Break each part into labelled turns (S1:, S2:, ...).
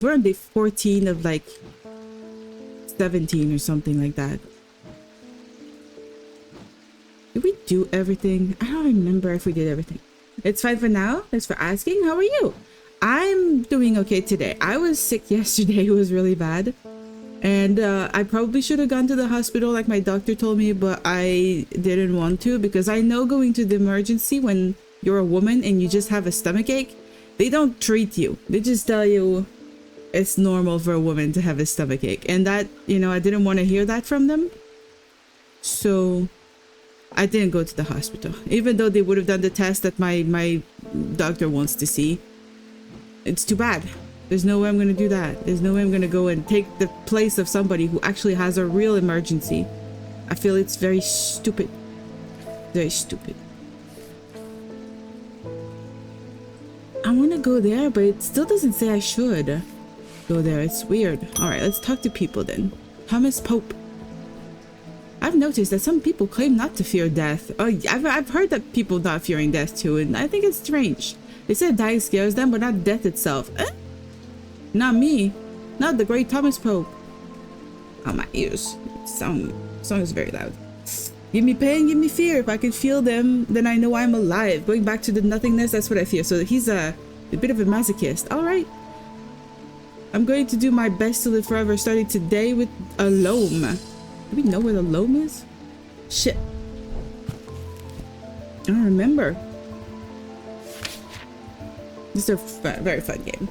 S1: We're on day 14 of like 17 or something like that. Did we do everything? I don't remember if we did everything. It's fine for now. Thanks for asking. How are you? I'm doing okay today. I was sick yesterday. It was really bad. And I probably should have gone to the hospital like my doctor told me, but I didn't want to because I know going to the emergency when you're a woman and you just have a stomach ache, they don't treat you. They just tell you it's normal for a woman to have a stomach ache. And that, you know, I didn't want to hear that from them. So I didn't go to the hospital, even though they would have done the test that my doctor wants to see. It's too bad. There's no way I'm going to do that. There's no way I'm going to go and take the place of somebody who actually has a real emergency. I feel it's very stupid. Very stupid. I want to go there, but it still doesn't say I should go there. It's weird. All right, let's talk to people then. Thomas Pope. I've noticed that some people claim not to fear death. Oh, I've heard that people not fearing death too, and I think it's strange. They said dying scares them, but not death itself. Not me. Not the great Thomas Pope. Oh, my ears. Song is very loud. Give me pain, give me fear. If I can feel them, then I know I'm alive. Going back to the nothingness, that's what I fear. So he's a bit of a masochist. All right. I'm going to do my best to live forever, starting today with a loam. Do we know where the loam is? Shit. I don't remember. This is a very fun game.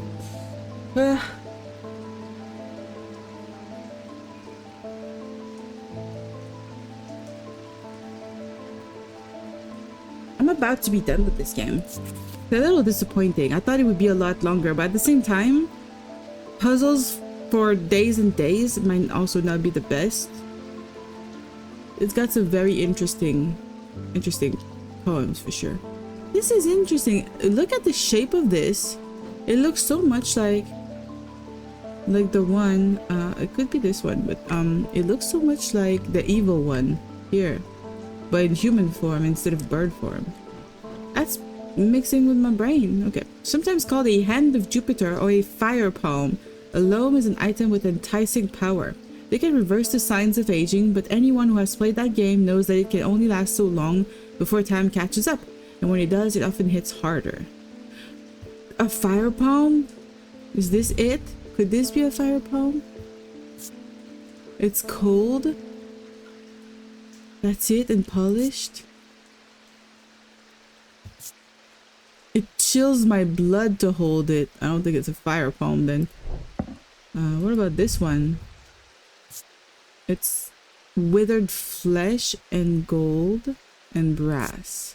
S1: I'm about to be done with this game. It's a little disappointing. I thought it would be a lot longer, but at the same time, puzzles for days and days might also not be the best. It's got some very interesting poems for sure. This is interesting. Look at the shape of this. It looks so much like the one, it could be this one, but it looks so much like the evil one here, but in human form instead of bird form. That's mixing with my brain. Okay. Sometimes called a hand of Jupiter or a fire palm, a loam is an item with enticing power. They can reverse the signs of aging, but anyone who has played that game knows that it can only last so long before time catches up, and when it does, it often hits harder. A fire palm? Is this it? Could this be a fire palm? It's cold. That's it, and polished. It chills my blood to hold it. I don't think it's a fire palm then. What about this one? It's withered flesh and gold and brass.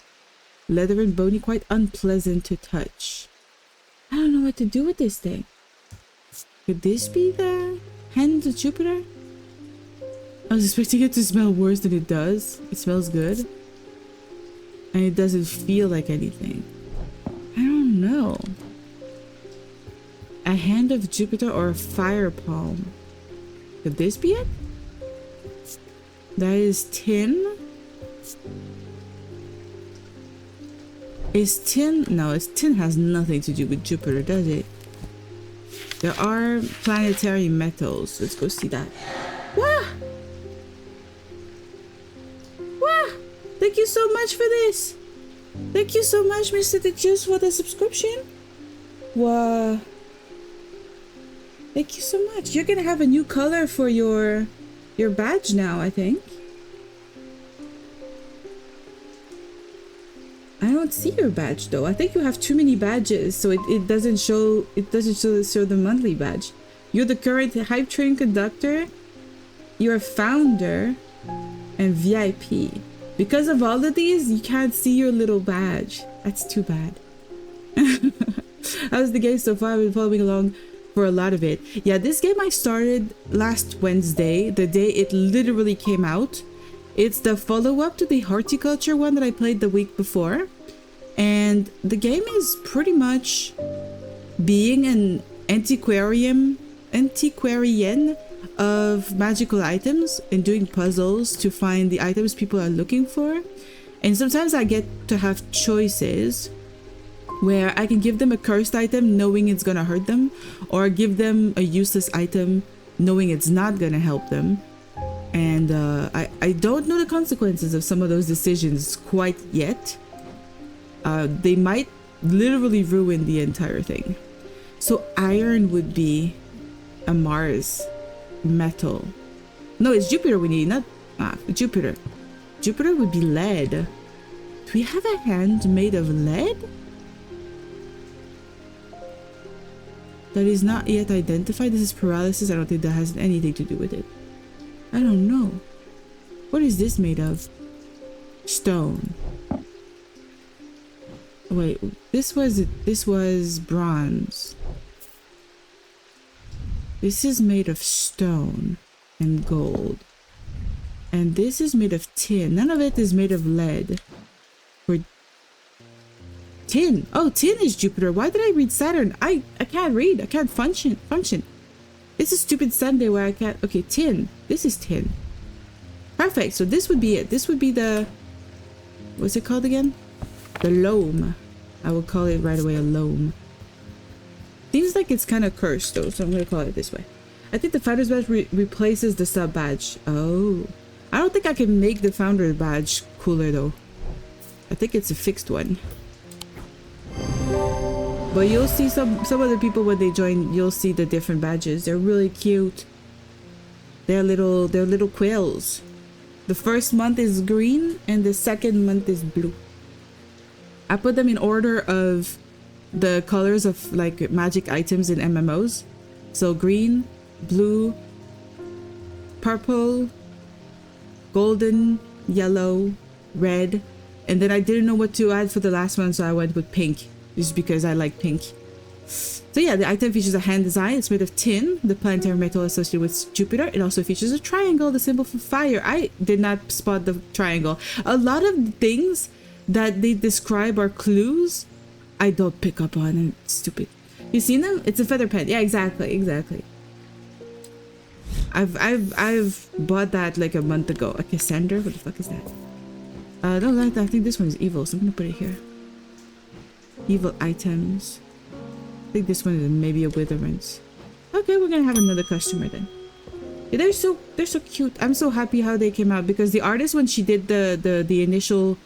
S1: Leather and bony, quite unpleasant to touch. I don't know what to do with this thing. Could this be the hand of Jupiter? I was expecting it to smell worse than it does. It smells good. And it doesn't feel like anything. I don't know. A hand of Jupiter or a fire palm. Could this be it? That is tin. Is tin? No, tin has nothing to do with Jupiter, does it? There are planetary metals. Let's go see that. Wah! Wah! Thank you so much for this. Thank you so much, Mr. The Juice, for the subscription. Wow. Thank you so much. You're gonna have a new color for your badge now, I think. I don't see your badge though. I think you have too many badges, so it doesn't show the monthly badge. You're the current hype train conductor. You're a founder and VIP. Because of all of these, you can't see your little badge. That's too bad. How's the game so far? I've been following along for a lot of it. Yeah, this game I started last Wednesday, the day it literally came out. It's the follow-up to the horticulture one that I played the week before. And the game is pretty much being an antiquarian of magical items and doing puzzles to find the items people are looking for. And sometimes I get to have choices where I can give them a cursed item knowing it's gonna hurt them, or give them a useless item knowing it's not gonna help them. And I don't know the consequences of some of those decisions quite yet. They might literally ruin the entire thing. So iron would be a Mars metal. No, it's Jupiter we need, not Jupiter. Jupiter would be lead. Do we have a hand made of lead? That is not yet identified. This is paralysis. I don't think that has anything to do with it. I don't know. What is this made of? Stone. Wait, this was bronze. This is made of stone and gold. And this is made of tin. None of it is made of lead. Or tin. Oh, tin is Jupiter. Why did I read Saturn? I can't read. I can't function. It's a stupid Sunday where I can't. Okay, tin. This is tin. Perfect. So this would be it. This would be the, what's it called again? The loam. I will call it right away a loam. Seems like it's kind of cursed though, so I'm going to call it this way. I think the founder's badge replaces the sub badge. Oh. I don't think I can make the founder badge cooler though. I think it's a fixed one. But you'll see some other people when they join, you'll see the different badges. They're really cute. They're little quills. The first month is green and the second month is blue. I put them in order of the colors of like magic items in MMOs. So green, blue, purple, golden, yellow, red. And then I didn't know what to add for the last one, so I went with pink. Just because I like pink. So yeah, the item features a hand design. It's made of tin, the planetary metal associated with Jupiter. It also features a triangle, the symbol for fire. I did not spot the triangle. A lot of things that they describe are clues I don't pick up on, and it's stupid. You seen them? It's a feather pen. Yeah, exactly. I've bought that like a month ago. A Cassandra? What the fuck is that? No, I think this one is evil, so I'm gonna put it here. Evil items. I think this one is maybe a witherance. Okay, we're gonna have another customer then. Yeah, they're so cute. I'm so happy how they came out, because the artist, when she did the initial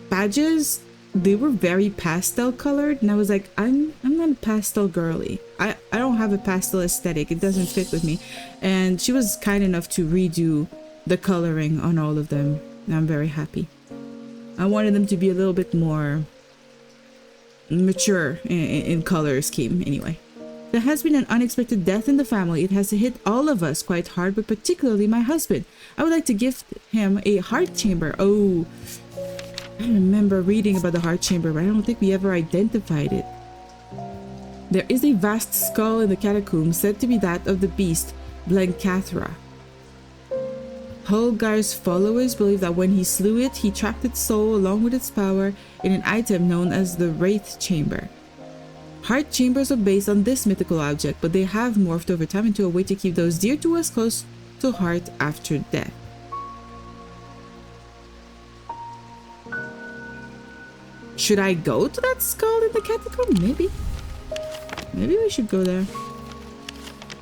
S1: badges, they were very pastel colored, and I was like, I'm not a pastel girly. I don't have a pastel aesthetic. It doesn't fit with me. And she was kind enough to redo the coloring on all of them, and I'm very happy. I wanted them to be a little bit more mature in color scheme anyway. There has been an unexpected death in the family. It has hit all of us quite hard, but particularly my husband. I would like to gift him a heart chamber. Oh, I remember reading about the heart chamber, but I don't think we ever identified it. There is a vast skull in the catacombs said to be that of the beast Blencathra. Holgar's followers believe that when he slew it, he trapped its soul along with its power in an item known as the Wraith Chamber. Heart chambers are based on this mythical object, but they have morphed over time into a way to keep those dear to us close to heart after death. Should I go to that skull in the catacomb? Maybe. Maybe we should go there.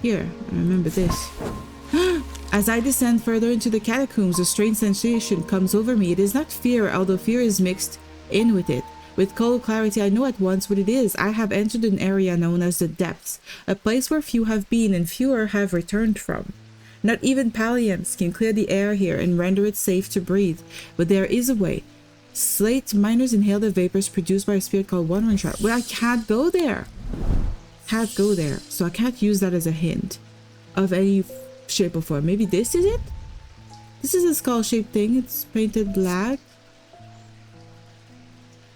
S1: Here, I remember this. As I descend further into the catacombs, a strange sensation comes over me. It is not fear, although fear is mixed in with it. With cold clarity, I know at once what it is. I have entered an area known as the Depths, a place where few have been and fewer have returned from. Not even Palians can clear the air here and render it safe to breathe, but there is a way. Slate miners inhale the vapors produced by a spirit called Wandering Shroud. Well, I can't go there. Can't go there, so I can't use that as a hint of any shape or form. Maybe this is it? This is a skull-shaped thing. It's painted black.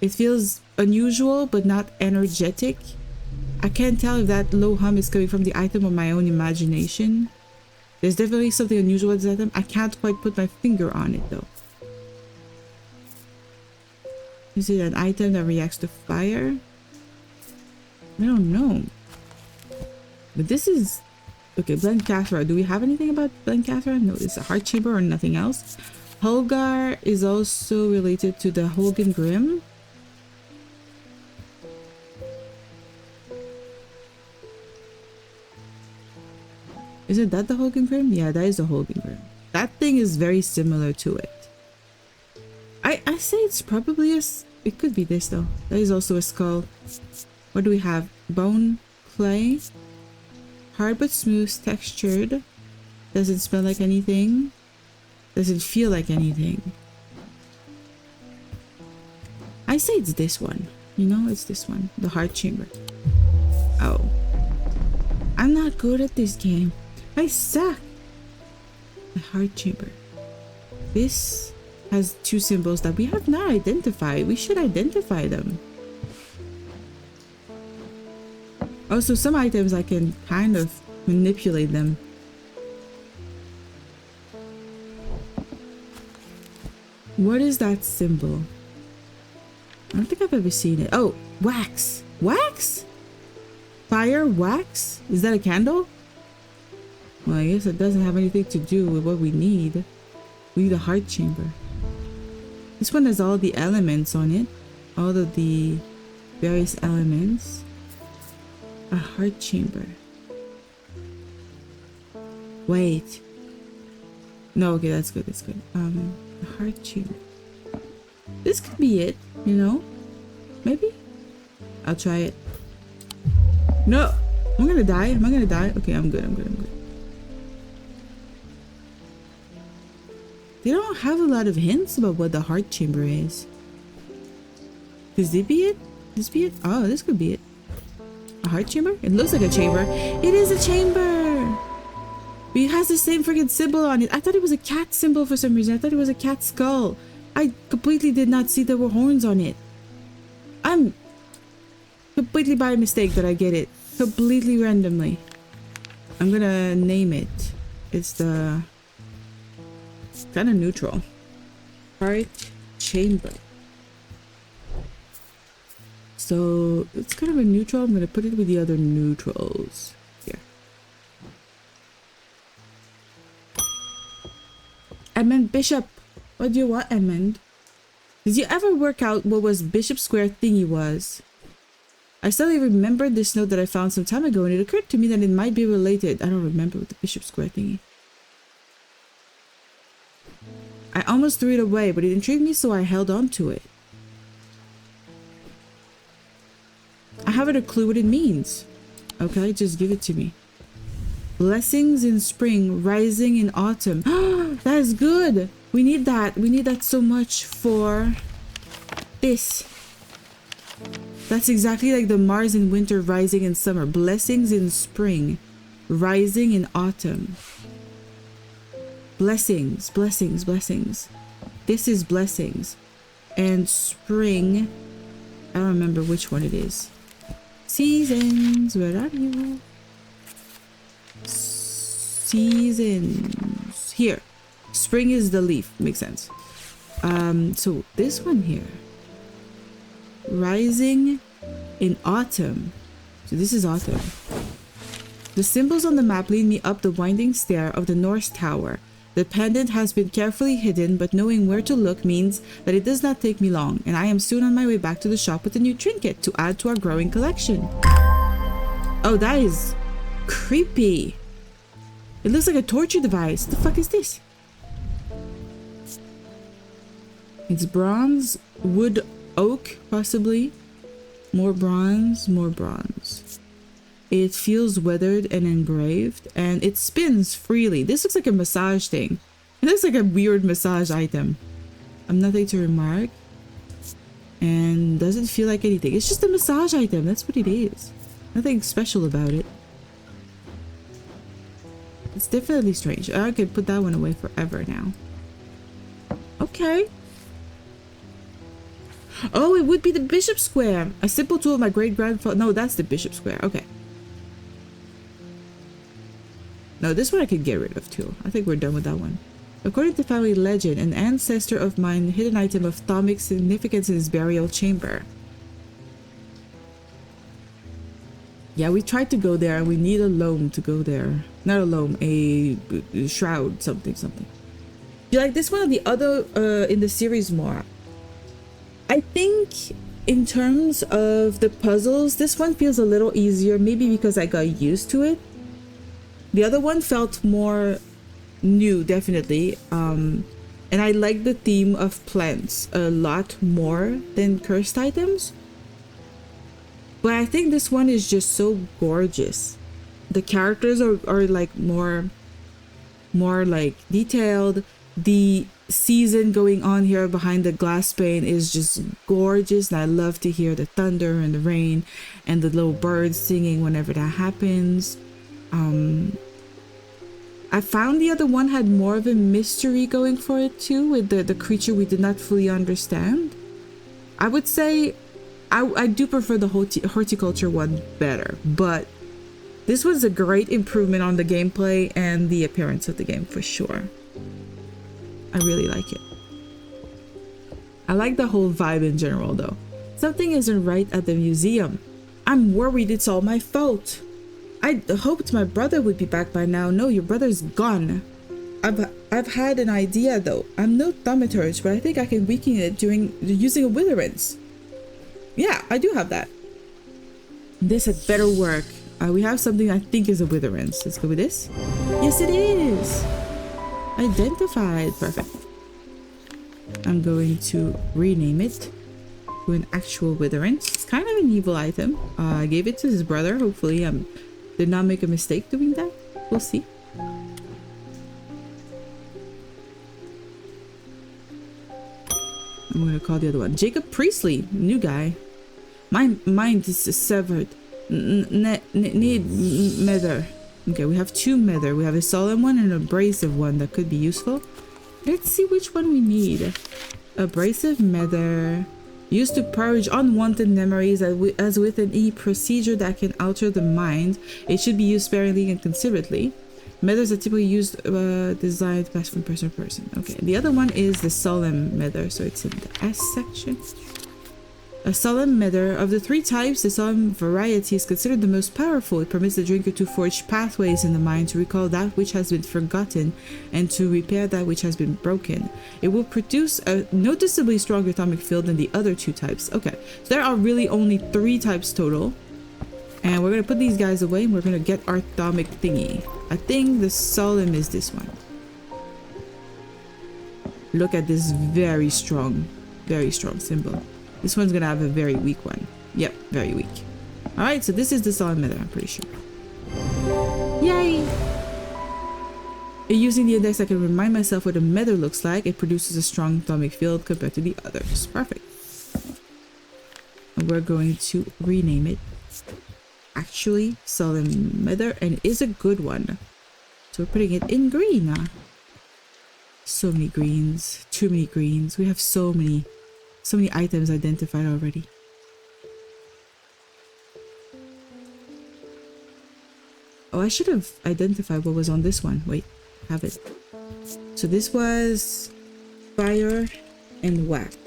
S1: It feels unusual but not energetic. I can't tell if that low hum is coming from the item or my own imagination. There's definitely something unusual with this item. I can't quite put my finger on it though. Is it an item that reacts to fire? I don't know. But this is... Okay, Blencathra. Do we have anything about Blencathra? No, it's a heart chamber or nothing else. Holgar is also related to the Holgen Grim. Isn't that the Holgengrim? Yeah, that is the Holgengrim. That thing is very similar to it. I say it's probably it could be this though. That is also a skull. What do we have? Bone, clay, hard but smooth, textured. Doesn't smell like anything. Doesn't feel like anything. I say it's this one. You know, it's this one. The heart chamber. Oh. I'm not good at this game. I suck. The heart chamber. This has two symbols that we have not identified. We should identify them. Also, some items I can kind of manipulate them. What is that symbol? I don't think I've ever seen it. Oh, wax. Wax? Fire? Wax? Is that a candle? Well, I guess it doesn't have anything to do with what we need. We need a heart chamber. This one has all the elements on it. All of the various elements. A heart chamber. Wait. No, okay, that's good, that's good. A heart chamber. This could be it, you know? Maybe? I'll try it. No! I'm gonna die. Am I gonna die? Okay, I'm good, I'm good, I'm good. They don't have a lot of hints about what the heart chamber is. Could this be it? This be it? Oh, this could be it. A heart chamber? It looks like a chamber. It is a chamber! But it has the same freaking symbol on it. I thought it was a cat symbol for some reason. I thought it was a cat skull. I completely did not see there were horns on it. I'm completely by mistake that I get it. Completely randomly. I'm gonna name it. It's the... kind of neutral. Heart chamber. So it's kind of a neutral. I'm gonna put it with the other neutrals. Here. Edmund Bishop. What do you want, Edmund? Did you ever work out what was Bishop Square thingy was? I suddenly remembered this note that I found some time ago, and it occurred to me that it might be related. I don't remember what the Bishop Square thingy. I almost threw it away, but it intrigued me, so I held on to it. I haven't a clue what it means. Okay, just give it to me. Blessings in spring, rising in autumn. That is good. We need that. We need that so much for this. That's exactly like the Mars in winter, rising in summer. Blessings in spring, rising in autumn. Blessings, blessings, blessings. This is blessings. And spring, I don't remember which one it is. Seasons, where are you? Seasons. Here. Spring is the leaf. Makes sense. So this one here. Rising in autumn. So this is autumn. The symbols on the map lead me up the winding stair of the North Tower. The pendant has been carefully hidden, but knowing where to look means that it does not take me long, and I am soon on my way back to the shop with a new trinket to add to our growing collection. Oh, that is creepy. It looks like a torture device. The fuck is this? It's bronze, wood, oak, possibly. More bronze, more bronze. It feels weathered and engraved, and it spins freely. This looks like a massage thing. It looks like a weird massage item. Nothing to remark. And doesn't feel like anything. It's just a massage item. That's what it is. Nothing special about it. It's definitely strange. I could put that one away forever now. Okay. Oh, it would be the Bishop Square. A simple tool of my great-grandfather. No, that's the Bishop Square. Okay. No, this one I could get rid of too. I think we're done with that one. According to family legend, an ancestor of mine hid an item of thaumic significance in his burial chamber. Yeah, we tried to go there and we need a loam to go there. Not a loam, a shroud, something. You like this one or the other in the series more? I think in terms of the puzzles, this one feels a little easier, maybe because I got used to it. The other one felt more new, definitely. And I like the theme of plants a lot more than cursed items. But I think this one is just so gorgeous. The characters are like more like detailed. The season going on here behind the glass pane is just gorgeous, and I love to hear the thunder and the rain and the little birds singing whenever that happens. I found the other one had more of a mystery going for it too, with the creature we did not fully understand. I would say I do prefer the horticulture one better, but this was a great improvement on the gameplay and the appearance of the game for sure. I really like it. I like the whole vibe in general though. Something isn't right at the museum. I'm worried it's all my fault. I hoped my brother would be back by now. No, your brother's gone. I've had an idea though. I'm no thaumaturge, but I think I can weaken it using a witherance. Yeah, I do have that. This had better work. We have something I think is a witherance. Let's go with this. Yes, it is. Identified. Perfect. I'm going to rename it to an actual witherance. It's kind of an evil item. I gave it to his brother. Hopefully did not make a mistake doing that. We'll see. I'm going to call the other one Jacob Priestley. New guy. My mind is severed. Need mether. Okay, we have two mether. We have a solemn one and an abrasive one that could be useful. Let's see which one we need. Abrasive mether. Used to purge unwanted memories as with any procedure that can alter the mind. It should be used sparingly and considerately. Methers are typically used, designed to pass from person to person. Okay, the other one is the solemn mether, so it's in the S section. A solemn mether. Of the three types, the solemn variety is considered the most powerful. It permits the drinker to forge pathways in the mind, to recall that which has been forgotten, and to repair that which has been broken. It will produce a noticeably stronger atomic field than the other two types. Okay, so there are really only 3 types total. And we're going to put these guys away, and we're going to get our atomic thingy. I think the solemn is this one. Look at this very strong symbol. This one's gonna have a very weak one. Yep, very weak. Alright, so this is the solid mether, I'm pretty sure. Yay! Using the index, I can remind myself what a mether looks like. It produces a strong atomic field compared to the others. Perfect. And we're going to rename it. Actually, solid mether, and it is a good one. So we're putting it in green. So many greens. Too many greens. We have so many items identified already. Oh, I should have identified what was on this one. Wait, have it. So this was fire and wax.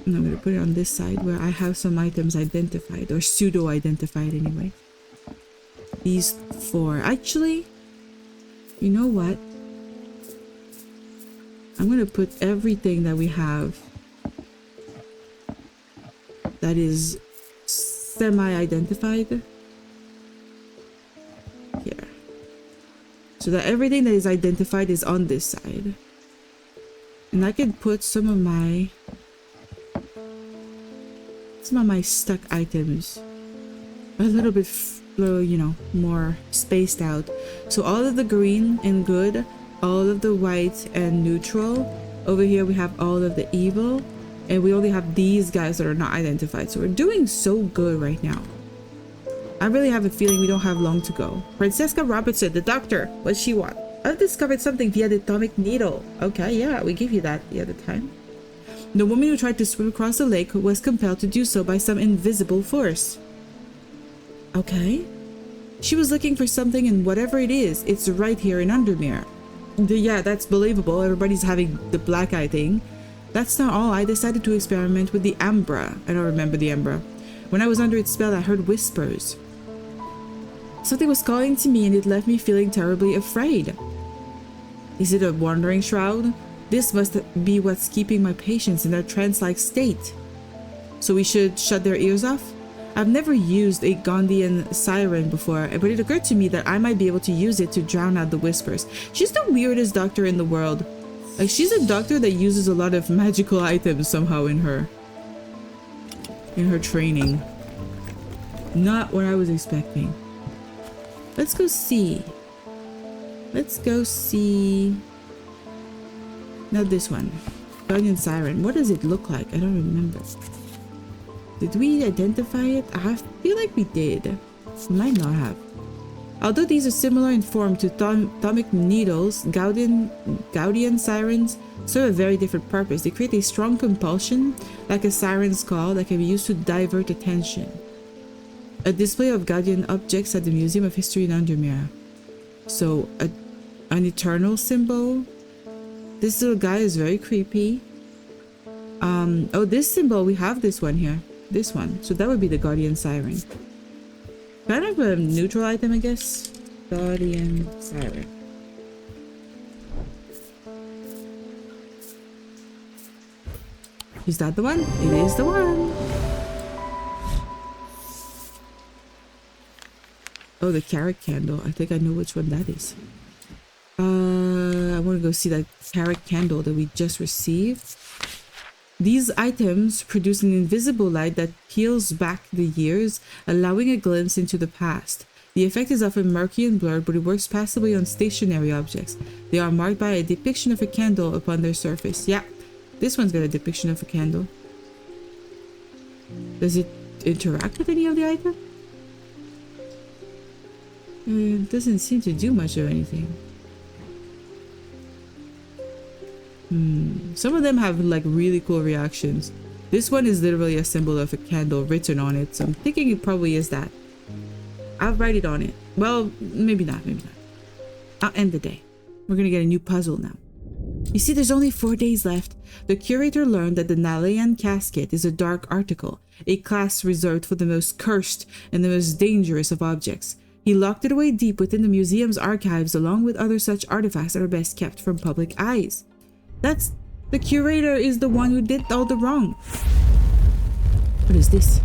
S1: And I'm going to put it on this side where I have some items identified, or pseudo-identified anyway. These 4. Actually, you know what? I'm going to put everything that we have that is semi-identified here. So that everything that is identified is on this side. And I can put some of my stuck items a little bit, you know, more spaced out. So all of the green and good, all of the white and neutral. Over here we have all of the evil, and we only have these guys that are not identified. So we're doing so good right now. I really have a feeling we don't have long to go. Francesca Robertson, the doctor, what's she want? I've discovered something via the atomic needle. Okay, yeah, we give you that the other time. The woman who tried to swim across the lake was compelled to do so by some invisible force. Okay. She was looking for something, and whatever it is, it's right here in Undermere. Yeah, that's believable. Everybody's having the black eye thing. That's not all. I decided to experiment with the Ambra. I don't remember the Ambra. When I was under its spell, I heard whispers. Something was calling to me, and it left me feeling terribly afraid. Is it a wandering shroud? This must be what's keeping my patients in their trance-like state. So we should shut their ears off? I've never used a Gondian siren before, but it occurred to me that I might be able to use it to drown out the whispers. She's the weirdest doctor in the world. Like, she's a doctor that uses a lot of magical items somehow in her training. Not what I was expecting. Let's go see. Let's go see. Now this one. Guardian Siren. What does it look like? I don't remember. Did we identify it? I feel like we did. We might not have. Although these are similar in form to atomic needles, Gaudian sirens serve a very different purpose. They create a strong compulsion, like a siren's call, that can be used to divert attention. A display of Gaudian objects at the Museum of History in Undermere. So, an eternal symbol. This little guy is very creepy. Oh, this symbol, we have this one here. This one. So that would be the Guardian Siren. Kind of a neutral item, I guess. Guardian Siren. Is that the one? It is the one. Oh, the carrot candle. I think I know which one that is. I want to go see that carrot candle that we just received. These items produce an invisible light that peels back the years, allowing a glimpse into the past. The effect is often murky and blurred, but it works passably on stationary objects. They are marked by a depiction of a candle upon their surface. Yeah, this one's got a depiction of a candle. Does it interact with any of the items? It doesn't seem to do much of anything. Some of them have like really cool reactions. This one is literally a symbol of a candle written on it, so I'm thinking it probably is that. I'll write it on it. Well, maybe not, maybe not. I'll end the day. We're gonna get a new puzzle now. You see, there's only 4 days left. The curator learned that the Nalayan casket is a dark article, a class reserved for the most cursed and the most dangerous of objects. He locked it away deep within the museum's archives, along with other such artifacts that are best kept from public eyes. That's... the curator is the one who did all the wrong. What is this?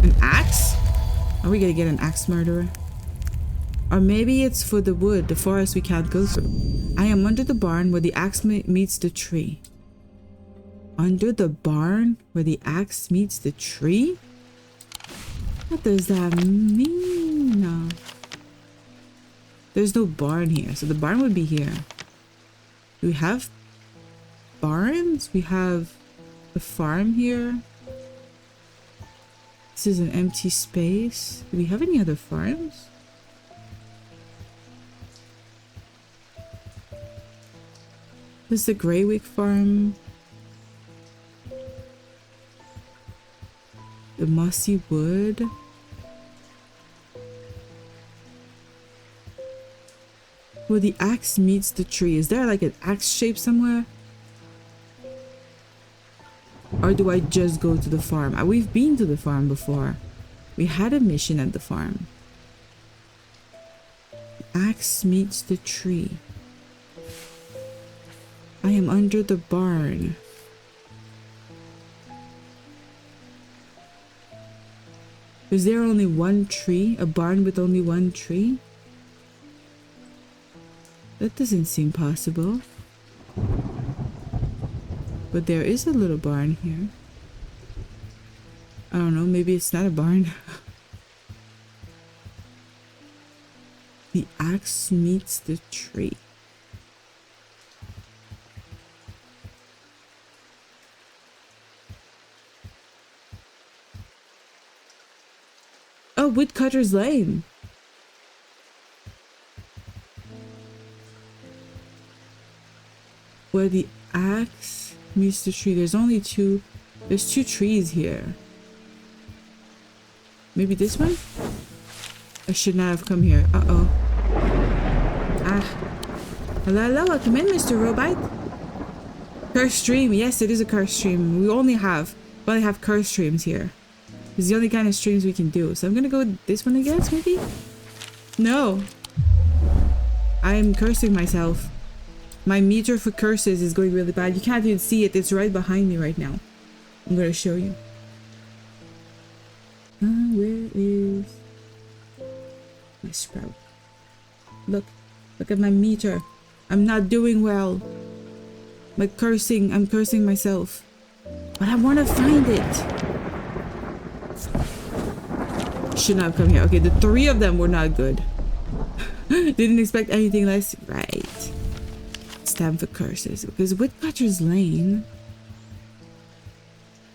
S1: An axe? Are we gonna get an axe murderer? Or maybe it's for the wood, the forest we can't go through. I am under the barn where the axe meets the tree. Under the barn where the axe meets the tree? What does that mean? No. There's no barn here, so the barn would be here. Do we have barns? We have the farm here. This is an empty space. Do we have any other farms? This is the Greywick farm. The mossy wood. Where the axe meets the tree. Is there like an axe shape somewhere? Or do I just go to the farm? We've been to the farm before. We had a mission at the farm. The axe meets the tree. I am under the barn. Is there only one tree? A barn with only one tree? That doesn't seem possible. But there is a little barn here. I don't know, maybe it's not a barn. The axe meets the tree. Oh, Woodcutter's Lane. Where the axe meets the tree. There's only two. There's two trees here. Maybe this one? I should not have come here. Uh-oh. Ah. Hello, hello. Welcome in, Mr. Robite. Cursed stream. Yes, it is a cursed stream. We only have cursed streams here. It's the only kind of streams we can do. So I'm gonna go with this one, I guess, maybe? No. I'm cursing myself. My meter for curses is going really bad. You can't even see it. It's right behind me right now. I'm gonna show you. Where is my sprout? Look at my meter. I'm not doing well. I'm cursing myself. But I want to find it. Should not have come here. Okay, the 3 of them were not good. Didn't expect anything less. Right. It's time for curses. Because Woodcutcher's Lane...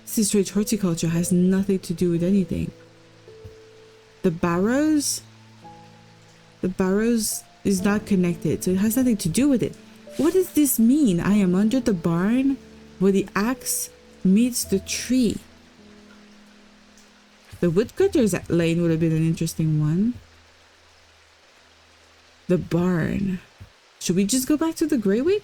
S1: This is strange. Horticulture has nothing to do with anything. The barrows is not connected, so it has nothing to do with it. What does this mean? I am under the barn where the axe meets the tree. The Woodcutter's Lane would have been an interesting one. The barn. Should we just go back to the Greywick?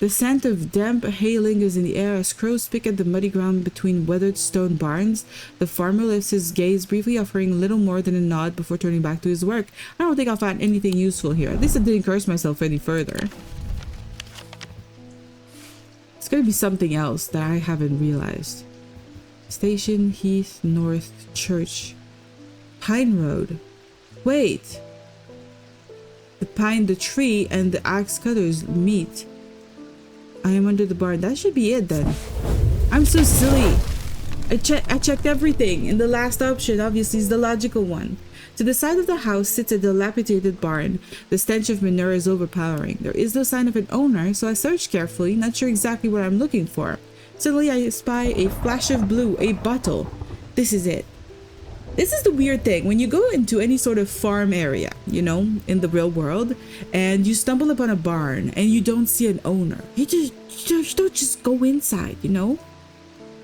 S1: The scent of damp hay lingers in the air as crows pick at the muddy ground between weathered stone barns. The farmer lifts his gaze, briefly offering little more than a nod before turning back to his work. I don't think I'll find anything useful here. At least I didn't curse myself any further. It's gonna be something else that I haven't realized. Station, Heath, North, Church. Pine Road. Wait! The tree and the axe cutters meet. I am under the barn. That should be it then. I'm so silly. I checked everything, and the last option obviously is the logical one. To the side of the house sits a dilapidated barn. The stench of manure is overpowering. There is no sign of an owner, so I search carefully, not sure exactly what I'm looking for. Suddenly I spy a flash of blue, a bottle. This is it. This is the weird thing. When you go into any sort of farm area, you know, in the real world, and you stumble upon a barn and you don't see an owner, you don't just go inside, you know?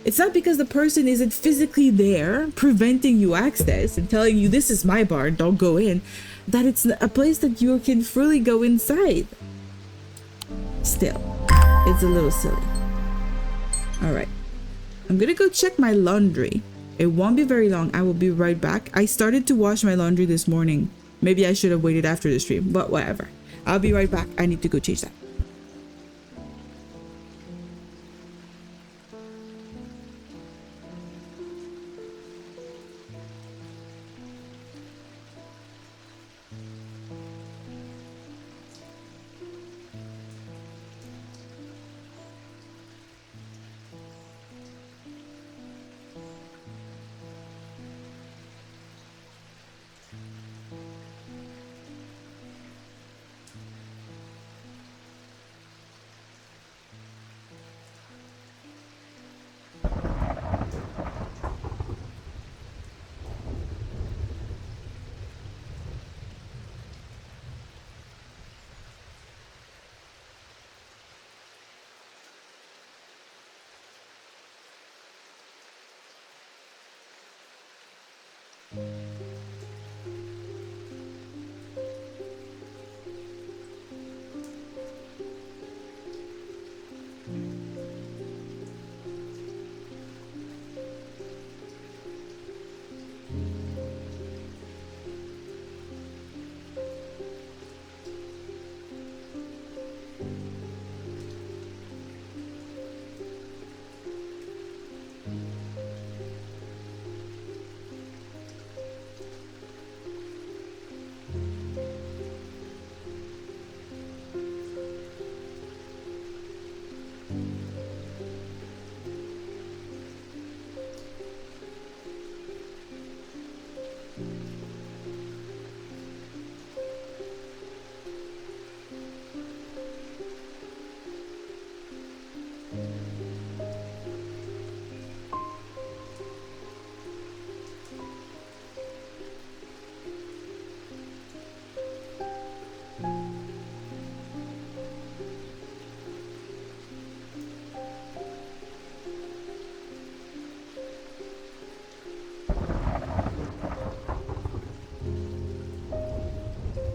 S1: It's not because the person isn't physically there preventing you access and telling you this is my barn, don't go in, that it's a place that you can freely go inside. Still, it's a little silly. All right, I'm gonna go check my laundry. It won't be very long. I will be right back. I started to wash my laundry this morning. Maybe I should have waited after the stream, but whatever. I'll be right back. I need to go change that.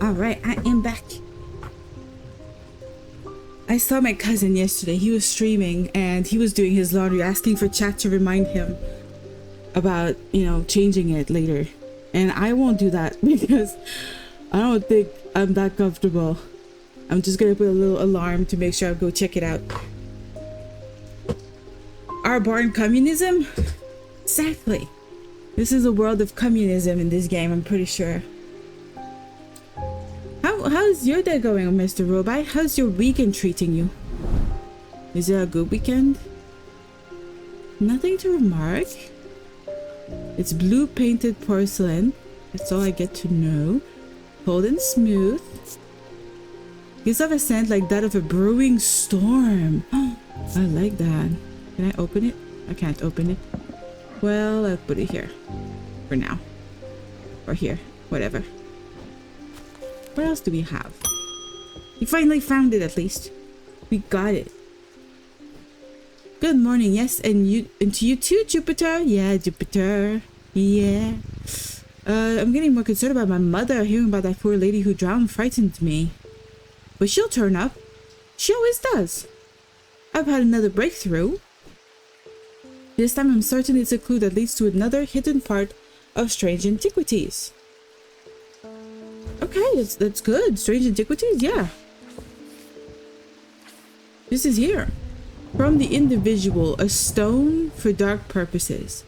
S1: Alright, I am back. I saw my cousin yesterday. He was streaming and he was doing his laundry, asking for chat to remind him about, you know, changing it later. And I won't do that because I don't think I'm that comfortable. I'm just gonna put a little alarm to make sure I go check it out. Our born communism? Exactly. This is a world of communism in this game, I'm pretty sure. How's your day going, Mr. Robot? How's your weekend treating you? Is it a good weekend? Nothing to remark. It's blue painted porcelain. That's all I get to know. Cold and smooth. Gives off a scent like that of a brewing storm. I like that. Can I open it? I can't open it. Well, I'll put it here. For now. Or here. Whatever. What else do we have? You finally found it at least. We got it. Good morning, yes, and to you too, Jupiter. Yeah, Jupiter. Yeah. I'm getting more concerned about my mother. Hearing about that poor lady who drowned frightened me. But she'll turn up. She always does. I've had another breakthrough. This time I'm certain it's a clue that leads to another hidden part of Strange Antiquities. Okay, that's good. Strange Antiquities, yeah. This is here. From the individual, a stone for dark purposes.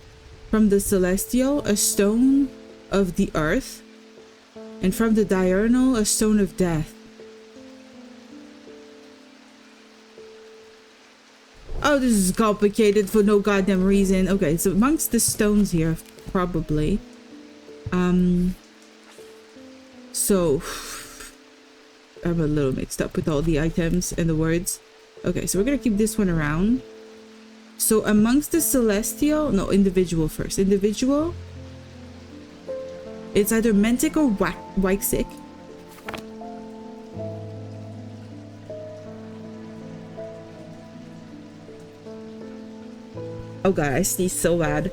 S1: From the celestial, a stone of the earth. And from the diurnal, a stone of death. Oh, this is complicated for no goddamn reason. Okay, so amongst the stones here, probably. So I'm a little mixed up with all the items and the words. Okay, so we're gonna keep this one around. So amongst the celestial, no, individual first. Individual. It's either Mentic or Wyxic. Oh god, I sneeze so bad.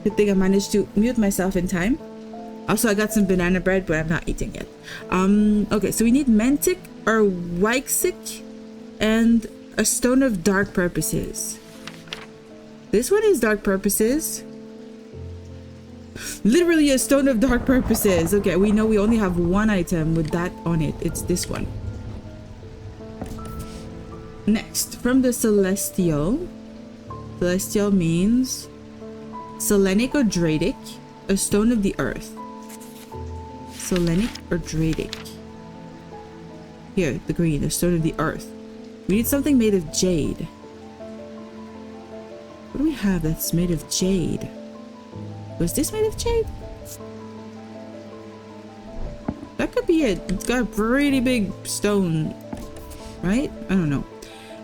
S1: Good thing I managed to mute myself in time. Also, I got some banana bread, but I'm not eating it. Okay, so we need Mentic or Wyxic and a stone of dark purposes. This one is dark purposes. Literally a stone of dark purposes. Okay, we know we only have one item with that on it. It's this one. Next, from the celestial. Celestial means Selenic or Dradic, a stone of the earth. Selenic or Dradic. Here, the green, a stone of the earth. We need something made of jade. What do we have that's made of jade? Was this made of jade? That could be it. It's got a pretty big stone, right? I don't know.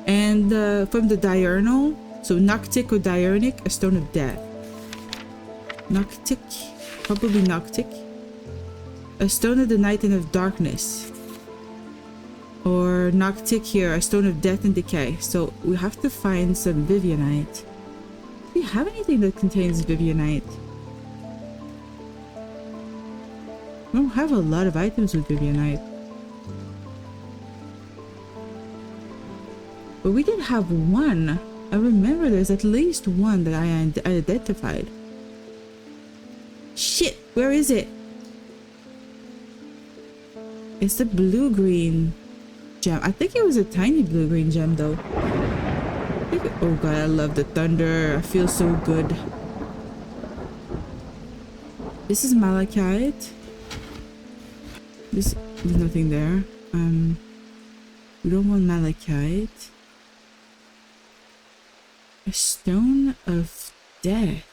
S1: And from the diurnal, so Noctic or Diurnic, a stone of death. Noctic, probably Noctic. A stone of the night and of darkness. Or Noctic here, a stone of death and decay. So we have to find some Vivianite. Do we have anything that contains Vivianite? We don't have a lot of items with Vivianite. But we did have one. I remember there's at least one that I identified. Shit, where is it? It's the blue-green gem. I think it was a tiny blue-green gem though. Oh god, I love the thunder. I feel so good. This is malachite. There's nothing there. We don't want malachite. A stone of death.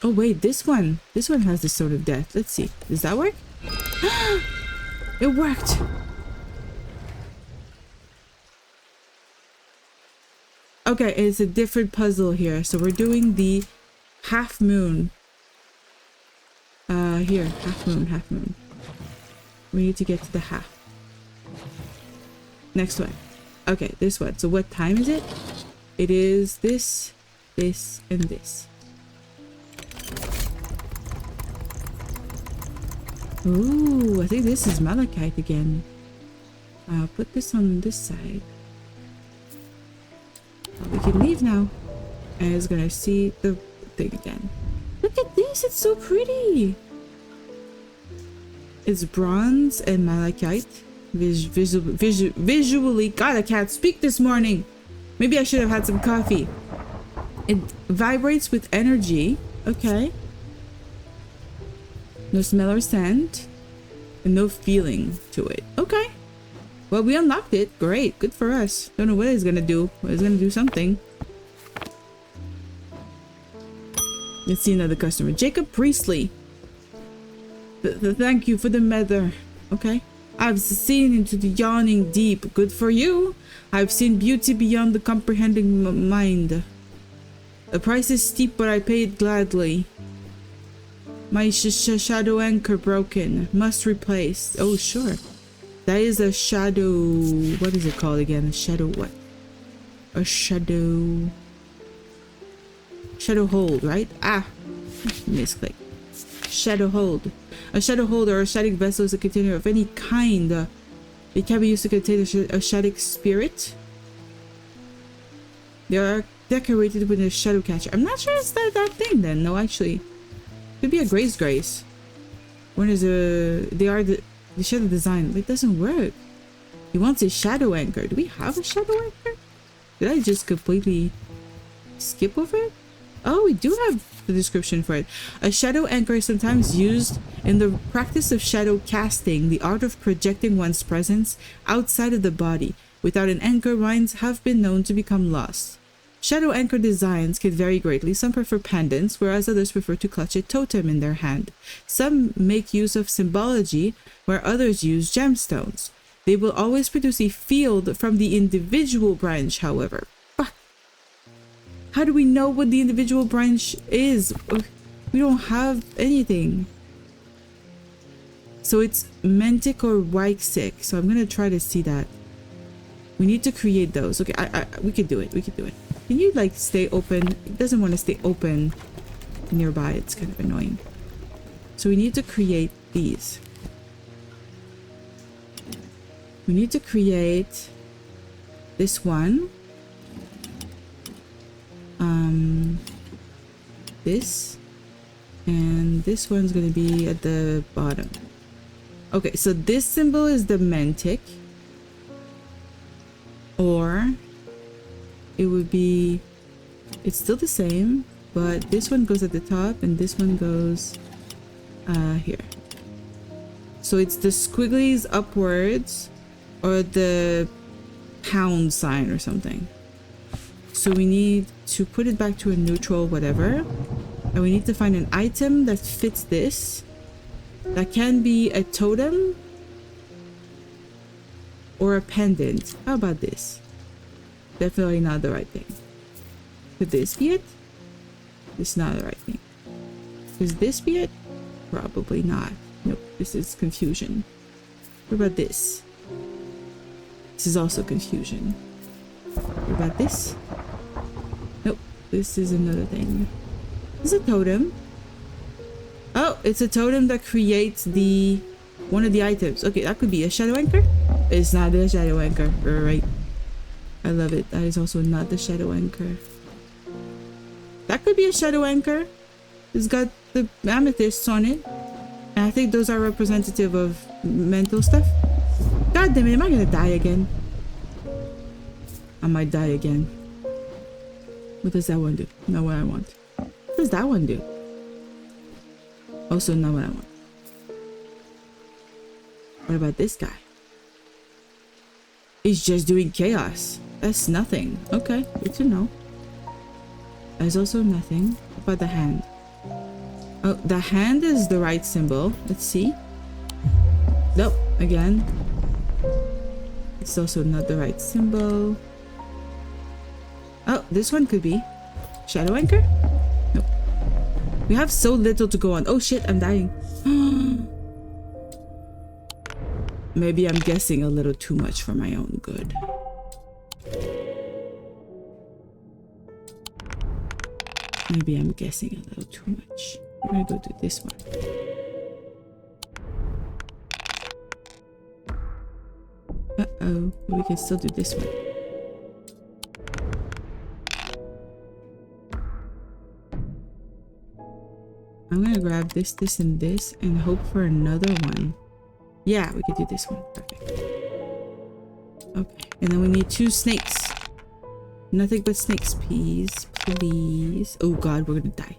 S1: Oh wait, this one has the stone of death. Let's see. Does that work? It worked. Okay, it's a different puzzle here. So we're doing the half moon. Here, half moon. We need to get to the half. Next one. Okay, this one. So what time is it? It is this, this, and this. Ooh, I think this is malachite again. I'll put this on this side. We can leave now. And it's gonna see the thing again. Look at this, it's so pretty. It's bronze and malachite. Visually, God, I can't speak this morning. Maybe I should have had some coffee. It vibrates with energy. Okay. No smell or scent. And no feeling to it. Okay. Well, we unlocked it. Great. Good for us. Don't know what it's gonna do. But it's gonna do something. Let's see another customer. Jacob Priestley. Thank you for the mether. Okay. I've seen into the yawning deep. Good for you. I've seen beauty beyond the comprehending mind. The price is steep, but I pay it gladly. My shadow anchor broken. Must replace. Oh, sure. That is a shadow... What is it called again? A shadow what? A shadow... Shadow hold, right? Ah! Misclick. Shadow hold. A shadow hold or a shadow vessel is a container of any kind. It can be used to contain a shadow spirit. They are decorated with a shadow catcher. I'm not sure it's that thing then. No, actually. Could be a grace. When is a... They are the shadow design. It doesn't work. He wants a shadow anchor. Do we have a shadow anchor? Did I just completely skip over it? Oh, we do have the description for it. A shadow anchor is sometimes used in the practice of shadow casting, the art of projecting one's presence outside of the body. Without an anchor, minds have been known to become lost. Shadow anchor designs can vary greatly. Some prefer pendants, whereas others prefer to clutch a totem in their hand. Some make use of symbology, where others use gemstones. They will always produce a field from the individual branch, however. How do we know what the individual branch is? We don't have anything. So it's Mentic or Weixic. So I'm gonna try to see that. We need to create those. Okay, we can do it. We can do it. Can you like stay open? It doesn't want to stay open nearby. It's kind of annoying. So we need to create these. We need to create this one. This. And this one's going to be at the bottom. Okay, so this symbol is the Mentic. Or it would be... It's still the same, but this one goes at the top and this one goes here. So it's the squigglies upwards or the pound sign or something. So we need to put it back to a neutral whatever. And we need to find an item that fits this. That can be a totem or a pendant. How about this? Definitely not the right thing. Could this be it? It's not the right thing. Could this be it? Probably not. Nope, this is confusion. What about this? This is also confusion. What about this? Nope, this is another thing. This is a totem. Oh, it's a totem that creates the one of the items. Okay, that could be a shadow anchor. It's not a shadow anchor. Right. I love it. That is also not the shadow anchor. That could be a shadow anchor. It's got the amethysts on it. And I think those are representative of mental stuff. God damn it, am I gonna die again? I might die again. What does that one do? Not what I want. What does that one do? Also not what I want. What about this guy? He's just doing chaos. That's nothing. Okay, good to know. There's also nothing. What about the hand? Oh, the hand is the right symbol. Let's see. Nope, again. It's also not the right symbol. Oh, this one could be. Shadow anchor? Nope. We have so little to go on. Oh shit, I'm dying. Maybe I'm guessing a little too much for my own good. Maybe I'm guessing a little too much. I'm gonna go do this one. Uh-oh, we can still do this one. I'm gonna grab this, this, and this, and hope for another one. Yeah, we could do this one. Perfect. Okay, and then we need 2 snakes. Nothing but snakes, please. Please. Oh god, we're gonna die.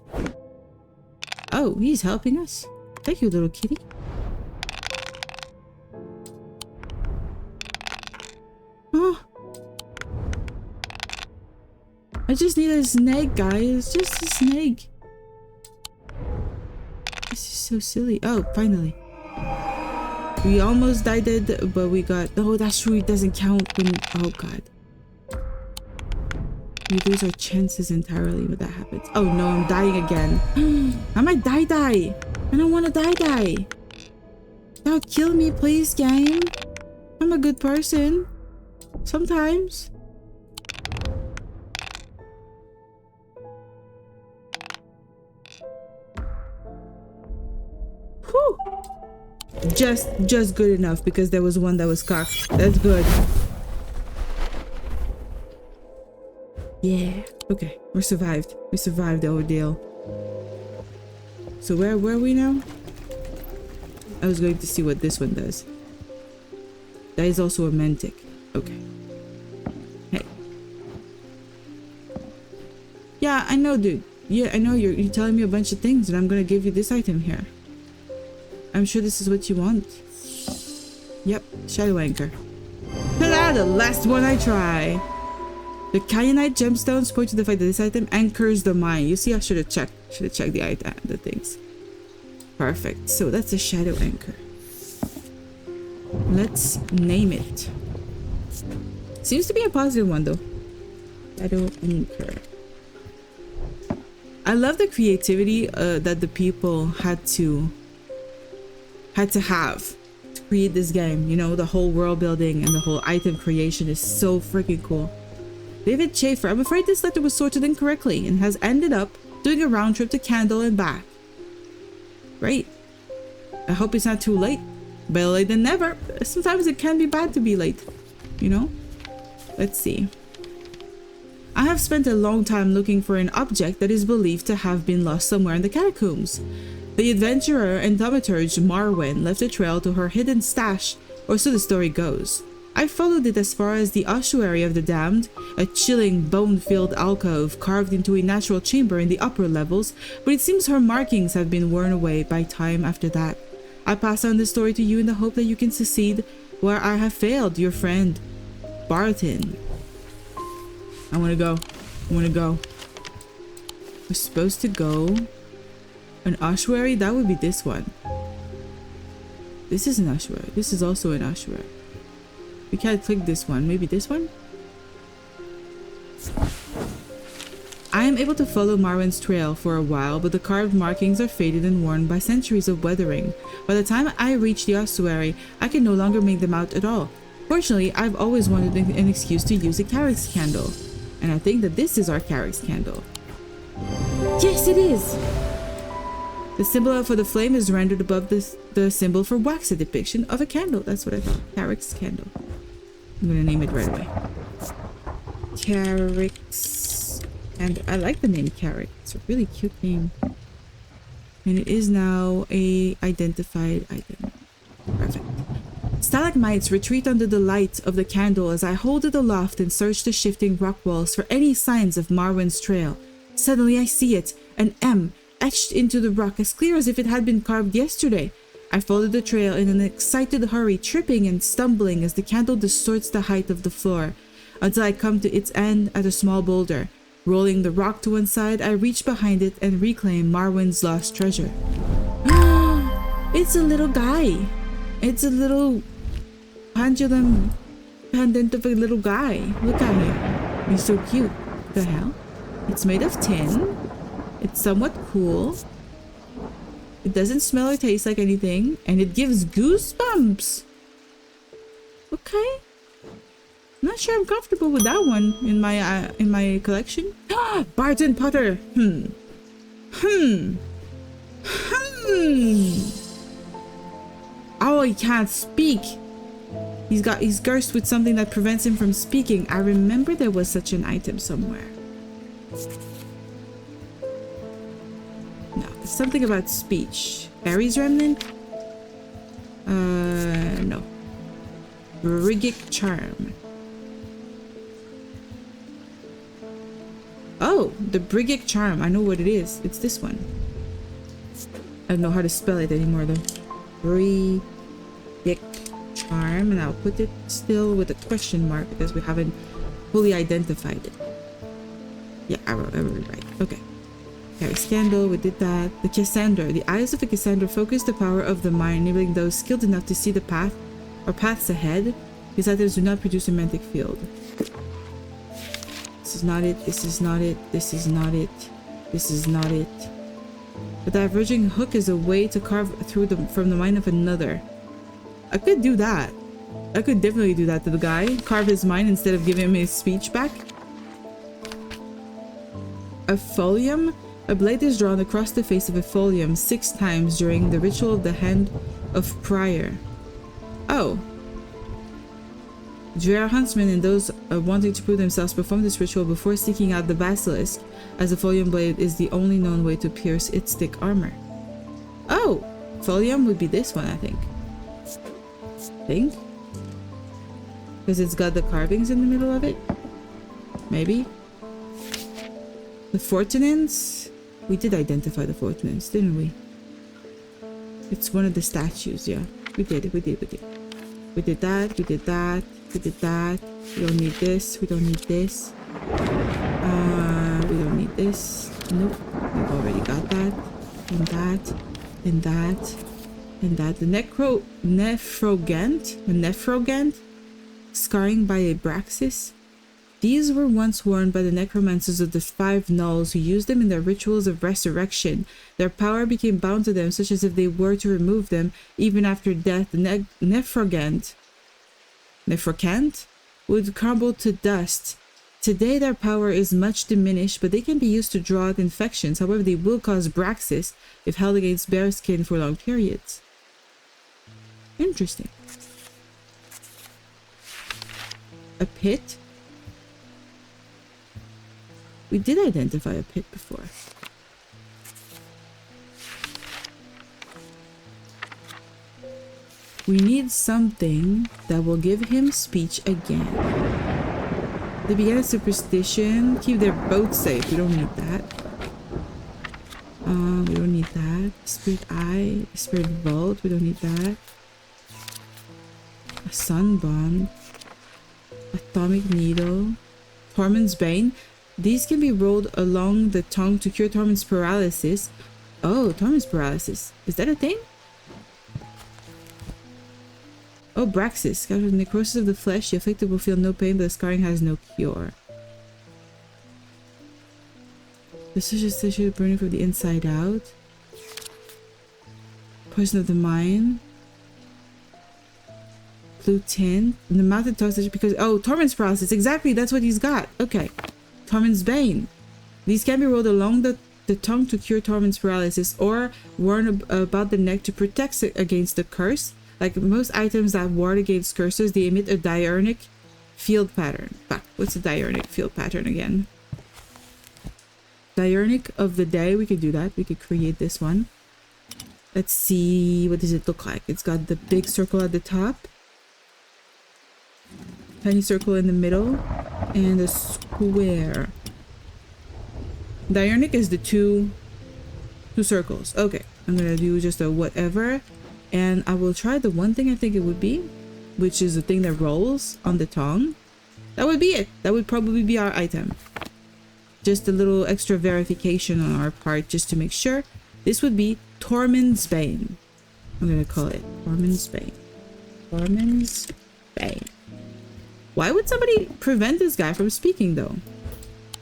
S1: Oh, he's helping us. Thank you, little kitty. Oh. I just need a snake, guys. Just a snake. This is so silly. Oh, finally. We almost died, but we got... Oh, that's true. It doesn't count when... Oh, God. We lose our chances entirely when that happens. Oh, no. I'm dying again. I might die. I don't want to die. Don't kill me, please, game. I'm a good person. Sometimes. Whew. Just good enough because there was one that was cocked. That's good. Yeah. Okay. We survived. We survived the ordeal. So where were we now? I was going to see what this one does. That is also a mantic. Okay. Hey. Yeah, I know, dude. Yeah, I know you're telling me a bunch of things, and I'm gonna give you this item here. I'm sure this is what you want. Yep, shadow anchor. Ta-da! The last one I try. The kyanite gemstones point to the fact that this item anchors the mine. You see, I should have checked the item, the things. Perfect. So that's a shadow anchor. Let's name it. Seems to be a positive one though. Shadow anchor. I love the creativity that the people had to have to create this game. You know, the whole world building and the whole item creation is so freaking cool. David Schaefer, I'm afraid this letter was sorted incorrectly and has ended up doing a round trip to Candle and back. Great. I hope it's not too late. Better late than never. Sometimes it can be bad to be late, you know? Let's see. I have spent a long time looking for an object that is believed to have been lost somewhere in the catacombs. The adventurer and thaumaturge Marwen left a trail to her hidden stash, or so the story goes. I followed it as far as the ossuary of the damned, a chilling, bone-filled alcove carved into a natural chamber in the upper levels, but it seems her markings have been worn away by time after that. I pass on this story to you in the hope that you can succeed where I have failed, your friend, Barton. I want to go. We're supposed to go. An ossuary? That would be this one. This is an ossuary. This is also an ossuary. We can't click this one. Maybe this one? I am able to follow Marwen's trail for a while, but the carved markings are faded and worn by centuries of weathering. By the time I reach the ossuary, I can no longer make them out at all. Fortunately, I've always wanted an excuse to use a Carrick's candle. And I think that this is our Carrick's candle. Yes, it is! The symbol for the flame is rendered above the symbol for wax, a depiction of a candle. That's what I thought. Carrick's candle. I'm gonna name it right away. Carrick's. And I like the name Carrick. It's a really cute name. And it is now a identified item. Perfect. Stalagmites retreat under the light of the candle as I hold it aloft and search the shifting rock walls for any signs of Marwen's trail. Suddenly I see it, an M etched into the rock as clear as if it had been carved yesterday. I follow the trail in an excited hurry, tripping and stumbling as the candle distorts the height of the floor, until I come to its end at a small boulder. Rolling the rock to one side, I reach behind it and reclaim Marwen's lost treasure. It's a little guy. It's a little pendulum pendant of a little guy. Look at him. He's so cute. The hell? It's made of tin. It's somewhat cool. It doesn't smell or taste like anything, and it gives goosebumps. Okay. I'm not sure I'm comfortable with that one in my collection. Barton Potter. Oh, he can't speak. He's cursed with something that prevents him from speaking. I remember there was such an item somewhere. No, it's something about speech. Ares remnant? No. Brigic charm. Oh, the Briggic charm. I know what it is. It's this one. I don't know how to spell it anymore though. Briggic charm, and I'll put it still with a question mark because we haven't fully identified it. Yeah, I wrote it right. Okay. Okay, Scandal, we did that. The Cassandra. The eyes of the Cassandra focus the power of the mind, enabling those skilled enough to see the path or paths ahead. These items do not produce a magnetic field. This is not it. This is not it. This is not it. This is not it. The diverging hook is a way to carve through from the mind of another. I could do that. I could definitely do that to the guy. Carve his mind instead of giving him his speech back. A folium. A blade is drawn across the face of a folium 6 times during the ritual of the Hand of Prior. Oh. Drer huntsmen and those wanting to prove themselves perform this ritual before seeking out the basilisk, as the folium blade is the only known way to pierce its thick armor. Oh! Folium would be this one, I think. Because it's got the carvings in the middle of it? Maybe? The Fortunans? We did identify the Fortunans, didn't we? It's one of the statues, yeah. We did. We did that. We did that. We don't need this. We don't need this. We don't need this. Nope. We've already got that. And that. And that. And that. The Nephrogant? Scarring by Abraxas? These were once worn by the necromancers of the 5 Nulls who used them in their rituals of resurrection. Their power became bound to them, such as if they were to remove them, even after death. The Nephrogant would crumble to dust. Today their power is much diminished, but they can be used to draw out infections. However, they will cause Braxis if held against bare skin for long periods. Interesting. A pit? We did identify a pit before. We need something that will give him speech again. They began a superstition. Keep their boat safe. We don't need that. We don't need that. Spirit Eye. Spirit Vault. We don't need that. A Sun Bond. Atomic Needle. Tormund's Bane. These can be rolled along the tongue to cure Tormund's paralysis. Oh, Tormund's paralysis. Is that a thing? Oh, Braxis. After the necrosis of the flesh, the afflicted will feel no pain, but the scarring has no cure. The such tissue burning from the inside out. Poison of the mind. Blue tint. And the mountain toxin because... Oh, Tormund's paralysis. Exactly, that's what he's got. Okay. Tormund's Bane. These can be rolled along the tongue to cure Tormund's paralysis or worn about the neck to protect against the curse. Like most items that ward against curses, they emit a diurnic field pattern. Fuck, what's a diurnic field pattern again? Diurnic of the day. We could do that. We could create this one. Let's see. What does it look like? It's got the big circle at the top. Tiny circle in the middle. And a square. Diurnic is the two circles. Okay. I'm going to do just a whatever. And I will try the one thing I think it would be, which is the thing that rolls on the tongue. That would be it. That would probably be our item. Just a little extra verification on our part just to make sure. This would be Tormund's Bane. I'm going to call it Tormund's Bane. Tormund's Bane. Why would somebody prevent this guy from speaking though?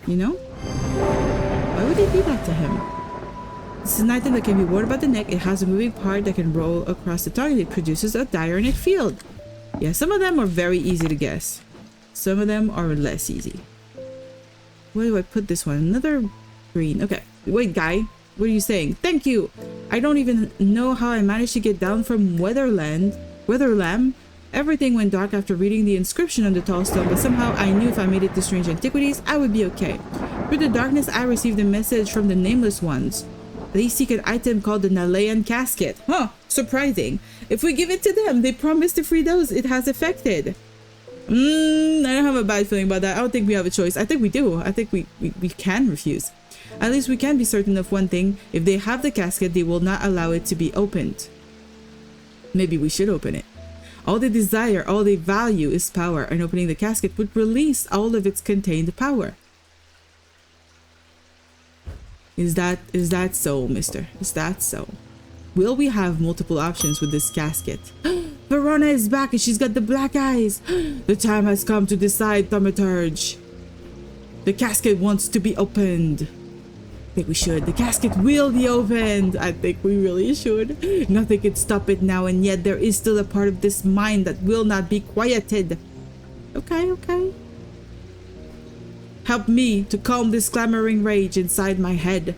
S1: You know? Why would they do that to him? This is an item that can be worn about the neck. It has a moving part that can roll across the tongue and it produces a diurnic field. Yeah, some of them are very easy to guess. Some of them are less easy. Where do I put this one? Another green. Okay. Wait, guy. What are you saying? Thank you. I don't even know how I managed to get down from Weatherlam. Everything went dark after reading the inscription on the tall stone, but somehow I knew if I made it to strange antiquities, I would be okay. Through the darkness, I received a message from the Nameless Ones. They seek an item called the Nalayan casket. Huh, surprising. If we give it to them, they promise to free those it has affected. I don't have a bad feeling about that. I don't think we have a choice. I think we do. I think we can refuse. At least we can be certain of one thing. If they have the casket, they will not allow it to be opened. Maybe we should open it. All they desire, all they value is power, and opening the casket would release all of its contained power. Is that so, mister? Is that so? Will we have multiple options with this casket? Verona is back and she's got the black eyes. The time has come to decide, Thaumaturge. The casket wants to be opened. I think we should. The casket will be opened. I think we really should. Nothing can stop it now, and yet there is still a part of this mind that will not be quieted. Okay, okay. Help me to calm this clamoring rage inside my head.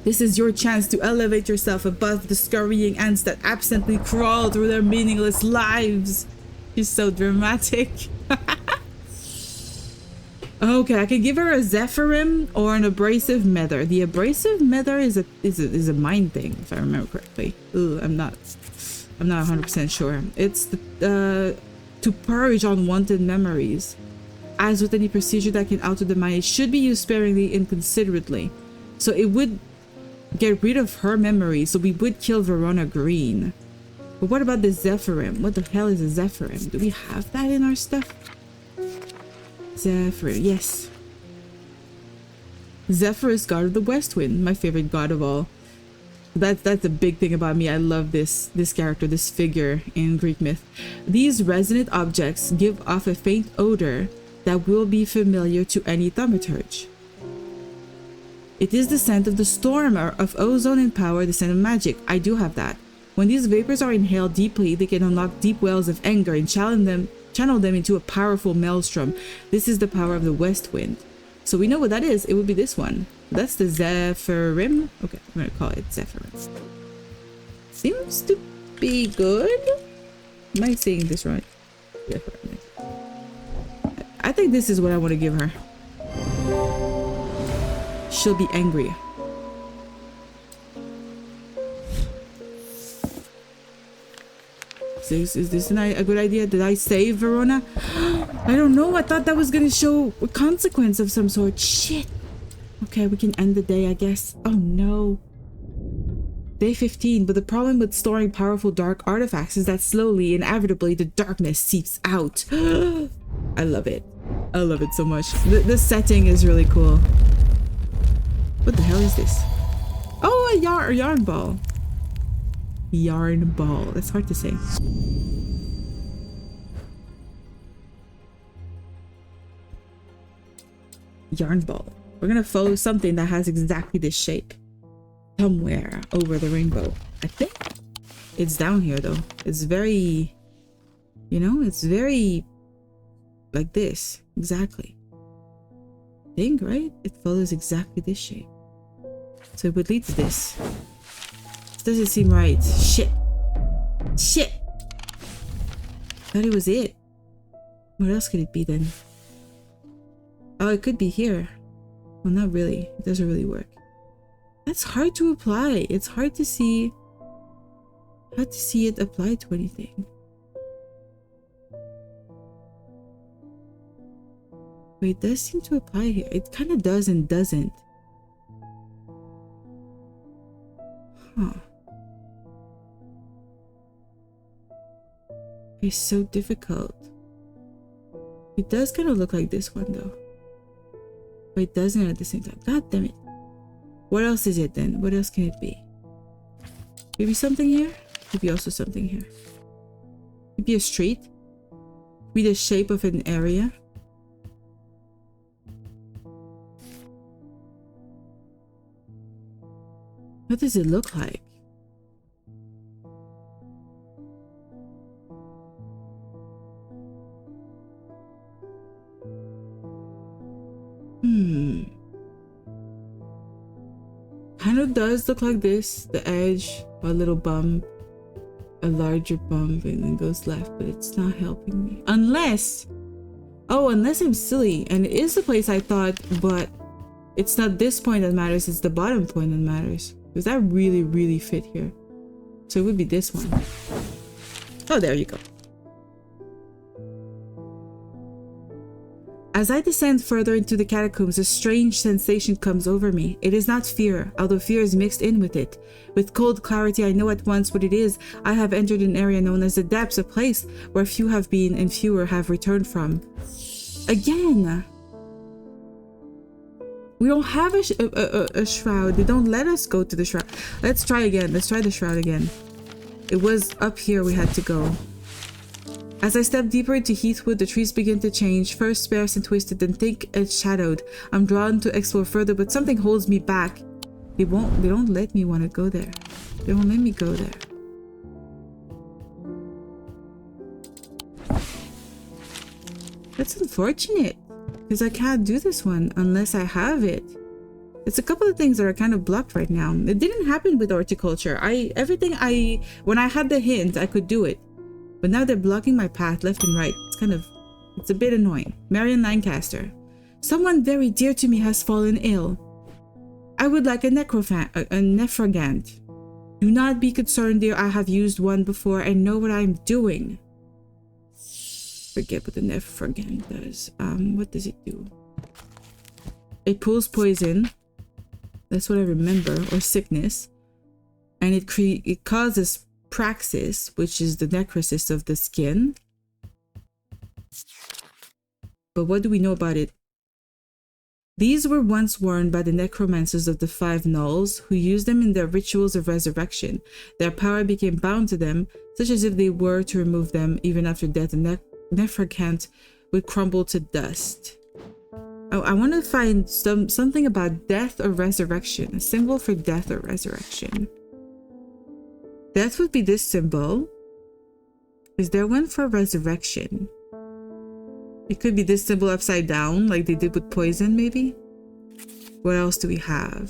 S1: This is your chance to elevate yourself above the scurrying ants that absently crawl through their meaningless lives. She's so dramatic. Okay, I can give her a Zephyrim or an abrasive Nether. The abrasive Nether is a mind thing, if I remember correctly. Ooh, I'm not 100% sure. It's to purge unwanted memories. As with any procedure that can alter the mind, it should be used sparingly and considerately. So it would get rid of her memory, so we would kill Verona Green. But what about the Zephyrim? What the hell is a Zephyrim? Do we have that in our stuff? Zephyr, yes. Zephyr is god of the west wind, my favorite god of all. That's a big thing about me. I love this character, this figure in Greek myth. These resonant objects give off a faint odor that will be familiar to any thaumaturge. It is the scent of the storm, or of ozone and power, the scent of magic. I do have that. When these vapors are inhaled deeply, they can unlock deep wells of anger and channel them into a powerful maelstrom. This is the power of the west wind. So we know what that is. It would be this one. That's the Zephyrim. Okay, I'm gonna call it Zephyrim. Seems to be good. Am I saying this right? Zephyrim. I think this is what I want to give her. She'll be angry. Is this a good idea? Did I save Verona? I don't know. I thought that was gonna show a consequence of some sort. Shit. Okay, we can end the day, I guess. Oh no. Day 15, but the problem with storing powerful dark artifacts is that slowly, inevitably, the darkness seeps out. I love it. I love it so much. The setting is really cool. What the hell is this? Oh, a yarn ball. Yarn ball. That's hard to say. Yarn ball. We're gonna follow something that has exactly this shape. Somewhere over the rainbow. I think it's down here though. It's very, you know, it's very like this. Exactly. I think, right? It follows exactly this shape. So it would lead to this. This doesn't seem right. Shit. Shit. Thought it was it. What else could it be then? Oh, it could be here. Well, not really. It doesn't really work. That's hard to apply. It's hard to see it apply to anything. Wait, it does seem to apply here. It kind of does and doesn't. Huh. It's so difficult. It does kind of look like this one though. But it doesn't at the same time. God damn it. What else is it then? What else can it be? Maybe something here? Could be also something here. Could be a street. Could be the shape of an area. What does it look like? Kind of does look like this. The edge, a little bump, a larger bump, and then goes left, but it's not helping me. Unless I'm silly and it is the place I thought, but it's not this point that matters, it's the bottom point that matters. Does that really fit here? So it would be this one. Oh, there you go. As I descend further into the catacombs, a strange sensation comes over me. It is not fear, although fear is mixed in with it. With cold clarity, I know at once what it is. I have entered an area known as the depths, a place where few have been and fewer have returned from. Again! We don't have a shroud. They don't let us go to the shroud. Let's try again. Let's try the shroud again. It was up here we had to go. As I step deeper into Heathwood, the trees begin to change, first sparse and twisted, then thick and shadowed. I'm drawn to explore further, but something holds me back. They don't let me want to go there. They won't let me go there. That's unfortunate, because I can't do this one unless I have it. It's a couple of things that are kind of blocked right now. It didn't happen with horticulture. When I had the hint, I could do it. But now they're blocking my path left and right. It's a bit annoying. Marion Lancaster. Someone very dear to me has fallen ill. I would like a nephragant. Do not be concerned, dear. I have used one before and know what I'm doing. Forget what the nephragant does. What does it do? It pulls poison. That's what I remember. Or sickness. And it causes praxis, which is the necrosis of the skin. But what do we know about it? These were once worn by the necromancers of the Five Nulls, who used them in their rituals of resurrection. Their power became bound to them, such as if they were to remove them even after death, the nephragant would crumble to dust. Oh, I want to find something about death or resurrection, a symbol for death or resurrection. Death would be this symbol. Is there one for resurrection? It could be this symbol upside down, like they did with poison, maybe? What else do we have?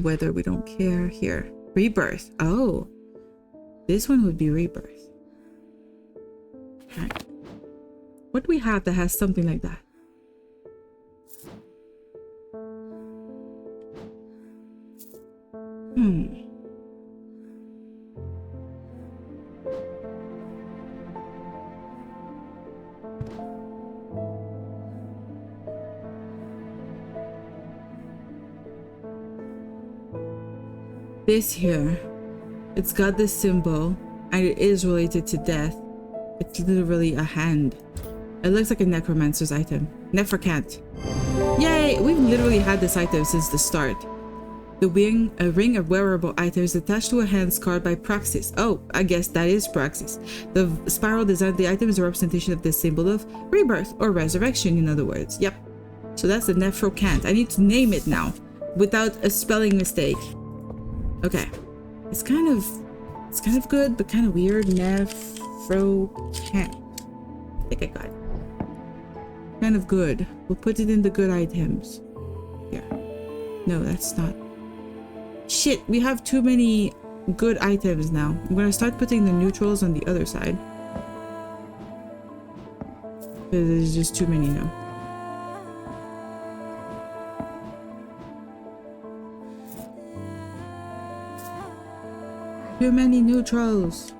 S1: Whether we don't care. Here. Rebirth. Oh. This one would be rebirth. Alright. What do we have that has something like that? This here, it's got this symbol and it is related to death. It's literally a hand. It looks like a necromancer's item. Nephragant. Yay! We've literally had this item since the start. A ring of wearable items attached to a hand scarred by praxis. Oh, I guess that is praxis. The spiral design of the item is a representation of the symbol of rebirth or resurrection, in other words. Yep. So that's the nephragant. I need to name it now without a spelling mistake. Okay. It's kind of good, but kind of weird. Nephragant. I think I got it. Kind of good. We'll put it in the good items. Yeah. No, that's not. Shit, we have too many good items now. I'm gonna start putting the neutrals on the other side. There's just too many now. Too many neutrals.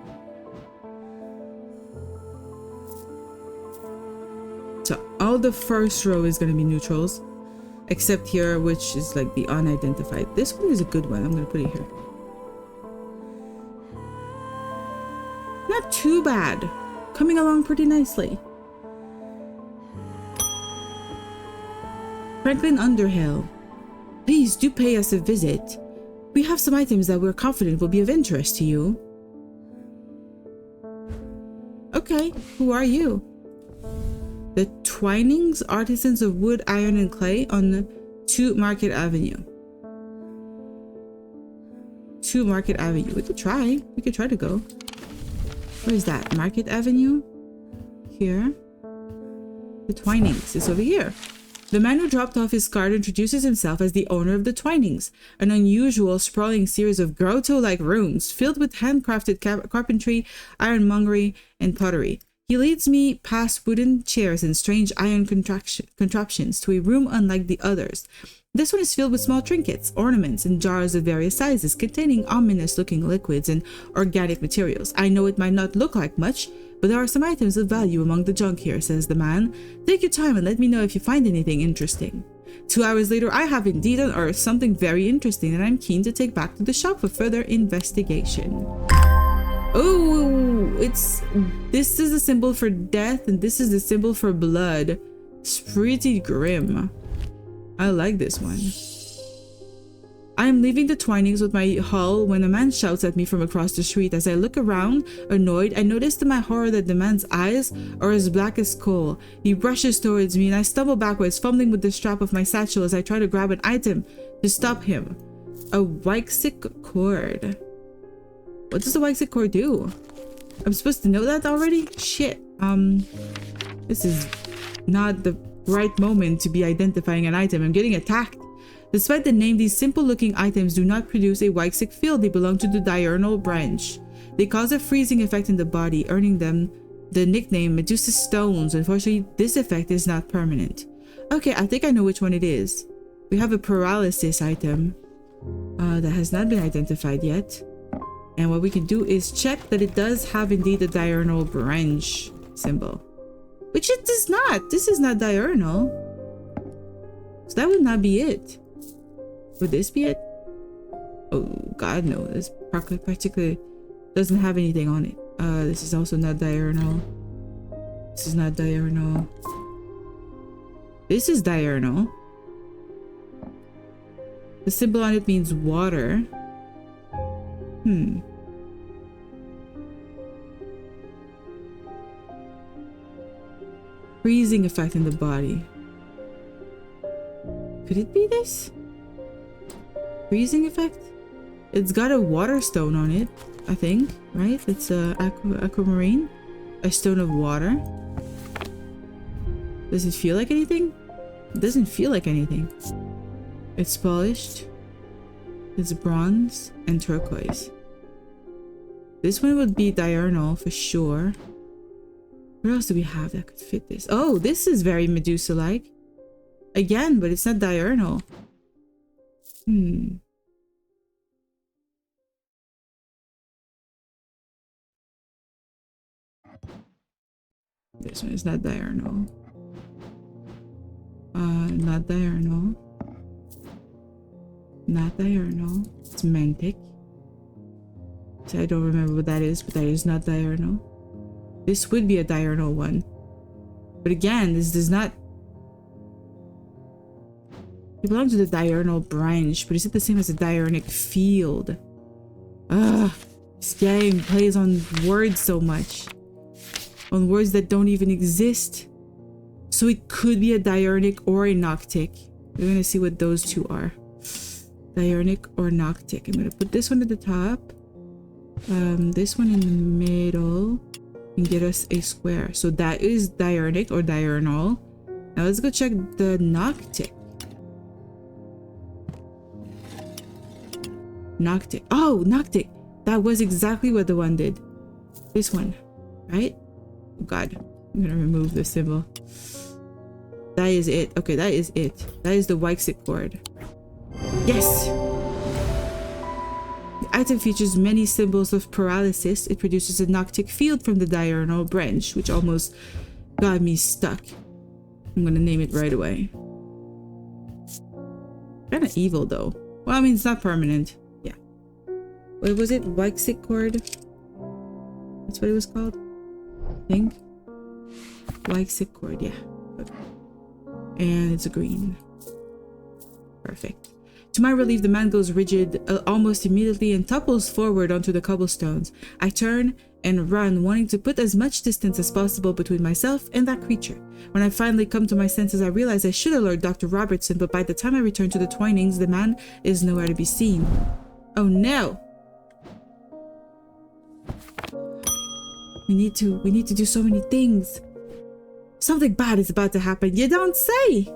S1: So all the first row is gonna be neutrals. Except here, which is like the unidentified. This one is a good one. I'm gonna put it here. Not too bad. Coming along pretty nicely. Franklin Underhill. Please do pay us a visit. We have some items that we're confident will be of interest to you. Okay, who are you? The Twinings, artisans of wood, iron, and clay on 2 Market Avenue. 2 Market Avenue. We could try. We could try to go. Where is that? Market Avenue? Here. The Twinings is over here. The man who dropped off his card introduces himself as the owner of the Twinings, an unusual, sprawling series of grotto-like rooms filled with handcrafted carpentry, ironmongery, and pottery. He leads me past wooden chairs and strange iron contraptions to a room unlike the others. This one is filled with small trinkets, ornaments, and jars of various sizes containing ominous-looking liquids and organic materials. I know it might not look like much, but there are some items of value among the junk here, says the man. Take your time and let me know if you find anything interesting. 2 hours later, I have indeed unearthed something very interesting that I'm keen to take back to the shop for further investigation. Oh, this is a symbol for death and this is the symbol for blood. It's pretty grim. I like this one. I am leaving the Twinings with my haul when a man shouts at me from across the street. As I look around, annoyed, I notice to my horror that the man's eyes are as black as coal. He rushes towards me and I stumble backwards, fumbling with the strap of my satchel as I try to grab an item to stop him. A Weixic cord. What does the Weixic cord do? I'm supposed to know that already? Shit. This is not the right moment to be identifying an item. I'm getting attacked. Despite the name, these simple-looking items do not produce a Weixic field. They belong to the diurnal branch. They cause a freezing effect in the body, earning them the nickname Medusa Stones. Unfortunately, this effect is not permanent. Okay, I think I know which one it is. We have a paralysis item that has not been identified yet. And what we can do is check that it does have indeed a diurnal branch symbol. Which it does not. This is not diurnal. So that would not be it. Would this be it? Oh god, no. This particularly doesn't have anything on it. This is also not diurnal. This is not diurnal. This is diurnal. The symbol on it means water. Freezing effect in the body. Could it be this? Freezing effect? It's got a water stone on it, I think, right? It's a aquamarine, a stone of water. Does it feel like anything? It doesn't feel like anything. It's polished. It's bronze and turquoise. This one would be diurnal for sure. What else do we have that could fit this? Oh, this is very Medusa-like. Again, but it's not diurnal. This one is not diurnal. Not diurnal. Not diurnal. It's mantic. So I don't remember what that is, but that is not diurnal. This would be a diurnal one. But again, this does not... It belongs to the diurnal branch, but is it the same as a diurnic field? Ugh. This game plays on words so much. On words that don't even exist. So it could be a diurnic or a noctic. We're gonna see what those two are. Diurnic or noctic. I'm gonna put this one at the top. This one in the middle. And get us a square. So that is diurnic or diurnal. Now let's go check the noctic. Noctic. Oh, noctic. That was exactly what the one did. This one, right? Oh god, I'm gonna remove the symbol. That is it. Okay, that is it. That is the Weixic cord. Yes! The item features many symbols of paralysis. It produces a noctic field from the diurnal branch, which almost got me stuck. I'm gonna name it right away. Kinda evil though. Well, I mean, it's not permanent. Yeah. What was it? Weixic cord? That's what it was called? I think. Weixic cord, yeah. Okay. And it's a green. Perfect. To my relief, the man goes rigid almost immediately and topples forward onto the cobblestones. I turn and run, wanting to put as much distance as possible between myself and that creature. When I finally come to my senses, I realize I should alert Dr. Robertson, but by the time I return to the Twinings, the man is nowhere to be seen. Oh no! We need to do so many things. Something bad is about to happen. You don't say!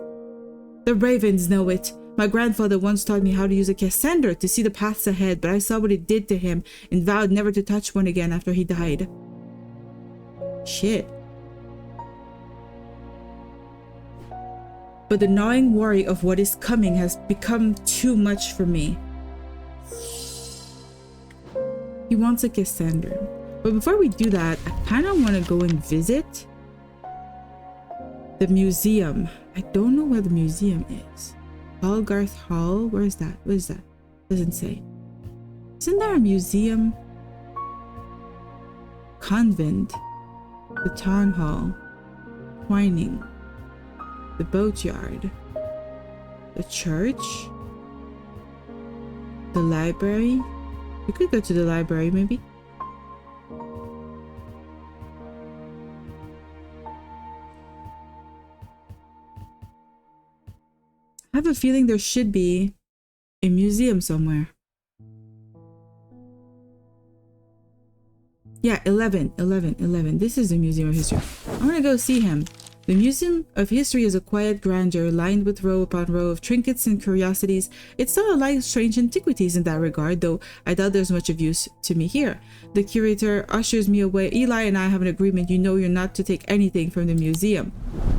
S1: The ravens know it. My grandfather once taught me how to use a cassander to see the paths ahead, but I saw what it did to him and vowed never to touch one again after he died. Shit. But the gnawing worry of what is coming has become too much for me. He wants a cassander. But before we do that, I kind of want to go and visit the museum. I don't know where the museum is. Hallgarth Hall? Where is that? What is that? Doesn't say. Isn't there a museum? Convent. The town hall. Twining. The boatyard. The church. The library. We could go to the library maybe. I have a feeling there should be a museum somewhere. Yeah, 11. This is the Museum of History. I'm gonna go see him. The Museum of History is a quiet grandeur lined with row upon row of trinkets and curiosities. It's not unlike strange antiquities in that regard, though I doubt there's much of use to me here. The curator ushers me away. Eli and I have an agreement. You know you're not to take anything from the museum.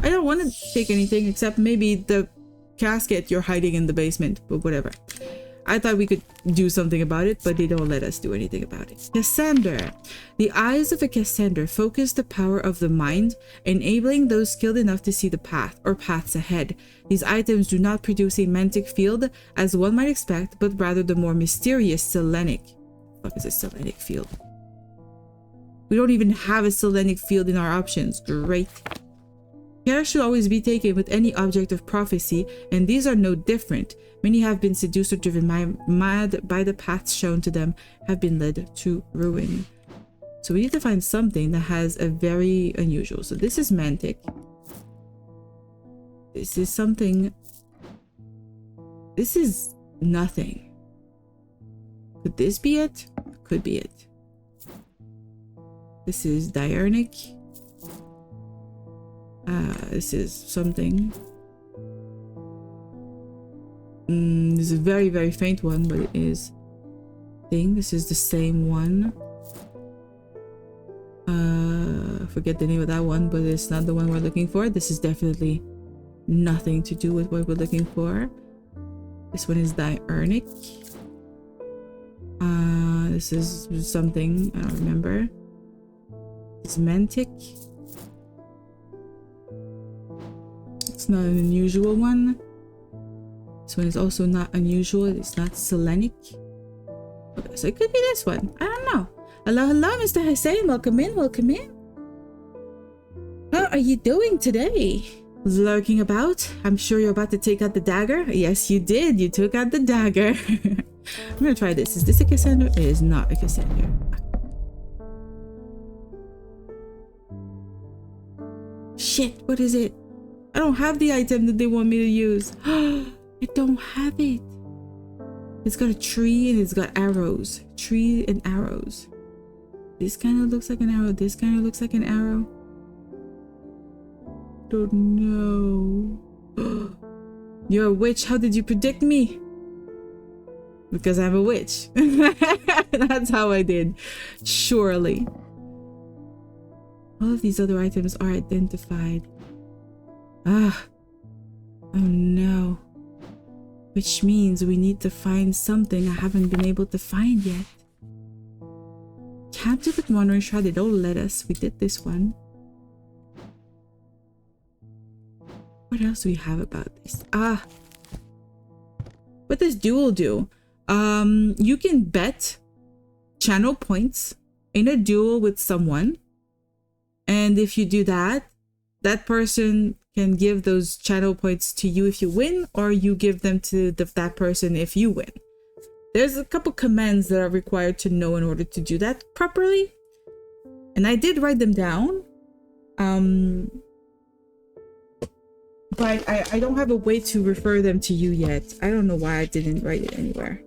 S1: I don't want to take anything except maybe the casket you're hiding in the basement, but whatever. I thought we could do something about it, but they don't let us do anything about it. Cassander. The eyes of a Cassander focus the power of the mind, enabling those skilled enough to see the path or paths ahead. These items do not produce a mantic field as one might expect, but rather the more mysterious Selenic. What is a Selenic field? We don't even have a Selenic field in our options. Great. Care should always be taken with any object of prophecy, and these are no different. Many have been seduced or driven mad by the paths shown to them, have been led to ruin. So we need to find something that has a very unusual. So this is mantic. This is something. This is nothing. Could this be it? Could be it. This is diurnic. This is something. This is a very, very faint one, but it is thing. This is the same one. Forget the name of that one, but it's not the one we're looking for. This is definitely nothing to do with what we're looking for. This one is diurnic. This is something I don't remember. It's mantic. It's not an unusual one. This one is also not unusual. It's not Selenic. Okay, so it could be this one. I don't know. Hello, hello, Mr. Hussein. Welcome in, welcome in. How are you doing today? Lurking about? I'm sure you're about to take out the dagger. Yes, you did. You took out the dagger. I'm gonna try this. Is this a Cassander? It is not a Cassander. Shit, what is it? I don't have the item that they want me to use. I don't have it. It's got a tree and it's got arrows. Tree and arrows. This kind of looks like an arrow. This kind of looks like an arrow. Don't know. You're a witch. How did you predict me? Because I'm a witch. That's how I did. Surely. All of these other items are identified. Ah. Oh no. Which means we need to find something I haven't been able to find yet. Captive with Wandering Shroud, they don't let us. We did this one. What else do we have about this? Ah. What does duel do? You can bet channel points in a duel with someone. And if you do that, that person can give those channel points to you if you win, or you give them to that person if you win. There's a couple commands that are required to know in order to do that properly. And I did write them down. But I don't have a way to refer them to you yet. I don't know why I didn't write it anywhere.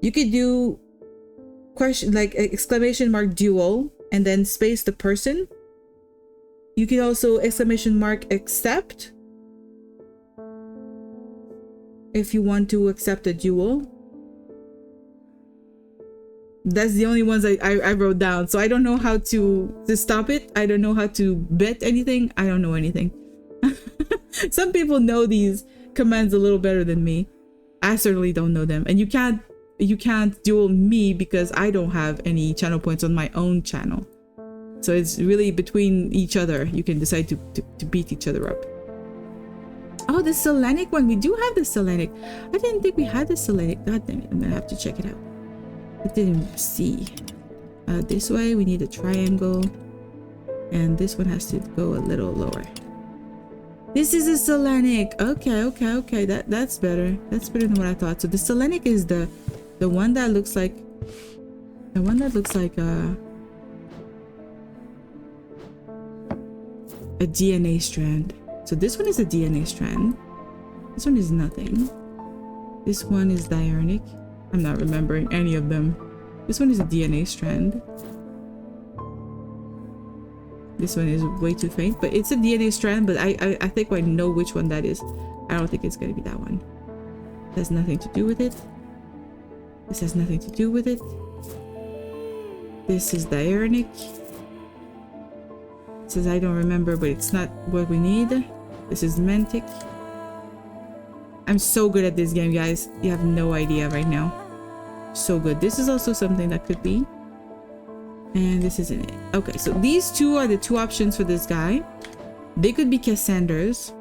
S1: You could do question like exclamation mark duel and then space the person. You can also exclamation mark accept if you want to accept a duel. That's the only ones I wrote down. So I don't know how to stop it. I don't know how to bet anything. I don't know anything. Some people know these commands a little better than me. I certainly don't know them. And you can't you can't duel me because I don't have any channel points on my own channel. So it's really between each other. You can decide to beat each other up. Oh, the Selenic one. We do have the Selenic. I didn't think we had the Selenic. God damn it. I'm gonna have to check it out. I didn't see. This way we need a triangle. And this one has to go a little lower. This is a Selenic. Okay. That's better. That's better than what I thought. So the Selenic is the one that looks like a DNA strand. So this one is a DNA strand. This one is nothing. This one is diurnic. I'm not remembering any of them. This one is a DNA strand. This one is way too faint, but it's a DNA strand, but I think I know which one that is. I don't think it's gonna be that one. It has nothing to do with it. This has nothing to do with it. This is diurnic. It says I don't remember, but it's not what we need. This is mantic. I'm so good at this game, guys. You have no idea right now. So good. This is also something that could be. And this isn't it. Okay, so these two are the two options for this guy. They could be Cassandras.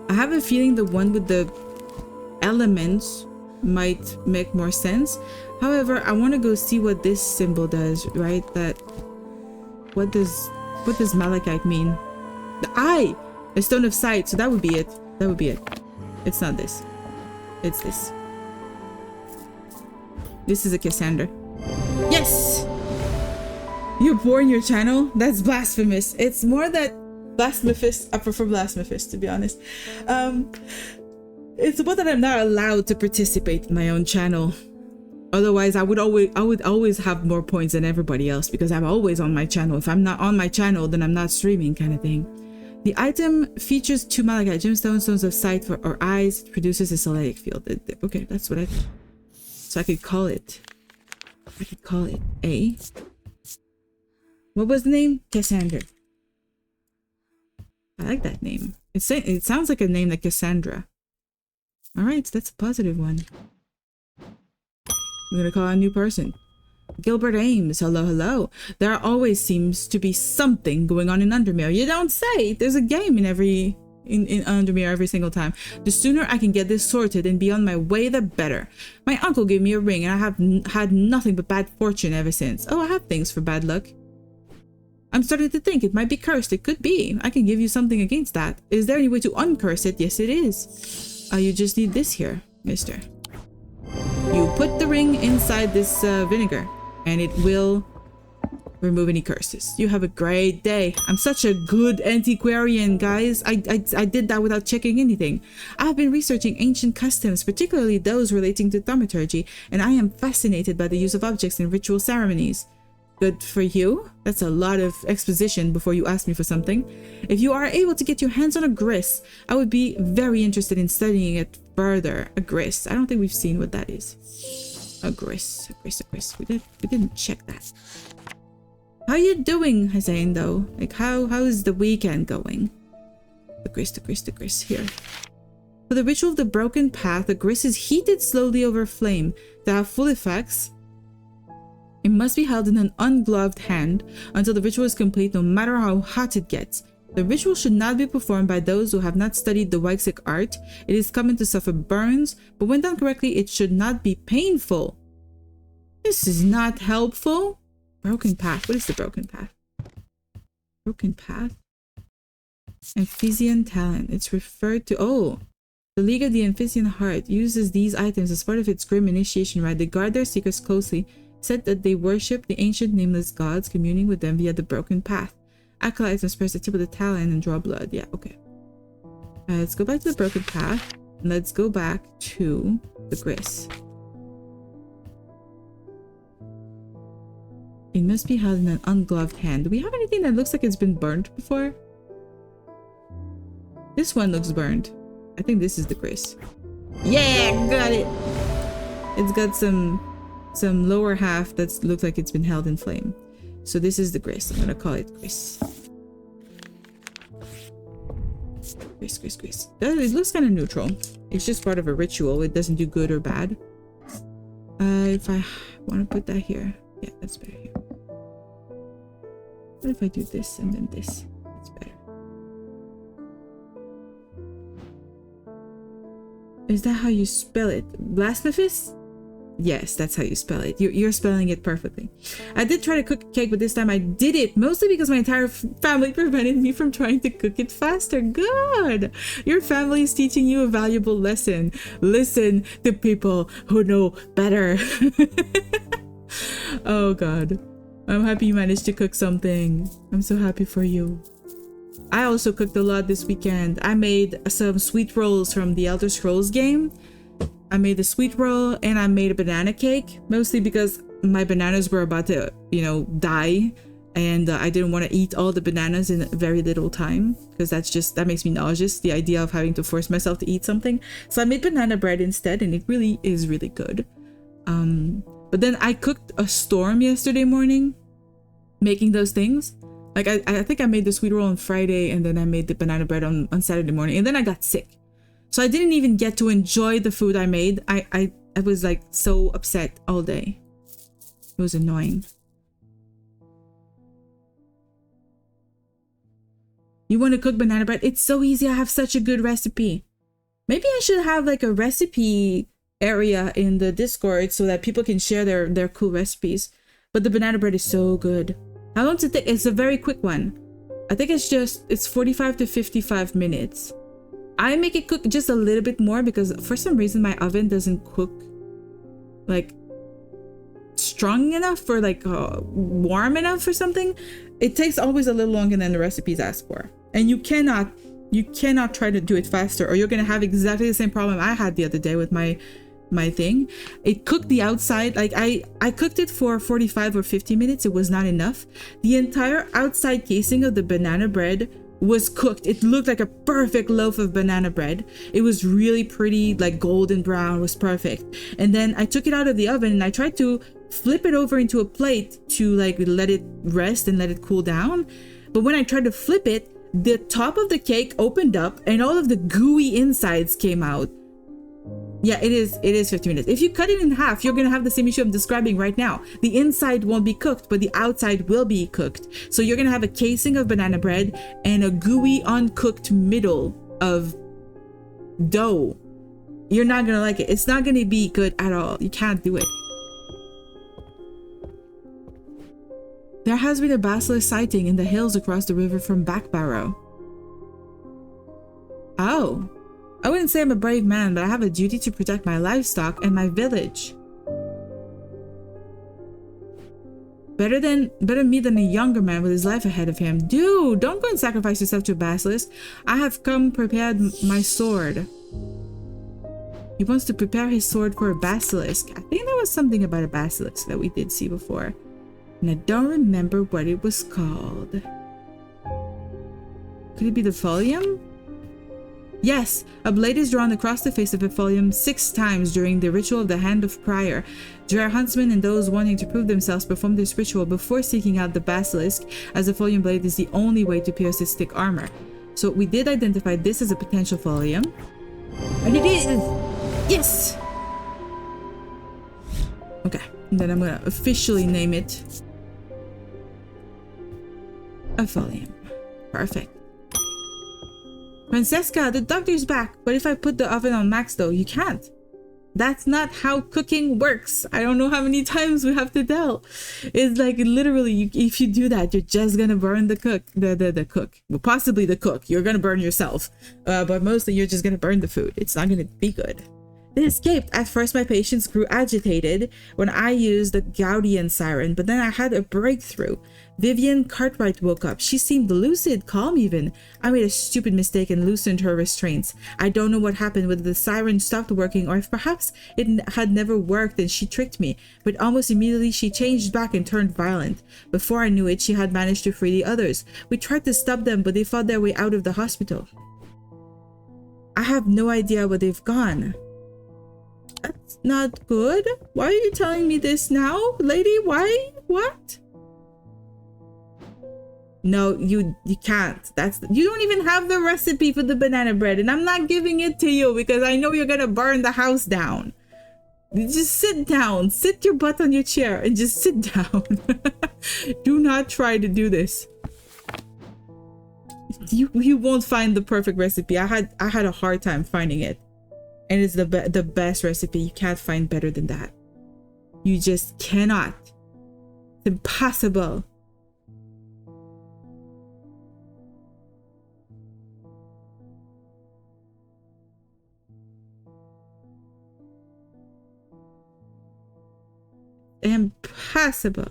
S1: I have a feeling the one with the elements might make more sense. However, I want to go see what this symbol does, right? What does malachite mean? The eye! A stone of sight. So that would be it. That would be it. It's not this. It's this. This is a Cassandra. Yes! You born your channel? That's blasphemous. It's more that blasphemous. I prefer blasphemous, to be honest. It's more that I'm not allowed to participate in my own channel. Otherwise, I would always have more points than everybody else because I'm always on my channel. If I'm not on my channel, then I'm not streaming, kind of thing. The item features 2 malachite gemstones, stones of sight for our eyes. It produces a Selenic field. Okay, that's what I thought. So I could call it A. What was the name? Cassandra. I like that name. It sounds like a name like Cassandra. All right, so that's a positive one. I'm gonna call a new person. Gilbert Ames. Hello. There always seems to be something going on in Undermere. You don't say. There's a game in Undermere every single time. The sooner I can get this sorted and be on my way, the better. My uncle gave me a ring and I have had nothing but bad fortune ever since. Oh, I have things for bad luck. I'm starting to think it might be cursed. It could be. I can give you something against that. Is there any way to uncurse it? Yes, it is. You just need this here, mister. You put the ring inside this vinegar and it will remove any curses. You have a great day. I'm such a good antiquarian, guys. I did that without checking anything. I've been researching ancient customs, particularly those relating to thaumaturgy, and I am fascinated by the use of objects in ritual ceremonies. Good for you. That's a lot of exposition before you ask me for something. If you are able to get your hands on a gris, I would be very interested in studying it further. A gris. I don't think we've seen what that is. A gris. We didn't check that. How you doing, Hussein, though? Like, how is the weekend going? The gris here. For the ritual of the broken path, the gris is heated slowly over flame. To have full effects, it must be held in an ungloved hand until the ritual is complete, no matter how hot it gets. The ritual should not be performed by those who have not studied the Wyxic art. It is common to suffer burns, but when done correctly, it should not be painful. This is not helpful. Broken path. What is the broken path? Broken path? Amphisian talent. It's referred to... Oh! The League of the Amphisian Heart uses these items as part of its grim initiation rite. They guard their secrets closely. Said that they worship the ancient nameless gods, communing with them via the broken path. Acolytes must press the tip of the talon and draw blood. Yeah, okay. Let's go back to the broken path. And let's go back to the gris. It must be held in an ungloved hand. Do we have anything that looks like it's been burned before? This one looks burned. I think this is the gris. Yeah, got it! It's got some lower half that looks like it's been held in flame. So this is the gris. I'm gonna call it gris. Squeeze. It looks kind of neutral. It's just part of a ritual. It doesn't do good or bad. If I want to put that here. Yeah, that's better here. What if I do this and then this? That's better. Is that how you spell it? Blasphemous? Yes, that's how you spell it. You're spelling it perfectly. I did try to cook a cake, but this time I did it mostly because my entire family prevented me from trying to cook it faster. Good! Your family is teaching you a valuable lesson. Listen to people who know better. Oh god. I'm happy you managed to cook something. I'm so happy for you. I also cooked a lot this weekend. I made some sweet rolls from the Elder Scrolls game. I made the sweet roll and I made a banana cake, mostly because my bananas were about to, you know, die, and I didn't want to eat all the bananas in very little time, because that makes me nauseous, the idea of having to force myself to eat something. So I made banana bread instead, and it really is really good. But then I cooked a storm yesterday morning, making those things. Like I think I made the sweet roll on Friday, and then I made the banana bread on Saturday morning, and then I got sick. So I didn't even get to enjoy the food I made. I was like so upset all day. It was annoying. You want to cook banana bread? It's so easy. I have such a good recipe. Maybe I should have like a recipe area in the Discord so that people can share their cool recipes. But the banana bread is so good. How long does it take? It's a very quick one. I think it's 45 to 55 minutes. I make it cook just a little bit more because for some reason my oven doesn't cook like strong enough or like warm enough or something. It takes always a little longer than the recipes ask for, and you cannot try to do it faster, or you're gonna have exactly the same problem I had the other day with my thing. It cooked the outside, like I cooked it for 45 or 50 minutes. It was not enough. The entire outside casing of the banana bread was cooked. It looked like a perfect loaf of banana bread. It was really pretty, like golden brown. It was perfect. And then I took it out of the oven and I tried to flip it over into a plate to like let it rest and let it cool down. But when I tried to flip it, the top of the cake opened up and all of the gooey insides came out. Yeah, it is 50 minutes. If you cut it in half, you're gonna have the same issue I'm describing right now. The inside won't be cooked, but the outside will be cooked. So you're gonna have a casing of banana bread and a gooey, uncooked middle of dough. You're not gonna like it. It's not gonna be good at all. You can't do it. There has been a basilisk sighting in the hills across the river from Backbarrow. Oh. I wouldn't say I'm a brave man, but I have a duty to protect my livestock and my village. Better me than a younger man with his life ahead of him. Dude, don't go and sacrifice yourself to a basilisk. I have come prepared my sword. He wants to prepare his sword for a basilisk. I think there was something about a basilisk that we did see before, and I don't remember what it was called. Could it be the folium? Yes, a blade is drawn across the face of a folium 6 times during the ritual of the Hand of Prior. Drar huntsmen and those wanting to prove themselves perform this ritual before seeking out the basilisk, as the folium blade is the only way to pierce its thick armor. So we did identify this as a potential folium. And it is! Yes! Okay, and then I'm gonna officially name it a folium. Perfect. Francesca, the doctor's back, but if I put the oven on max though, you can't. That's not how cooking works. I don't know how many times we have to tell. It's like literally, if you do that, you're just gonna burn the cook. Well, possibly the cook. You're gonna burn yourself, but mostly you're just gonna burn the food. It's not gonna be good. They escaped. At first, my patients grew agitated when I used the Gaudian siren, but then I had a breakthrough. Vivian Cartwright woke up. She seemed lucid, calm even. I made a stupid mistake and loosened her restraints. I don't know what happened, whether the siren stopped working or if perhaps it had never worked and she tricked me, but almost immediately she changed back and turned violent. Before I knew it, she had managed to free the others. We tried to stop them, but they fought their way out of the hospital. I have no idea where they've gone. That's not good. Why are you telling me this now, lady? Why? What? No, you can't. You don't even have the recipe for the banana bread, and I'm not giving it to you because I know you're gonna burn the house down. Just sit down. Sit your butt on your chair and just sit down. Do not try to do this. You won't find the perfect recipe. I had a hard time finding it, and it's the best recipe. You can't find better than that. You just cannot. It's impossible. Impossible.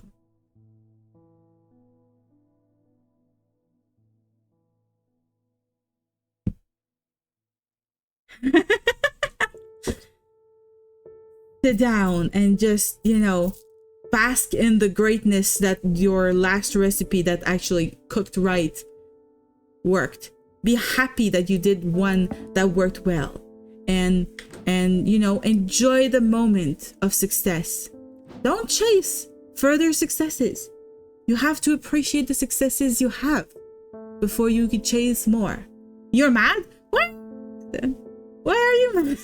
S1: Sit down and just, you know, bask in the greatness that your last recipe that actually cooked right worked. Be happy that you did one that worked well, and you know, enjoy the moment of success. Don't chase further successes. You have to appreciate the successes you have before you can chase more. You're mad? What? Why are you mad?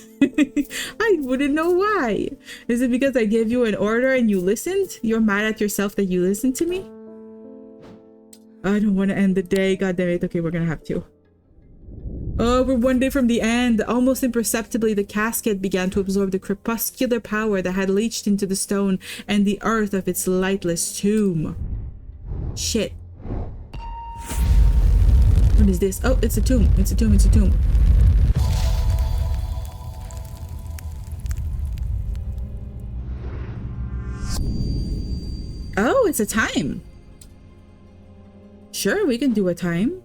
S1: I wouldn't know why. Is it because I gave you an order and you listened? You're mad at yourself that you listened to me? I don't want to end the day. God damn it. Okay, we're gonna have to. Oh, we're one day from the end. Almost imperceptibly, the casket began to absorb the crepuscular power that had leached into the stone and the earth of its lightless tomb. Shit. What is this? Oh, it's a tomb. It's a tomb. It's a tomb. Oh, it's a time. Sure, we can do a time.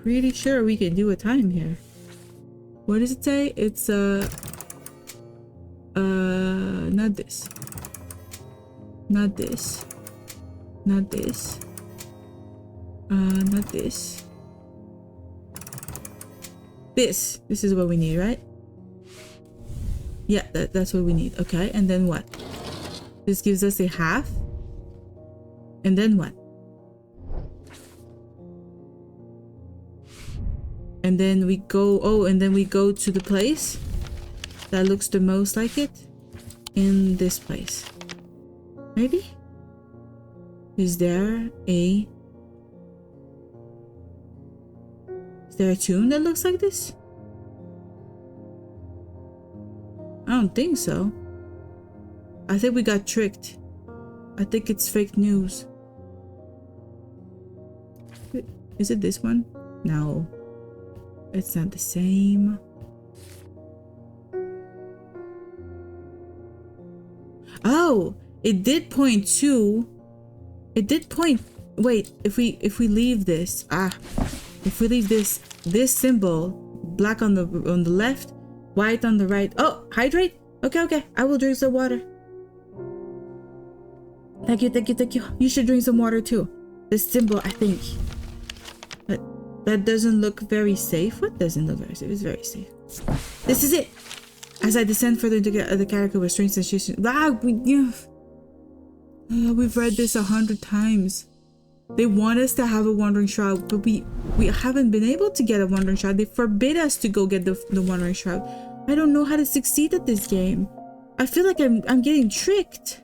S1: Pretty sure we can do a time here. What does it say? It's not this. Not this. Not this. Not this. This is what we need, right? Yeah, that's what we need. Okay, and then what? This gives us a half. And then what? And then we go, oh, and then we go to the place that looks the most like it in this place. Maybe? Is there a tomb that looks like this? I don't think so. I think we got tricked. I think it's fake news. Is it this one? No. It's not the same. Oh, it did point to... It did point... Wait, if we leave this... if we leave this symbol black on the left, white on the right... Oh, hydrate? Okay. I will drink some water. Thank you. You should drink some water too. This symbol, I think. But that doesn't look very safe. What doesn't look very safe? It's very safe. This is it. As I descend further into the character with strange sensations. We've read this 100 times. They want us to have a wandering shroud, but we haven't been able to get a wandering shroud. They forbid us to go get the wandering shroud. I don't know how to succeed at this game. I feel like I'm getting tricked.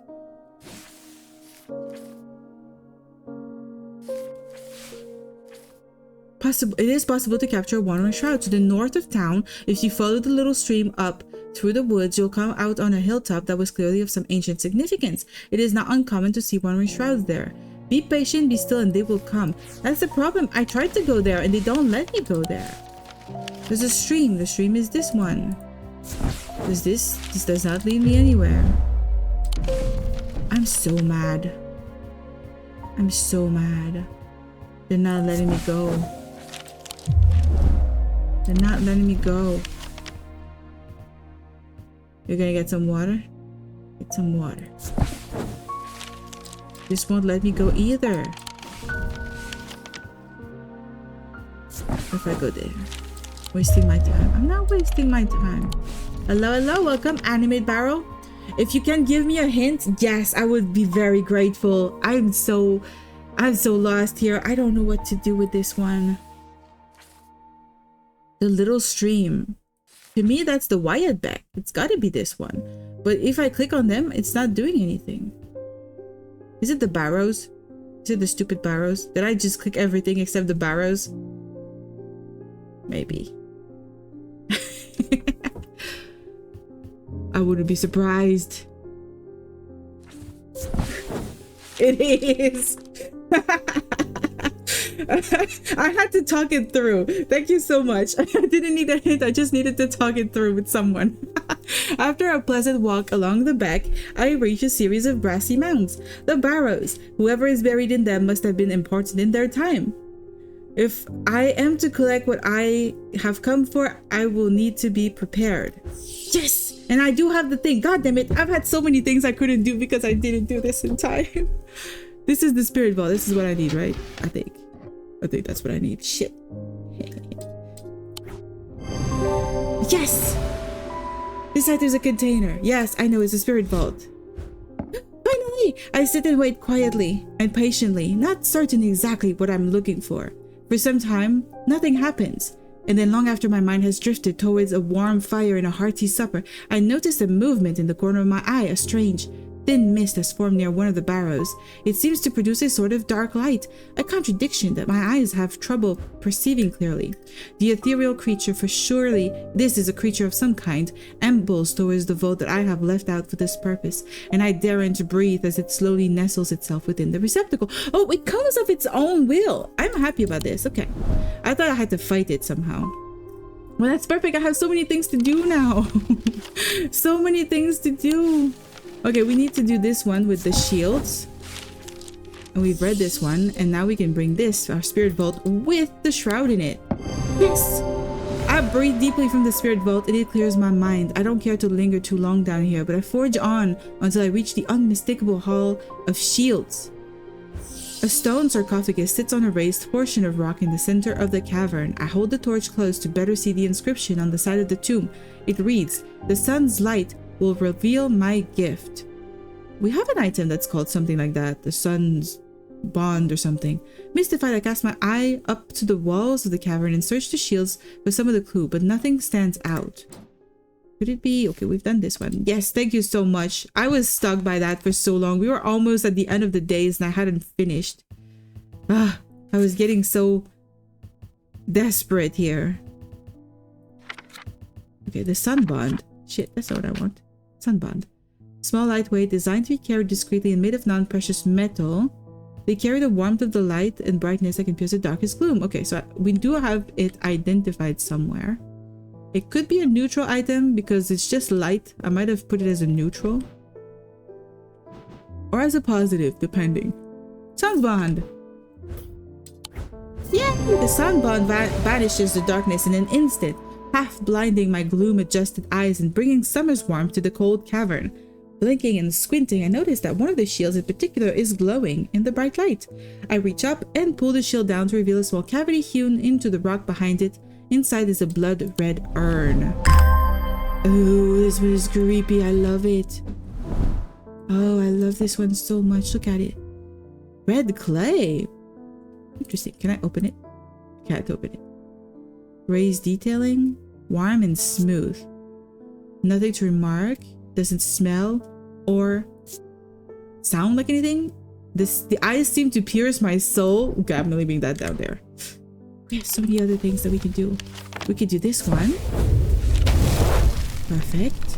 S1: It is possible to capture a wandering shroud to the north of town. If you follow the little stream up through the woods, you'll come out on a hilltop that was clearly of some ancient significance. It is not uncommon to see wandering shrouds there. Be patient, be still, and they will come. That's the problem. I tried to go there and they don't let me go there. There's a stream. The stream is this one. This does not lead me anywhere. I'm so mad. I'm so mad. They're not letting me go. They're not letting me go. You're gonna get some water? Get some water. This won't let me go either. If I go there. Wasting my time. I'm not wasting my time. Hello, welcome, Animate Barrel. If you can give me a hint, yes, I would be very grateful. I'm so I'm so lost here. I don't know what to do with this one. The little stream. To me, that's the Wyatt back. It's gotta be this one. But if I click on them, it's not doing anything. Is it the barrows? Is it the stupid barrows? Did I just click everything except the barrows? Maybe. I wouldn't be surprised. It is. I had to talk it through. Thank you so much. I didn't need a hint. I just needed to talk it through with someone. After a pleasant walk along the back, I reach a series of grassy mounds. The barrows. Whoever is buried in them must have been important in their time. If I am to collect what I have come for, I will need to be prepared. Yes! And I do have the thing. God damn it. I've had so many things I couldn't do because I didn't do this in time. This is the spirit vault. This is what I need, right? I think that's what I need. Shit. Yes! Beside there's a container. Yes, I know it's a spirit vault. Finally! I sit and wait quietly and patiently, not certain exactly what I'm looking for. For some time, nothing happens. And then long after my mind has drifted towards a warm fire and a hearty supper, I notice a movement in the corner of my eye, a strange, thin mist has formed near one of the barrows. It seems to produce a sort of dark light, a contradiction that my eyes have trouble perceiving clearly. The ethereal creature, for surely this is a creature of some kind, ambles towards the vault that I have left out for this purpose, and I daren't breathe as it slowly nestles itself within the receptacle. Oh, it comes of its own will. I'm happy about this. Okay. I thought I had to fight it somehow. Well, that's perfect. I have so many things to do now. So many things to do. Okay, we need to do this one with the shields. And we've read this one. And now we can bring this, our spirit vault, with the shroud in it. Yes! I breathe deeply from the spirit vault and it clears my mind. I don't care to linger too long down here, but I forge on until I reach the unmistakable hall of shields. A stone sarcophagus sits on a raised portion of rock in the center of the cavern. I hold the torch close to better see the inscription on the side of the tomb. It reads, "The sun's light will reveal my gift." We have an item that's called something like that. The sun's bond or something. Mystified, I cast my eye up to the walls of the cavern and search the shields for some of the clue, but nothing stands out. Could it be? Okay, we've done this one. Yes, thank you so much. I was stuck by that for so long. We were almost at the end of the days and I hadn't finished. I was getting so desperate here. Okay, the sun bond. Shit, that's not what I want. Sun bond. Small, lightweight, designed to be carried discreetly and made of non-precious metal. They carry the warmth of the light and brightness that can pierce the darkest gloom. Okay, so we do have it identified somewhere. It could be a neutral item because it's just light. I might have put it as a neutral. Or as a positive, depending. Sunbond! Yay! The sunbond vanishes the darkness in an instant, half blinding my gloom-adjusted eyes and bringing summer's warmth to the cold cavern. Blinking and squinting, I notice that one of the shields in particular is glowing in the bright light. I reach up and pull the shield down to reveal a small cavity hewn into the rock behind it. Inside is a blood-red urn. Oh, this one is creepy. I love it. Oh, I love this one so much. Look at it. Red clay. Interesting. Can I open it? Can't open it. Raised detailing. Warm and smooth. Nothing to remark. Doesn't smell or sound like anything. The eyes seem to pierce my soul. Okay, I'm leaving that down there. We have so many other things that we can do. We could do this one. Perfect.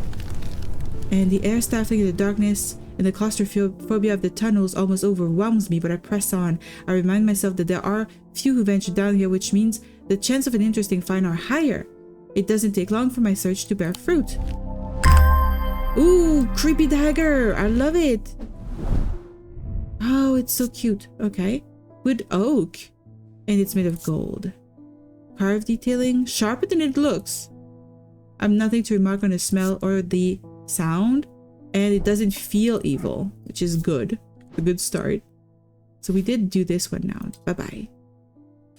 S1: And the air stifling in the darkness and the claustrophobia of the tunnels almost overwhelms me, but I press on. I remind myself that there are few who venture down here, which means the chance of an interesting find are higher. It doesn't take long for my search to bear fruit. Ooh, creepy dagger. I love it. Oh, it's so cute. Okay. Wood oak. And it's made of gold. Carved detailing, sharper than it looks. I'm nothing to remark on the smell or the sound. And it doesn't feel evil, which is good. A good start. So we did do this one now. Bye-bye.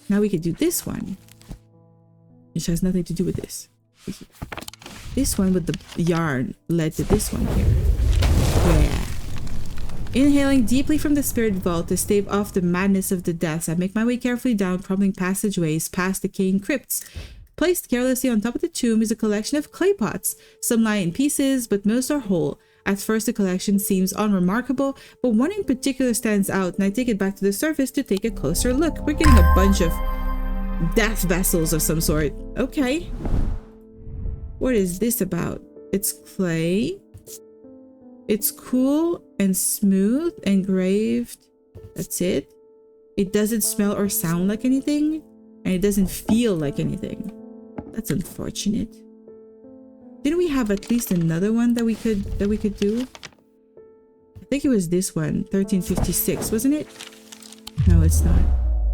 S1: Now we can do this one. Which has nothing to do with this. This one with the yarn led to this one here. Yeah. Inhaling deeply from the spirit vault to stave off the madness of the deaths, I make my way carefully down crumbling passageways past decaying crypts. Placed carelessly on top of the tomb is a collection of clay pots. Some lie in pieces, but most are whole. At first, the collection seems unremarkable, but one in particular stands out, and I take it back to the surface to take a closer look. We're getting a bunch of death vessels of some sort. Okay. What is this about? It's clay. It's cool and smooth, engraved. That's it. It doesn't smell or sound like anything, and it doesn't feel like anything. That's unfortunate. Didn't we have at least another one that we could do? I think it was this one, 1356, wasn't it? No, it's not.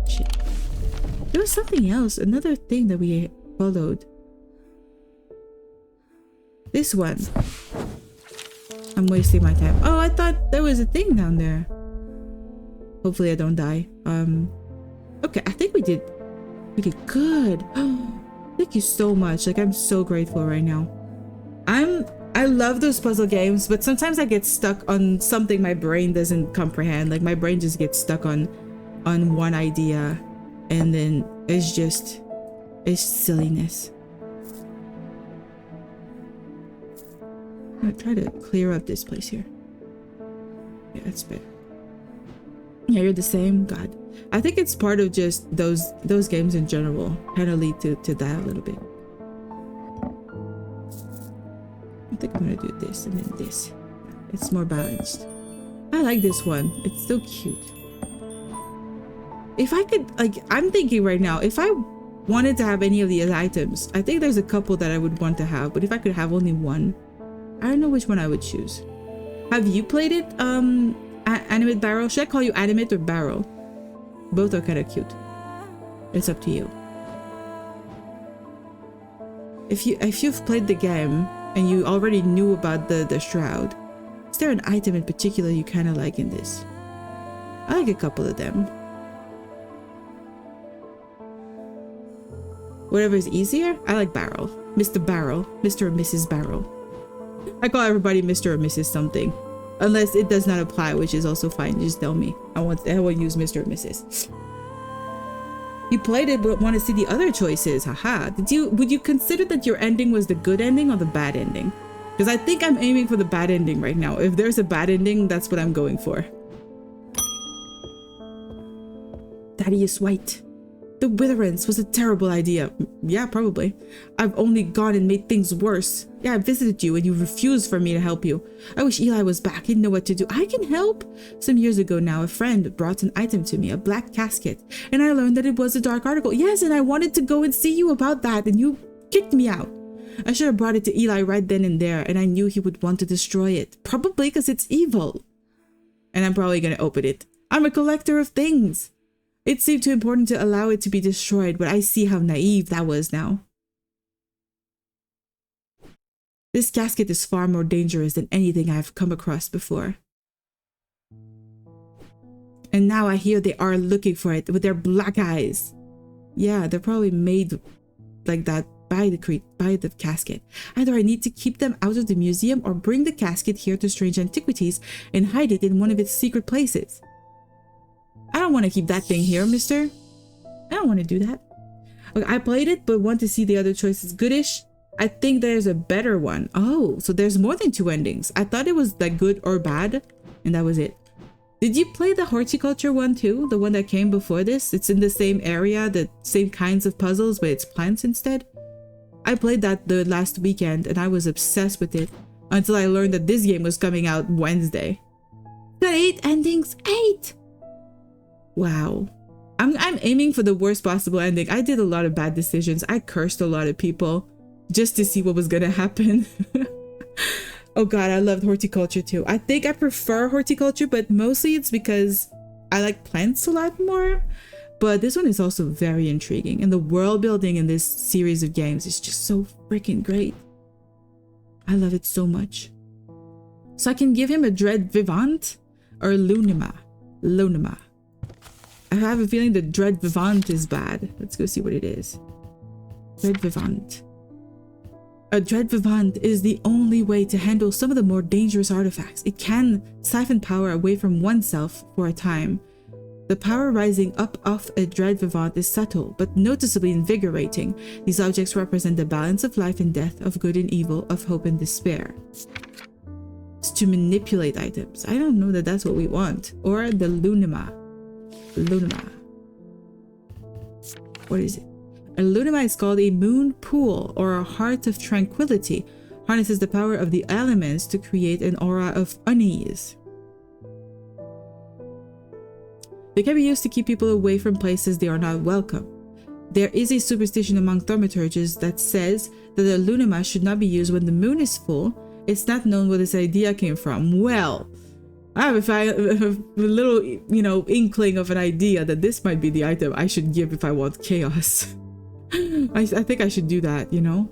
S1: Shit. There was something else, another thing that we followed. This one. I'm wasting my time. Oh, I thought there was a thing down there. Hopefully I don't die. Okay, I think we did good. Thank you so much. Like, I'm so grateful right now. I love those puzzle games, but sometimes I get stuck on something my brain doesn't comprehend. Like, my brain just gets stuck on one idea, and then it's silliness. I'm gonna try to clear up this place here. Yeah, that's better. Yeah, you're the same. God, I think it's part of just those games in general kind of lead to that a little bit. I think I'm gonna do this and then this. It's more balanced. I like this one. It's so cute. If I could, like, I'm thinking right now, if I wanted to have any of these items, I think there's a couple that I would want to have, but if I could have only one, I don't know which one I would choose. Have you played it, Animate Barrel? Should I call you Animate or Barrel? Both are kind of cute. It's up to you. If you've played the game and you already knew about the shroud, is there an item in particular you kind of like in this? I like a couple of them. Whatever is easier, I like Barrel. Mr. Barrel. Mr. or Mrs. Barrel. I call everybody Mr. or Mrs. something. Unless it does not apply, which is also fine. Just tell me. I want use Mr. or Mrs. You played it but want to see the other choices. Haha. Would you consider that your ending was the good ending or the bad ending? Because I think I'm aiming for the bad ending right now. If there's a bad ending, that's what I'm going for. Daddy is white. The Witherance was a terrible idea. Yeah, probably. I've only gone and made things worse. Yeah, I visited you and you refused for me to help you. I wish Eli was back. He didn't know what to do. I can help. Some years ago now, a friend brought an item to me, a black casket, and I learned that it was a dark article. Yes, and I wanted to go and see you about that, and you kicked me out. I should have brought it to Eli right then and there, and I knew he would want to destroy it. Probably because it's evil. And I'm probably going to open it. I'm a collector of things. It seemed too important to allow it to be destroyed, but I see how naive that was now. This casket is far more dangerous than anything I've come across before. And now I hear they are looking for it with their black eyes. Yeah, they're probably made like that by the casket. Either I need to keep them out of the museum or bring the casket here to Strange Antiquities and hide it in one of its secret places. I don't want to keep that thing here, mister. I don't want to do that. Okay, I played it, but want to see the other choices. Goodish. I think there's a better one. Oh, so there's more than two endings. I thought it was like good or bad, and that was it. Did you play the horticulture one too? The one that came before this? It's in the same area, the same kinds of puzzles, but it's plants instead. I played that the last weekend, and I was obsessed with it until I learned that this game was coming out Wednesday. Got 8 endings. 8! Wow. I'm aiming for the worst possible ending. I did a lot of bad decisions. I cursed a lot of people just to see what was gonna happen. Oh god, I loved horticulture too. I think I prefer horticulture, but mostly it's because I like plants a lot more. But this one is also very intriguing, and the world building in this series of games is just so freaking great. I love it so much. So I can give him a Dread Vivant or Lunima. Lunima. I have a feeling that Dread Vivant is bad. Let's go see what it is. Dread Vivant. A dread vivant is the only way to handle some of the more dangerous artifacts. It can siphon power away from oneself for a time. The power rising up off a dread vivant is subtle, but noticeably invigorating. These objects represent the balance of life and death, of good and evil, of hope and despair. It's to manipulate items. I don't know that that's what we want. Or the Lunima. Lunima. What is it? A Lunima is called a moon pool or a heart of tranquility. Harnesses the power of the elements to create an aura of unease. They can be used to keep people away from places they are not welcome. There is a superstition among thaumaturges that says that the Lunima should not be used when the moon is full. It's not known where this idea came from. Well, I have a little, you know, inkling of an idea that this might be the item I should give if I want chaos. I think I should do that, you know?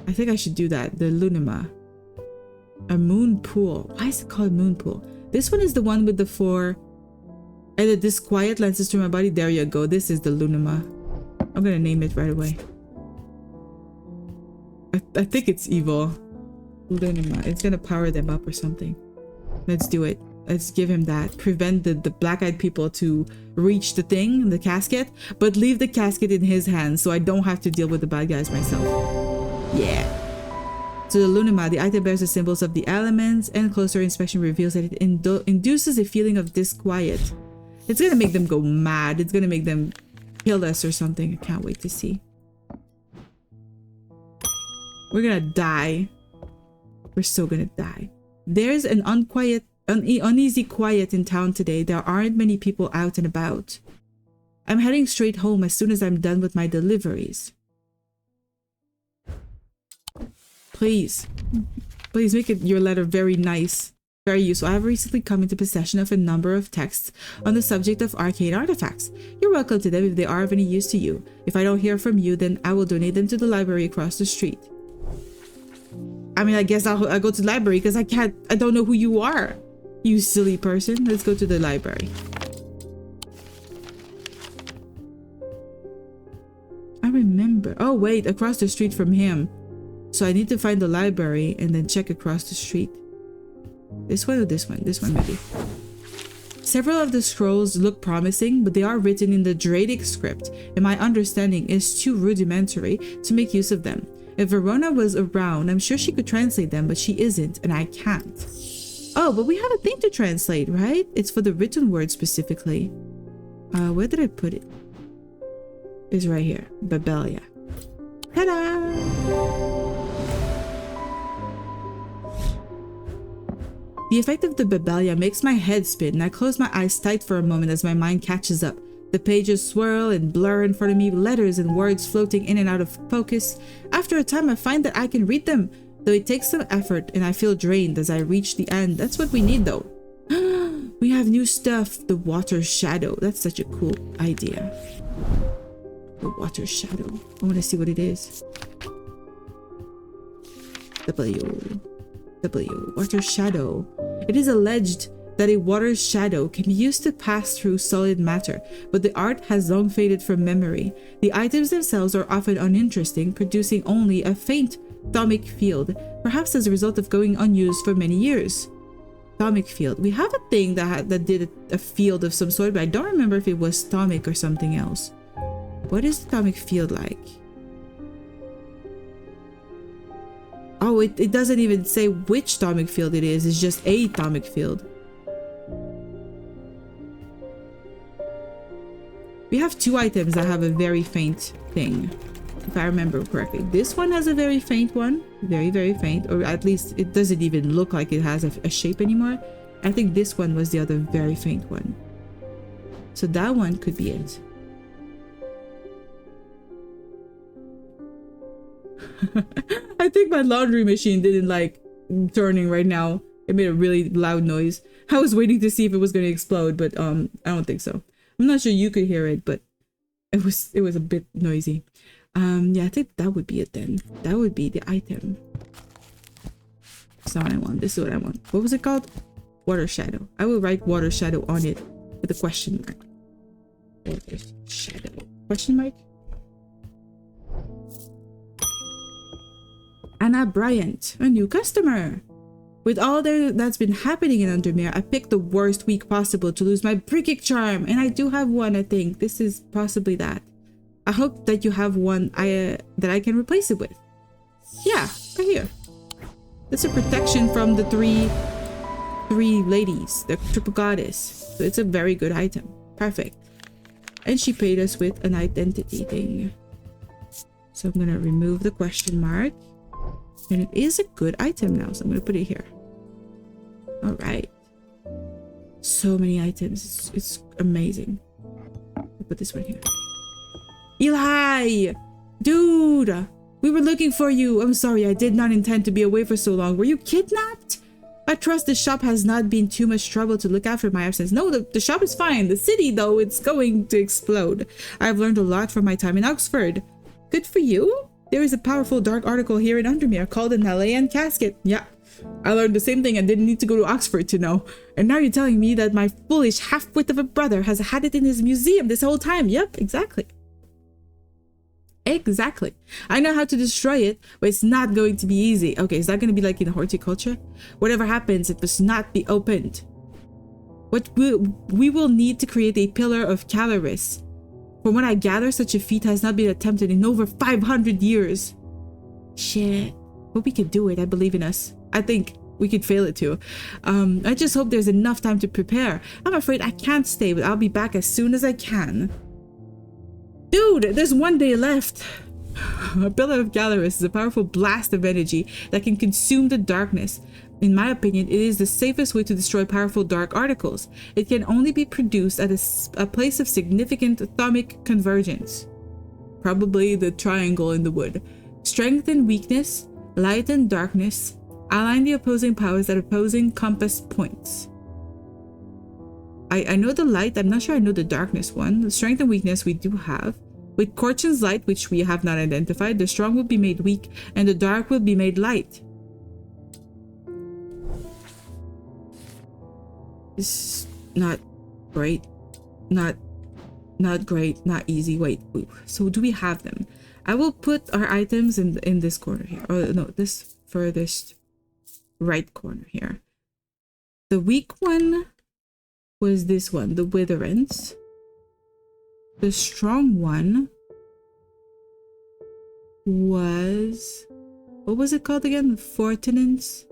S1: I think I should do that. The Lunima. A moon pool. Why is it called moon pool? This one is the one with the 4... And the disquiet lenses to my body. There you go. This is the Lunima. I'm gonna name it right away. I think it's evil. Lunima. It's gonna power them up or something. Let's do it. Let's give him that. Prevent the black-eyed people to reach the thing, the casket, but leave the casket in his hands so I don't have to deal with the bad guys myself. Yeah. So the Lunima, the item bears the symbols of the elements, and closer inspection reveals that it induces a feeling of disquiet. It's gonna make them go mad. It's gonna make them kill us or something. I can't wait to see. We're gonna die. We're so gonna die. There's an uneasy quiet in town today. There aren't many people out and about. I'm heading straight home as soon as I'm done with my deliveries. Please make your letter very nice, very useful. I have recently come into possession of a number of texts on the subject of arcane artifacts. You're welcome to them if they are of any use to you. If I don't hear from you, then I will donate them to the library across the street. I mean, I guess I'll go to the library because I don't know who you are, you silly person. Let's go to the library. I remember. Oh, wait, across the street from him. So I need to find the library and then check across the street. This one or this one? This one maybe. Several of the scrolls look promising, but they are written in the Dradic script, and my understanding is too rudimentary to make use of them. If Verona was around, I'm sure she could translate them, but she isn't, and I can't. Oh, but we have a thing to translate, right? It's for the written word specifically. Where did I put it? It's right here. Babelia. Ta-da! The effect of the Babelia makes my head spin, and I close my eyes tight for a moment as my mind catches up. The pages swirl and blur in front of me, letters and words floating in and out of focus. After a time, I find that I can read them, though it takes some effort, and I feel drained as I reach the end. That's what we need, though. We have new stuff. The water shadow. That's such a cool idea. The water shadow. I want to see what it is. Water shadow. It is alleged that a water shadow can be used to pass through solid matter, but the art has long faded from memory. The items themselves are often uninteresting, producing only a faint thaumic field, perhaps as a result of going unused for many years. Thaumic field. We have a thing that did a field of some sort, but I don't remember if it was thaumic or something else. What is the thaumic field like? Oh, it doesn't even say which thaumic field it is. It's just a thaumic field. We have two items that have a very faint thing, if I remember correctly. This one has a very faint one. Very, very faint. Or at least it doesn't even look like it has a shape anymore. I think this one was the other very faint one. So that one could be it. I think my laundry machine didn't like turning right now. It made a really loud noise. I was waiting to see if it was going to explode, but I don't think so. I'm not sure you could hear it, but it was a bit noisy. Yeah, I think that would be it then. That would be the item. That's not what I want. This is what I want. What was it called? Water shadow. I will write water shadow on it with a question mark. Water shadow. Question mark? Anna Bryant, a new customer. With all that's been happening in Undermere, I picked the worst week possible to lose my Brickic charm, and I do have one, I think. This is possibly that. I hope that you have one that I can replace it with. Yeah, right here. It's a protection from the three ladies, the triple goddess. So it's a very good item. Perfect. And she paid us with an identity thing. So I'm gonna remove the question mark. And it is a good item now, so I'm gonna put it here. All right. So many items. It's amazing. I'll put this one here. Eli! Dude! We were looking for you. I'm sorry, I did not intend to be away for so long. Were you kidnapped? I trust the shop has not been too much trouble to look after my absence. No, the shop is fine. The city, though, it's going to explode. I've learned a lot from my time in Oxford. Good for you. There is a powerful dark article here in Undermere called an Alien casket. Yeah, I learned the same thing and didn't need to go to Oxford to know. And now you're telling me that my foolish half-wit of a brother has had it in his museum this whole time. Yep, exactly. Exactly. I know how to destroy it, but it's not going to be easy. Okay, is that going to be like in horticulture? Whatever happens, it must not be opened. We will need to create a pillar of Caloris. From what I gather, such a feat has not been attempted in over 500 years. Shit. But we could do it. I believe in us. I think we could fail it too. I just hope there's enough time to prepare. I'm afraid I can't stay, but I'll be back as soon as I can. Dude, there's one day left. A pillar of Caloris is a powerful blast of energy that can consume the darkness. In my opinion, it is the safest way to destroy powerful dark articles. It can only be produced at a place of significant atomic convergence. Probably the triangle in the wood. Strength and weakness, light and darkness, align the opposing powers at opposing compass points. I know the light, I'm not sure I know the darkness one. The strength and weakness we do have. With Korchin's light, which we have not identified, the strong will be made weak and the dark will be made light. This is not great. Not great, not easy. Wait, so do we have them? I will put our items in this corner here. Or no, this furthest right corner here. The weak one was this one, the Witherance. The strong one was, what was it called again? The Fortinance?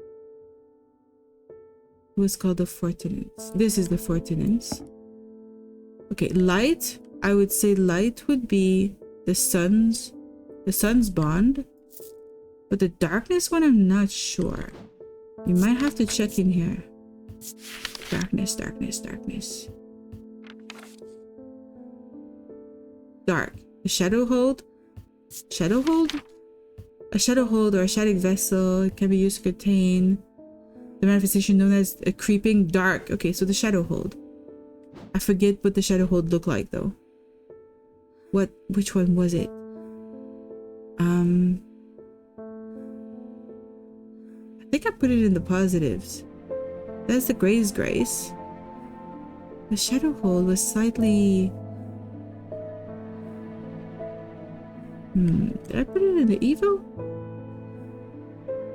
S1: It was called the Fortinance. This is the Fortinance. Okay, light. I would say light would be the sun's bond. But the darkness one, I'm not sure. You might have to check in here. Darkness, darkness, darkness. Dark. A shadow hold? Shadow hold? A shadow hold or a shadow vessel. It can be used to contain the manifestation known as a creeping dark. Okay, so the shadow hold. I forget what the shadow hold looked like though. Which one was it? I think I put it in the positives. That's the Gray's Grace. The shadow hold was slightly... Did I put it in the Evo?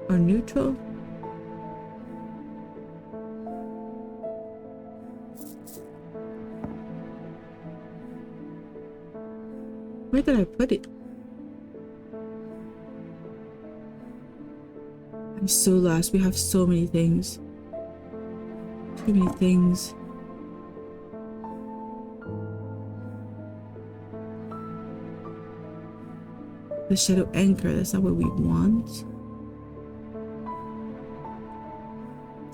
S1: Or neutral? Where did I put it? I'm so lost. We have so many things. Too many things. The shadow anchor, that's not what we want.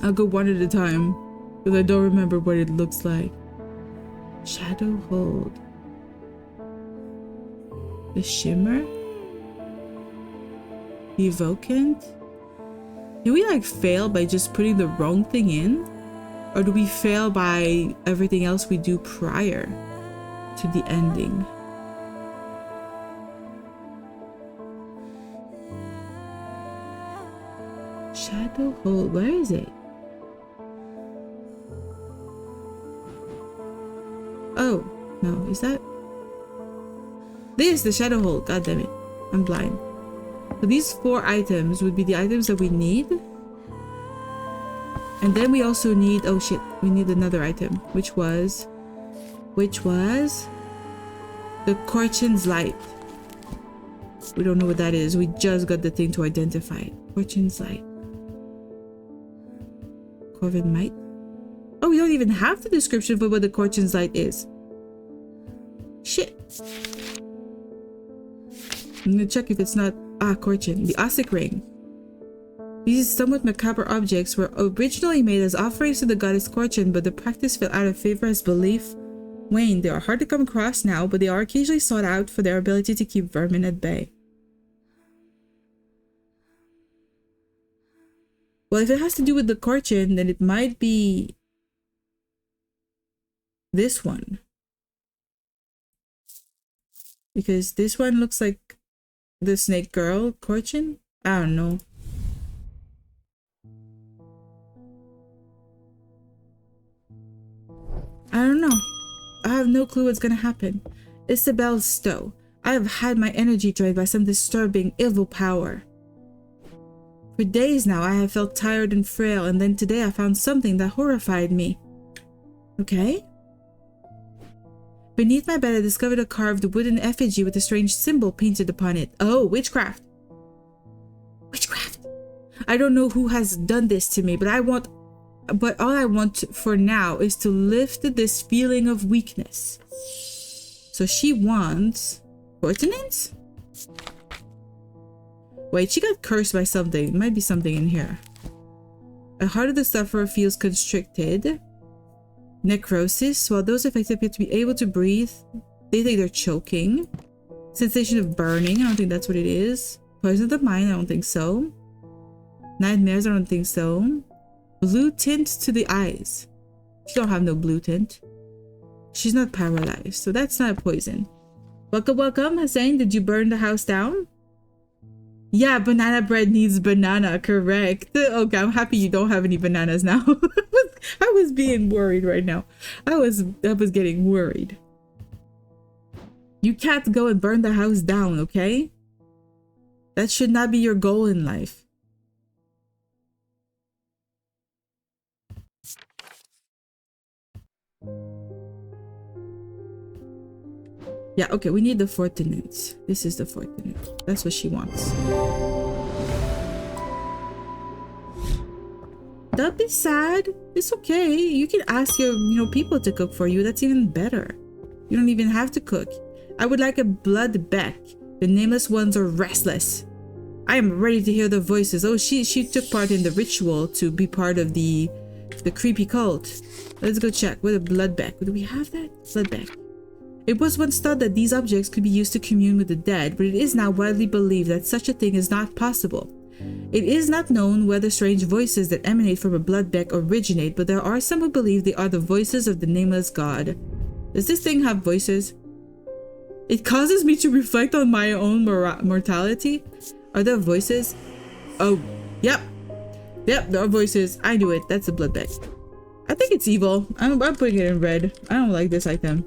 S1: I'll go one at a time because I don't remember what it looks like. Shadow hold. The shimmer. The evocant. Do we like fail by just putting the wrong thing in? Or do we fail by everything else we do prior to the ending? Shadow hold, where is it? Oh, no, is that? This is the shadow hold, god damn it. I'm blind. So these 4 items would be the items that we need. And then we also need, oh shit, we need another item, which was the Corchin's Light. We don't know what that is. We just got the thing to identify it. Corchin's Light. Corvin Might. Oh, we don't even have the description for what the Corchin's Light is. Shit. I'm gonna check if it's not Corchin. The Ossic Ring. These somewhat macabre objects were originally made as offerings to the goddess Corchin, but the practice fell out of favor as belief waned. They are hard to come across now, but they are occasionally sought out for their ability to keep vermin at bay. Well, if it has to do with the Corchin, then it might be this one. Because this one looks like the snake girl, Corchin? I don't know. I don't know. I have no clue what's gonna happen. Isabel Stowe. I have had my energy drained by some disturbing, evil power. For days now, I have felt tired and frail, and then today I found something that horrified me. Okay? Beneath my bed, I discovered a carved wooden effigy with a strange symbol painted upon it. Oh, witchcraft. Witchcraft. I don't know who has done this to me, but all I want for now is to lift this feeling of weakness. So she wants ordinance? Wait, she got cursed by something. It might be something in here. The heart of the sufferer feels constricted. Necrosis. While those affected appear to be able to breathe, they think they're choking. Sensation of burning. I don't think that's what it is. Poison of the mind. I don't think so. Nightmares. I don't think so. Blue tint to the eyes. She don't have no blue tint. She's not paralyzed, so that's not poison. Welcome, welcome. Hussein, did you burn the house down? Yeah, banana bread needs banana, correct. Okay, I'm happy you don't have any bananas now. I was being worried right now. I was getting worried. You can't go and burn the house down, okay? That should not be your goal in life. Yeah, okay, we need the fortunate. This is the fortunate. That's what she wants. Don't be sad. It's okay. You can ask your, people to cook for you. That's even better. You don't even have to cook. I would like a blood beck. The nameless ones are restless. I am ready to hear the voices. Oh, she took part in the ritual to be part of the creepy cult. Let's go check. What a blood beck. Do we have that? Blood beck. It was once thought that these objects could be used to commune with the dead, but it is now widely believed that such a thing is not possible. It is not known where the strange voices that emanate from a blood beck originate, but there are some who believe they are the voices of the nameless god. Does this thing have voices? It causes me to reflect on my own mortality. Are there voices? Oh, yep. Yep, there are voices. I knew it. That's a blood beck. I think it's evil. I'm putting it in red. I don't like this item.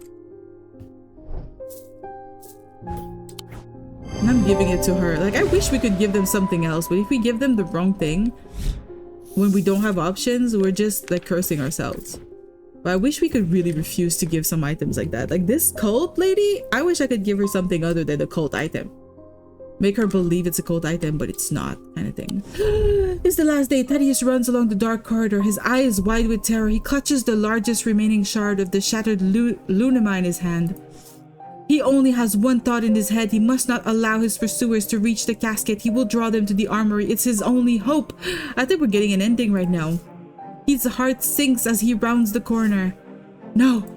S1: And I'm giving it to her. Like, I wish we could give them something else, but if we give them the wrong thing, when we don't have options, we're just like cursing ourselves. But I wish we could really refuse to give some items like that. Like this cult lady, I wish I could give her something other than a cult item. Make her believe it's a cult item, but it's not, kind of thing. It's the last day. Thaddeus runs along the dark corridor, his eyes wide with terror. He clutches the largest remaining shard of the shattered lunama in his hand. He only has one thought in his head. He must not allow his pursuers to reach the casket. He will draw them to the armory. It's his only hope. I think we're getting an ending right now. His heart sinks as he rounds the corner. No.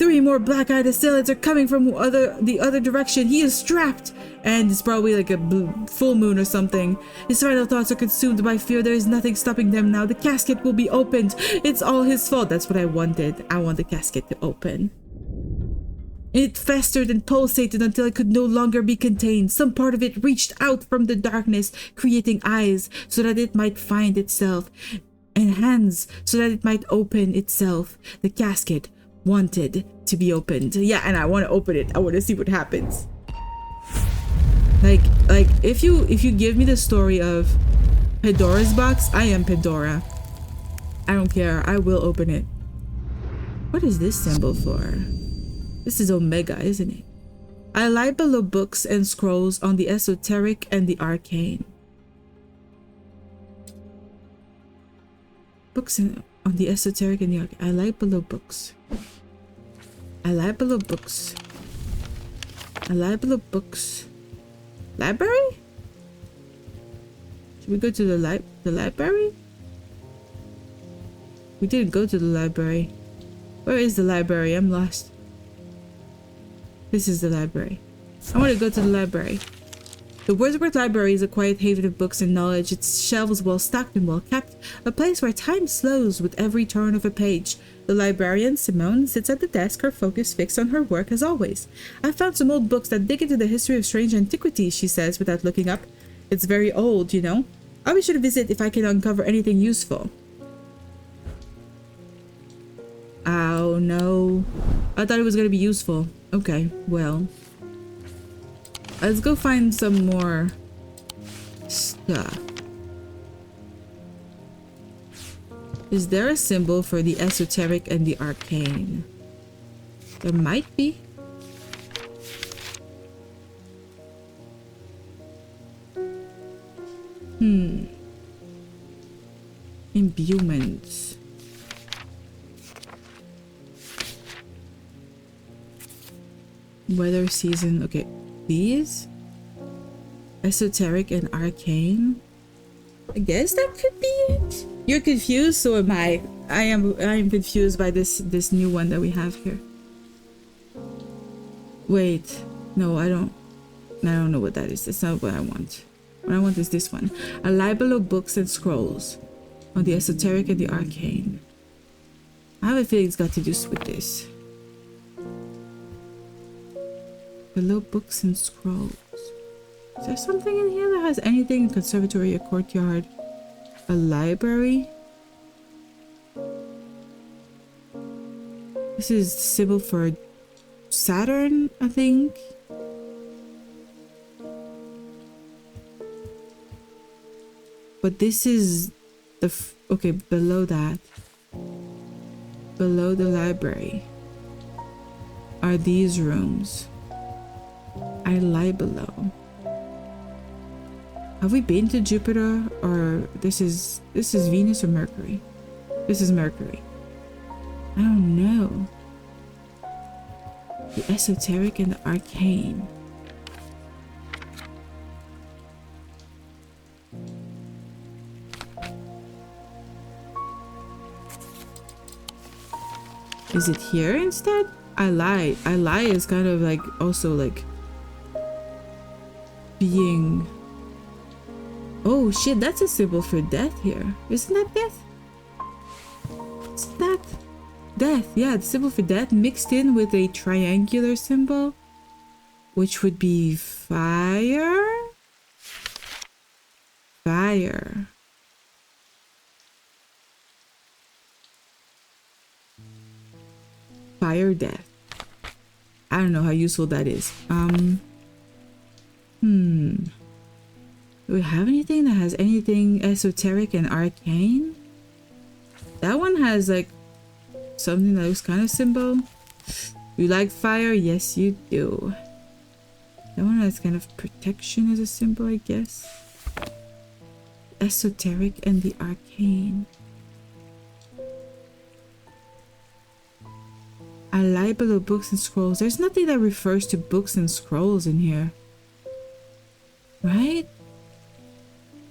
S1: 3 more black-eyed assailants are coming from the other direction. He is strapped. And it's probably like a full moon or something. His final thoughts are consumed by fear. There is nothing stopping them now. The casket will be opened. It's all his fault. That's what I wanted. I want the casket to open. It festered and pulsated until it could no longer be contained. Some part of it reached out from the darkness, creating eyes so that it might find itself, and hands so that it might open itself. The casket wanted to be opened. Yeah, and I want to open it. I want to see what happens. Like if you give me the story of Pandora's box, I am Pandora. I don't care. I will open it. What is this symbol for? This is Omega, isn't it? I lie below books and scrolls on the esoteric and the arcane. Books on the esoteric and the arcane. I lie below books. I lie below books. I lie below books. Library? Should we go to the library? We didn't go to the library. Where is the library? I'm lost. This is the library. I want to go to the library. The Wordsworth Library is a quiet haven of books and knowledge, its shelves well stocked and well kept, a place where time slows with every turn of a page. The librarian, Simone, sits at the desk, her focus fixed on her work as always. "I've found some old books that dig into the history of strange antiquities," she says without looking up. "It's very old, you know. I'll be sure to visit if I can uncover anything useful." Oh no. I thought it was gonna be useful. Okay, well. Let's go find some more stuff. Is there a symbol for the esoteric and the arcane? There might be. Imbuements. Weather season. Okay, these esoteric and arcane. I guess that could be it. You're confused, so am I. I am confused by this new one that we have here. Wait, no, I don't know what that is. That's not what I want. What I want is this one. A libel of books and scrolls on the esoteric and the arcane. I have a feeling it's got to do with this. Below books and scrolls. Is there something in here that has anything? Conservatory, a courtyard, a library. This is the symbol for Saturn, I think. But this is the okay, below that, below the library are these rooms. I lie below. Have we been to Jupiter, or this is Venus or Mercury? This is Mercury. I don't know. The esoteric and the arcane. Is it here instead? I lie. I lie is kind of like also like being. Oh shit, that's a symbol for death here. Isn't that death? Isn't that death? Yeah, the symbol for death mixed in with a triangular symbol, which would be fire. Fire. Fire death. I don't know how useful that is. Do we have anything that has anything esoteric and arcane? That one has like something that looks kind of symbol. You like fire? Yes, you do. That one has kind of protection as a symbol, I guess. Esoteric and the arcane. I lie below books and scrolls. There's nothing that refers to books and scrolls in here. Right?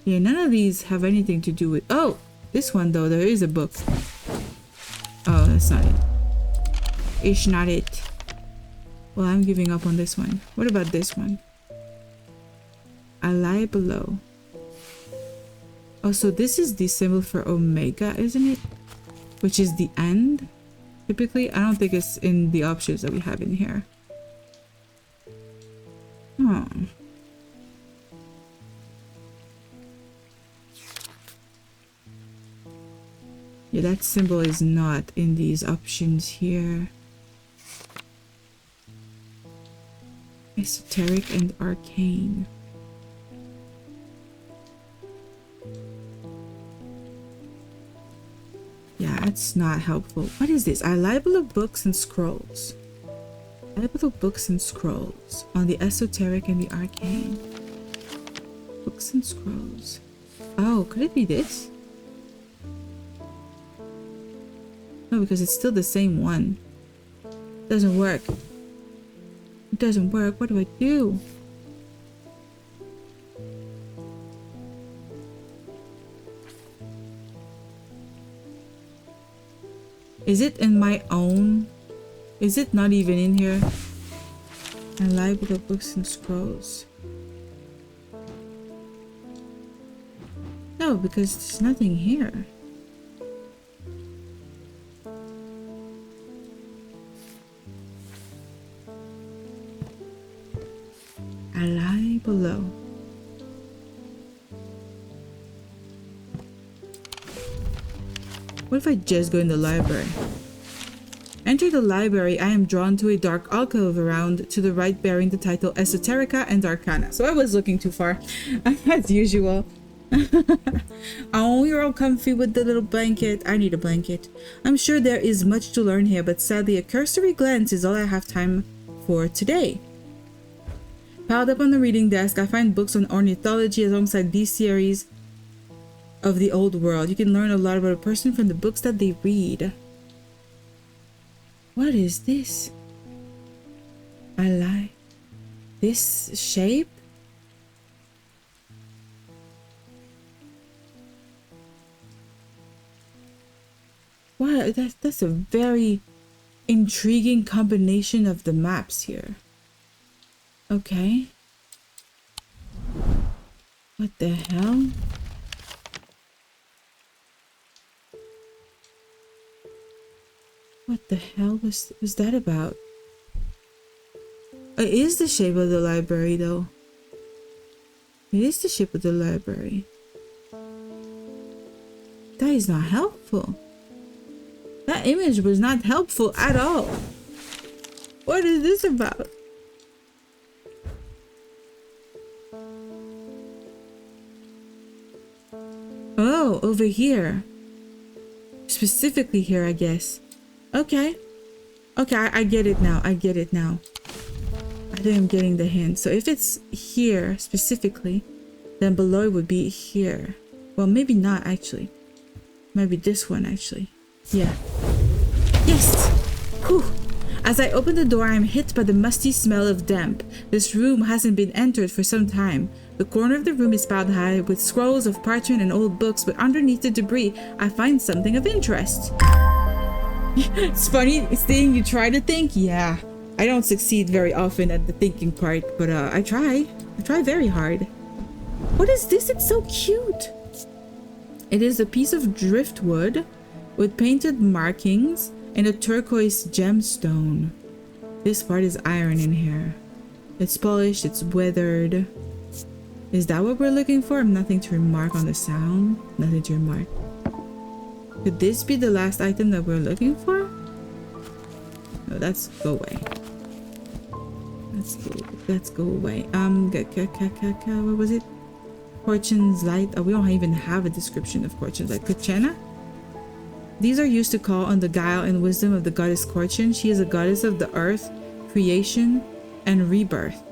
S1: Yeah, none of these have anything to do with... Oh! This one though, there is a book. Oh, that's not it. It's not it. Well, I'm giving up on this one. What about this one? I lie below. Oh, so this is the symbol for Omega, isn't it? Which is the end? Typically, I don't think it's in the options that we have in here. Oh. Yeah, that symbol is not in these options here. Esoteric and arcane. That's not helpful. What is this? A library of books and scrolls. Library of books and scrolls on the esoteric and the arcane. Books and scrolls. Oh, could it be this? No, because it's still the same one. Doesn't work. It doesn't work. What do I do? Is it in my own? Is it not even in here? I like the books and scrolls. No, because there's nothing here. I lie below. What if I just go in the library? Enter the library. I am drawn to a dark alcove around to the right bearing the title Esoterica and Arcana. So I was looking too far, as usual. Oh, you're all comfy with the little blanket. I need a blanket. I'm sure there is much to learn here, but sadly a cursory glance is all I have time for today. Piled up on the reading desk, I find books on ornithology alongside these series of the old world. You can learn a lot about a person from the books that they read. What is this? I lie. This shape? What? That's a very intriguing combination of the maps here. Okay. What the hell? What the hell was that about? It is the shape of the library though. It is the shape of the library. That is not helpful. That image was not helpful at all. What is this about? Oh, over here. Specifically here, I guess. Okay. Okay, I get it now. I get it now. I think I'm getting the hint. So if it's here specifically, then below it would be here. Well, maybe not actually. Maybe this one actually. Yeah. Yes! Whew. As I open the door, I'm hit by the musty smell of damp. This room hasn't been entered for some time. The corner of the room is piled high with scrolls of parchment and old books, but underneath the debris, I find something of interest. It's funny, it's thing you try to think. Yeah, I don't succeed very often at the thinking part, but I try very hard. What is this? It's so cute. It is a piece of driftwood with painted markings and a turquoise gemstone. This part is iron in here. It's polished, it's weathered. Is that what we're looking for? Nothing to remark on the sound. Nothing to remark. Could this be the last item that we're looking for? No, that's go away. Let's go away. What was it? Fortune's Light. Oh, we don't even have a description of Fortune's Light. Kuchena? These are used to call on the guile and wisdom of the goddess Fortune. She is a goddess of the earth, creation, and rebirth.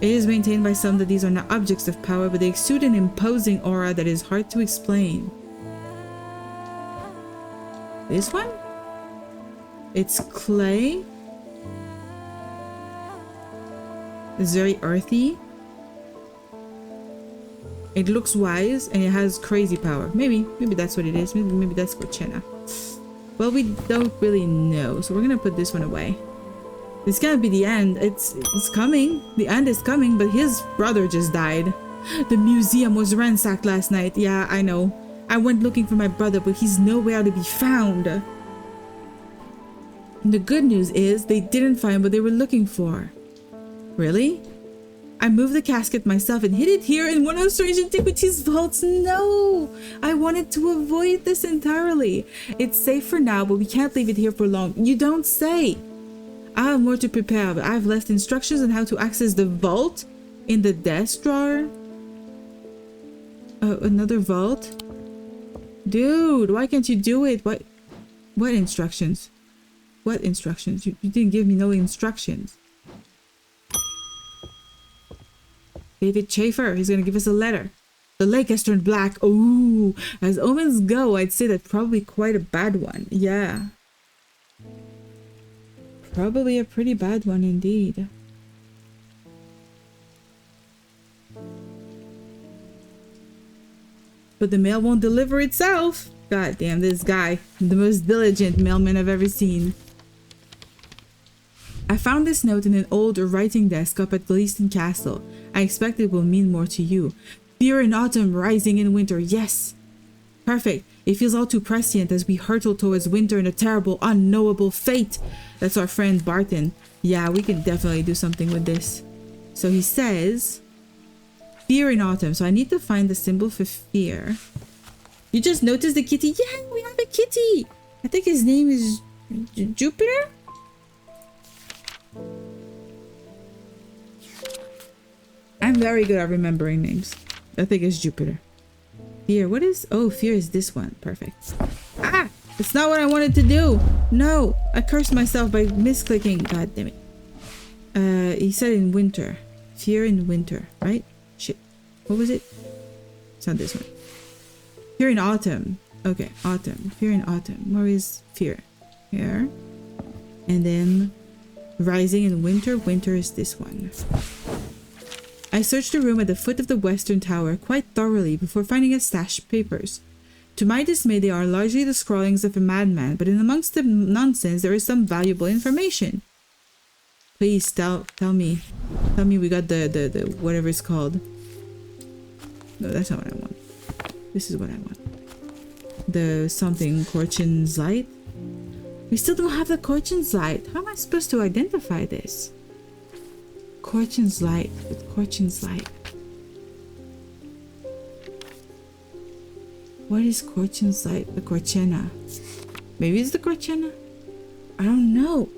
S1: It is maintained by some that these are not objects of power, but they exude an imposing aura that is hard to explain. This one? It's clay. It's very earthy. It looks wise and it has crazy power. Maybe that's what it is. Maybe that's Cochena. Well, we don't really know, so we're gonna put this one away. It's gonna be the end. It's coming. The end is coming, but his brother just died. The museum was ransacked last night. Yeah, I know. I went looking for my brother, but he's nowhere to be found. And the good news is they didn't find what they were looking for. Really? I moved the casket myself and hid it here in one of Strange Antiquities vaults. No! I wanted to avoid this entirely. It's safe for now, but we can't leave it here for long. You don't say! I have more to prepare, but I've left instructions on how to access the vault in the desk drawer. Another vault? Dude, why can't you do it? What instructions? What instructions? You didn't give me no instructions. David Schaefer, he's gonna give us a letter. The lake has turned black. Ooh, as omens go, I'd say that's probably quite a bad one. Yeah. Probably a pretty bad one indeed. But the mail won't deliver itself. God damn, this guy. The most diligent mailman I've ever seen. I found this note in an old writing desk up at Gleaston Castle. I expect it will mean more to you. Fear in autumn, rising in winter. Yes. Perfect. It feels all too prescient as we hurtle towards winter and a terrible, unknowable fate. That's our friend Barton. Yeah, we can definitely do something with this. So he says, fear in autumn. So I need to find the symbol for fear. You just noticed the kitty? Yeah, we have a kitty. I think his name is Jupiter? I'm very good at remembering names. I think it's Jupiter. Fear, what is... Oh, fear is this one. Perfect. Ah! It's not what I wanted to do! No! I cursed myself by misclicking. God damn it. He said in winter. Fear in winter, right? Shit. What was it? It's not this one. Fear in autumn. Okay, autumn. Fear in autumn. Where is fear? Here. And then rising in winter. Winter is this one. I searched the room at the foot of the western tower quite thoroughly before finding a stash of papers. To my dismay, they are largely the scrawlings of a madman, but in amongst the nonsense there is some valuable information. Please tell me we got the whatever it's called. No, that's not what I want. This is what I want. The something Korchin's light. We still don't have the Korchin's light. How am I supposed to identify this? Korchin's light. With Korchin's light. What is Korchin's light? The Korchena. Maybe it's the Korchena? I don't know.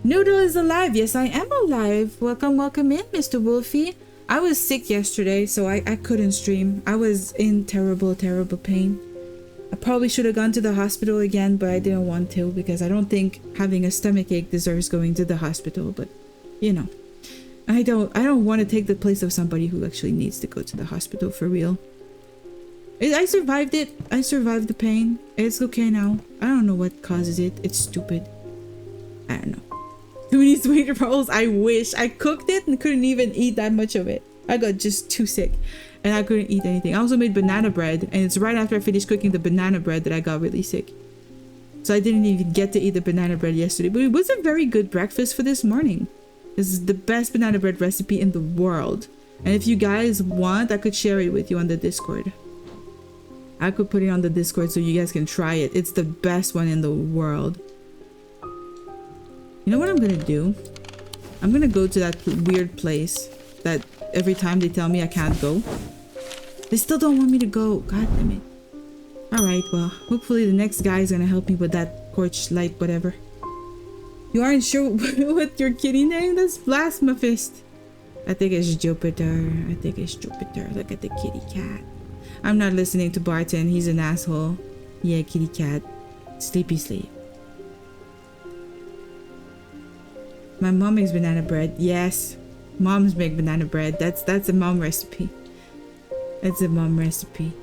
S1: Noodle is alive. Yes, I am alive. Welcome in, Mr. Wolfie. I was sick yesterday, so I couldn't stream. I was in terrible pain. I probably should have gone to the hospital again, but I didn't want to because I don't think having a stomachache deserves going to the hospital, but you know. I don't want to take the place of somebody who actually needs to go to the hospital for real. I survived it. I survived the pain. It's okay now. I don't know what causes it. It's stupid. I don't know. Too many sweet rolls. I wish. I cooked it and couldn't even eat that much of it. I got just too sick and I couldn't eat anything. I also made banana bread, and it's right after I finished cooking the banana bread that I got really sick. So I didn't even get to eat the banana bread yesterday, but it was a very good breakfast for this morning. This is the best banana bread recipe in the world. And if you guys want, I could share it with you on the Discord. I could put it on the Discord so you guys can try it. It's the best one in the world. You know what I'm gonna do? I'm gonna go to that weird place that every time they tell me I can't go. They still don't want me to go. God damn it. Alright, well, hopefully the next guy is gonna help me with that porch light, whatever. You aren't sure what your kitty name? That's Plasma Fist. I think it's Jupiter. I think it's Jupiter. Look at the kitty cat. I'm not listening to Barton. He's an asshole. Yeah, kitty cat. Sleepy sleep. My mom makes banana bread. Yes. Moms make banana bread. That's a mom recipe. It's a mom recipe.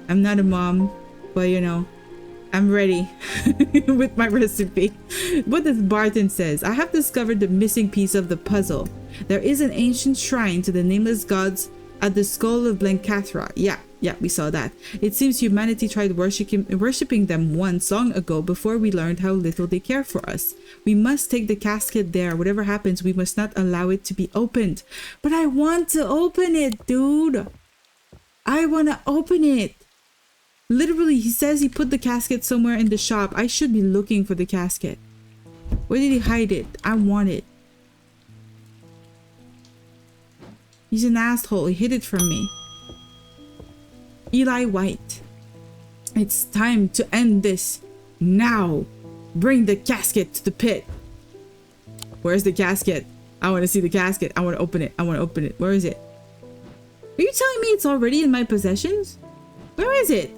S1: I'm not a mom, but you know, I'm ready with my recipe. What does Barton says? I have discovered the missing piece of the puzzle. There is an ancient shrine to the nameless gods at the skull of Blencathra. Yeah, we saw that. It seems humanity tried worshipping them once long ago before we learned how little they care for us. We must take the casket there. Whatever happens, we must not allow it to be opened. But I want to open it, dude. I want to open it. Literally, he says he put the casket somewhere in the shop. I should be looking for the casket. Where did he hide it? I want it. He's an asshole. He hid it from me. Eli White. It's time to end this. Now. Bring the casket to the pit. Where's the casket? I want to see the casket. I want to open it. I want to open it. Where is it? Are you telling me it's already in my possessions? Where is it?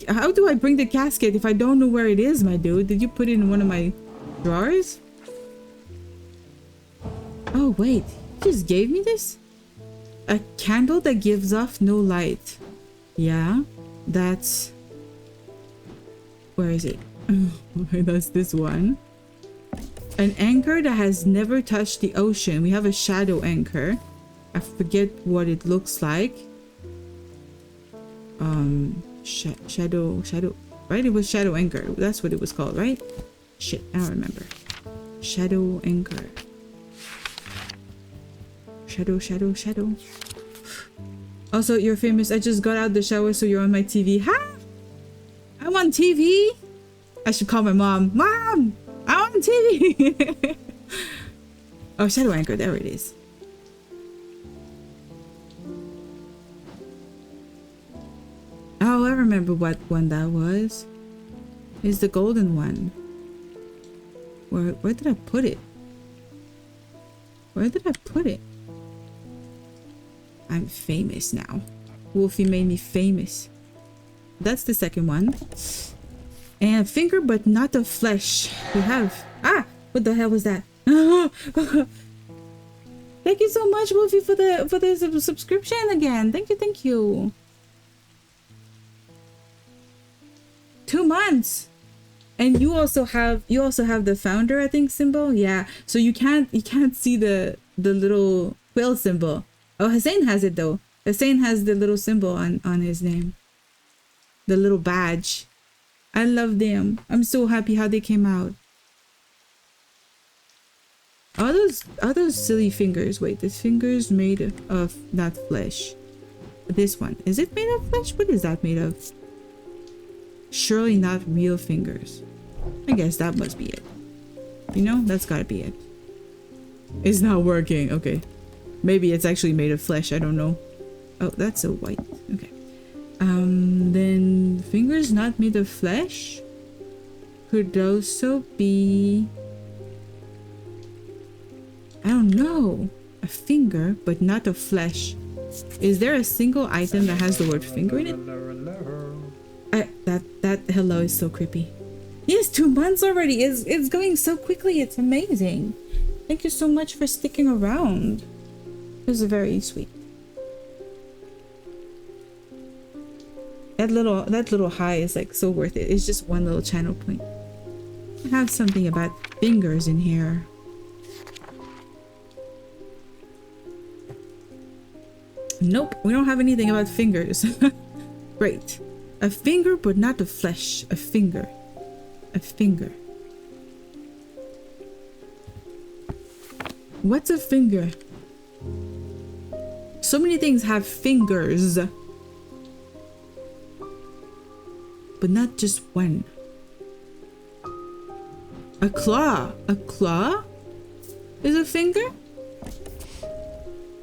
S1: How do I bring the casket if I don't know where it is, my dude? Did you put it in one of my drawers? Oh, wait. You just gave me this? A candle that gives off no light. Yeah, that's... Where is it? That's this one. An anchor that has never touched the ocean. We have a shadow anchor. I forget what it looks like. Shadow, right? It was shadow anchor. That's what it was called, right? Shit, I don't remember. Shadow anchor. Shadow. Also, you're famous. I just got out the shower, so you're on my TV. Ha! I'm on TV? I should call my mom. Mom! I'm on TV! Oh, shadow anchor. There it is. Oh, I remember what one that was. It's the golden one. Where did I put it? Where did I put it? I'm famous now. Wolfie made me famous. That's the second one. And finger but not of flesh. We have... Ah! What the hell was that? Thank you so much, Wolfie, for the subscription again. Thank you. 2 months. And you also have the founder, I think, symbol. Yeah. So you can't see the little quill symbol. Oh, Hussein has it though. Hussein has the little symbol on his name. The little badge. I love them. I'm so happy how they came out. Are those silly fingers? Wait, this finger's made of not flesh. This one. Is it made of flesh? What is that made of? Surely not real fingers. I guess that must be it. You know, that's gotta be it. It's not working. Okay. Maybe it's actually made of flesh. I don't know. Oh, that's a white. Okay. Then fingers not made of flesh could also be... I don't know. A finger, but not of flesh. Is there a single item that has the word finger in it? That hello is so creepy. Yes, 2 months already. It's going so quickly. It's amazing. Thank you so much for sticking around. It was very sweet. That little high is like so worth it. It's just one little channel point. I have something about fingers in here. Nope, we don't have anything about fingers. Great. A finger, but not of flesh. A finger. A finger. What's a finger? So many things have fingers. But not just one. A claw. A claw is a finger?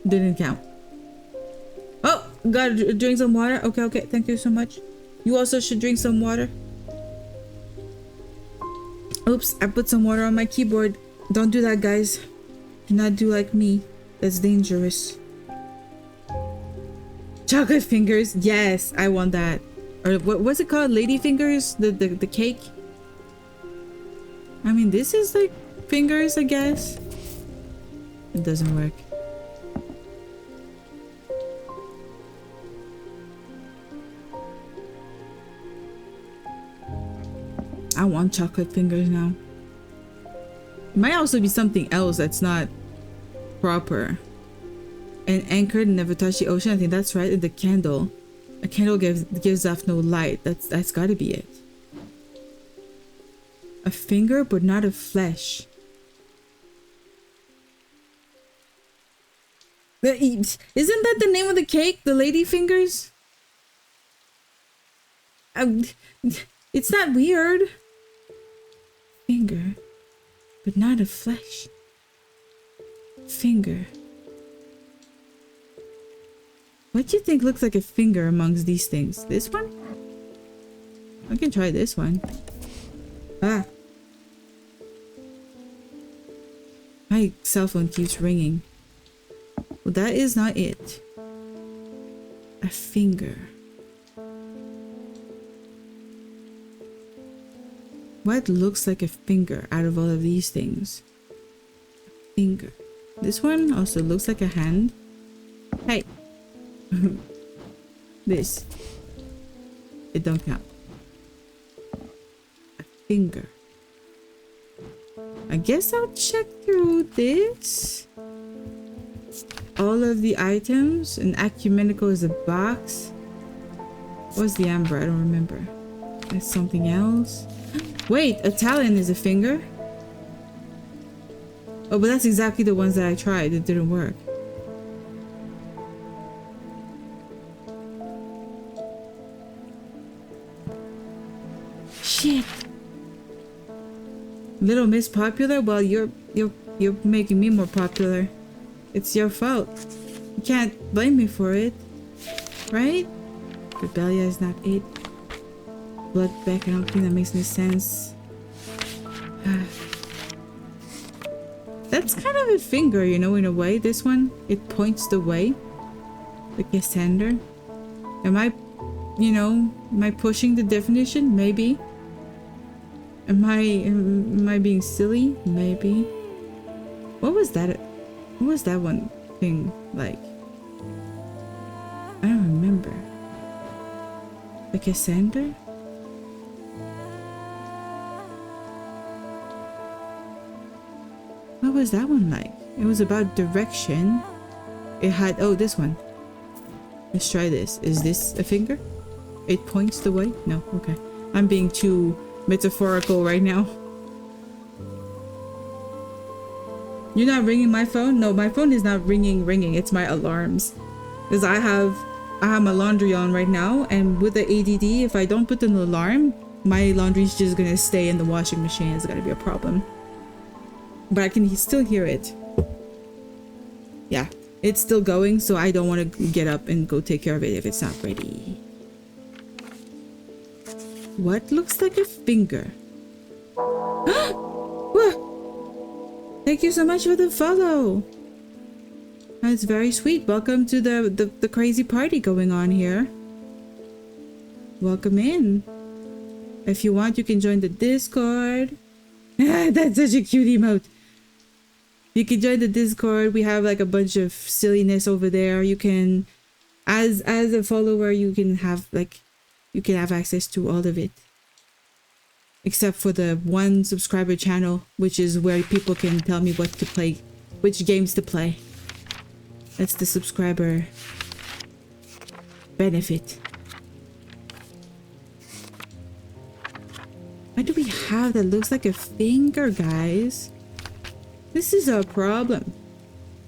S1: Didn't count. Oh, gotta drink some water. Okay, thank you so much. You also should drink some water. Oops, I put some water on my keyboard. Don't do that, guys. Do not do like me. That's dangerous. Chocolate fingers. Yes, I want that. Or what's it called? Lady fingers? The cake? I mean, this is like fingers, I guess. It doesn't work. I want chocolate fingers now. It might also be something else that's not proper. And anchored, never touch the ocean. I think that's right. And the candle. A candle gives off no light. That's gotta be it. A finger, but not of flesh. Isn't that the name of the cake? The lady fingers? It's not weird. Finger, but not of flesh. Finger. What do you think looks like a finger amongst these things? This one? I can try this one. Ah. My cell phone keeps ringing. Well, that is not it. A finger. What looks like a finger out of all of these things? Finger. This one also looks like a hand. Hey. This. It don't count. A finger. I guess I'll check through this. All of the items. An ecumenical is a box. What's the amber? I don't remember. That's something else. Wait, a talon is a finger? Oh, but that's exactly the ones that I tried. It didn't work. Shit. Little Miss Popular? Well, you're making me more popular. It's your fault. You can't blame me for it. Right? Rebellia is not it. Blood back, I don't think that makes any sense. That's kind of a finger, you know, in a way. This one, it points the way. Like a sender. Am I, you know, am I pushing the definition? Maybe. Am I being silly? Maybe. What was that? What was that one thing like? I don't remember. Like a sender? What was that one like? It was about direction. It had, oh, this one. Let's try this. Is this a finger? It points the way? No, okay. I'm being too metaphorical right now. You're not ringing my phone? No, my phone is not ringing. It's my alarms. Because I have my laundry on right now, and with the ADD, if I don't put an alarm, my laundry's just gonna stay in the washing machine. It's gonna be a problem. But I can still hear it. Yeah, it's still going, so I don't want to get up and go take care of it if it's not ready. What looks like a finger? Thank you so much for the follow. That's very sweet. Welcome to the crazy party going on here. Welcome in. If you want, you can join the Discord. That's such a cute emote. You can join the Discord. We have like a bunch of silliness over there. You can, as a follower, you can have access to all of it. Except for the one subscriber channel, which is where people can tell me what to play, which games to play. That's the subscriber benefit. What do we have that looks like a finger, guys? This is a problem.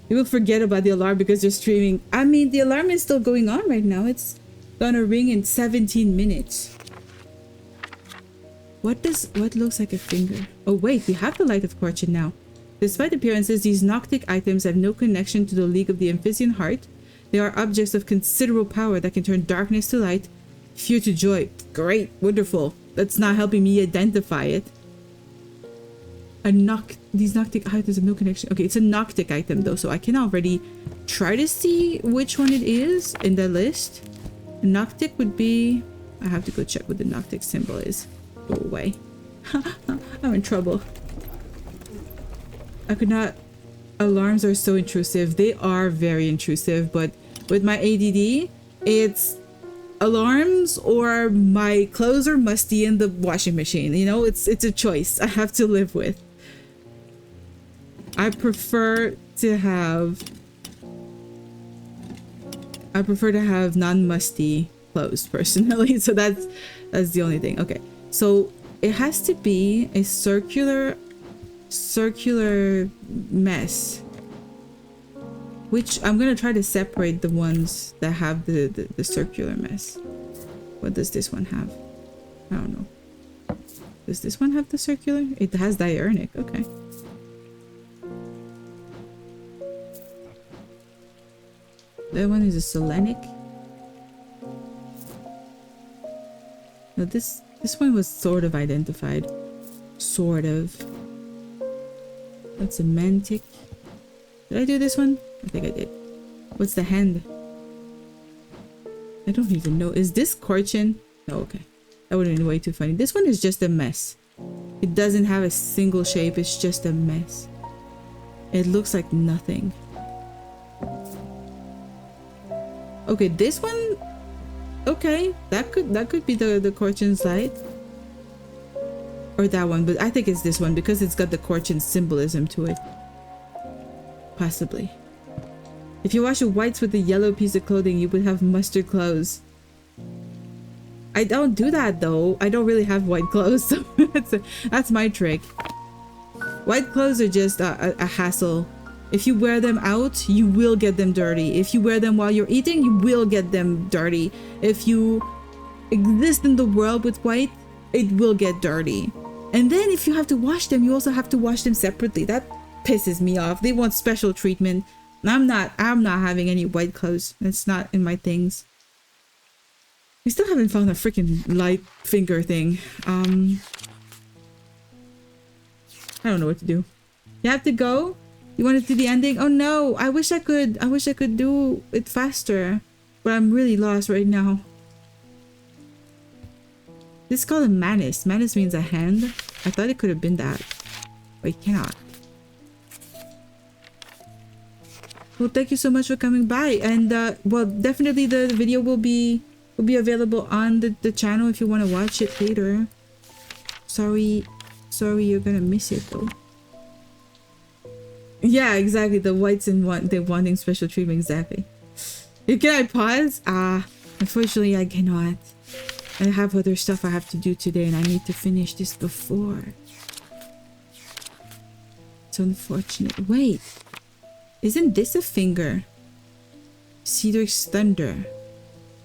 S1: You will forget about the alarm because you're streaming. I mean, the alarm is still going on right now. It's gonna ring in 17 minutes. What looks like a finger? Oh wait, we have the Light of Fortune now. Despite appearances, these Noctic items have no connection to the League of the Amphibian Heart. They are objects of considerable power that can turn darkness to light, fear to joy. Great, wonderful. That's not helping me identify it. These Noctic items have no connection. Okay, it's a Noctic item though, so I can already try to see which one it is in the list. Noctic would be... I have to go check what the Noctic symbol is. Go away. I'm in trouble. I could not... Alarms are so intrusive. They are very intrusive, but with my ADD, it's alarms or my clothes are musty in the washing machine. You know, it's a choice I have to live with. I prefer to have non-musty clothes personally, so that's the only thing. Okay, so it has to be a circular mess, which I'm gonna try to separate the ones that have the circular mess. What does this one have? I don't know. Does this one have the circular? It has diurnic. Okay. That one is a selenic. No, this one was sort of identified. Sort of. That's a mantic. Did I do this one? I think I did. What's the hand? I don't even know. Is this Corchin? Oh, okay. That would have been way too funny. This one is just a mess. It doesn't have a single shape. It's just a mess. It looks like nothing. Okay, this one. Okay, that could be the Corchin slide. Or that one, but I think it's this one because it's got the Corchin symbolism to it. Possibly. If you wash your whites with a yellow piece of clothing, you would have mustard clothes. I don't do that though. I don't really have white clothes, so that's my trick. White clothes are just a hassle. If you wear them out, you will get them dirty. If you wear them while you're eating, you will get them dirty. If you exist in the world with white, it will get dirty. And then if you have to wash them, you also have to wash them separately. That pisses me off. They want special treatment. I'm not having any white clothes. It's not in my things. We still haven't found a freaking light finger thing. I don't know what to do. You have to go? You want to do the ending? Oh no, I wish I could do it faster. But I'm really lost right now. This is called a manus. Manus means a hand. I thought it could have been that. But it cannot. Well, thank you so much for coming by. And well, definitely the video will be available on the channel if you want to watch it later. Sorry you're gonna miss it though. Yeah, exactly. The whites and they're wanting special treatment. Exactly. Can I pause? Unfortunately I cannot. I have other stuff I have to do today and I need to finish this before. It's unfortunate. Wait. Isn't this a finger? Cedric's thunder.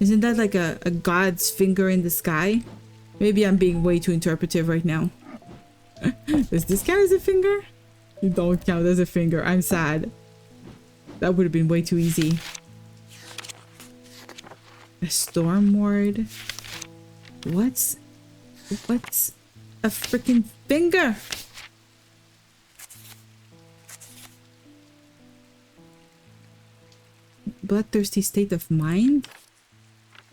S1: Isn't that like a god's finger in the sky? Maybe I'm being way too interpretive right now. Does this count as a finger? You don't count as a finger. I'm sad. That would have been way too easy. A storm ward. What's a freaking finger? Bloodthirsty state of mind?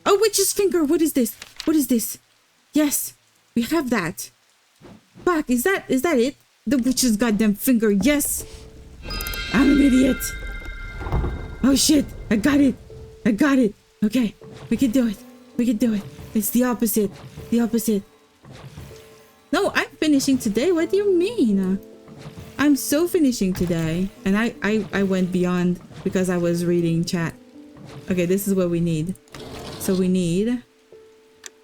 S1: Oh, witch's finger! What is this? What is this? Yes, we have that. Fuck, is that it? The witch's goddamn finger, yes! I'm an idiot! Oh shit, I got it! I got it! Okay, we can do it. We can do it. It's the opposite. The opposite. No, I'm finishing today. What do you mean? I'm so finishing today. And I went beyond because I was reading chat. Okay, this is what we need. So we need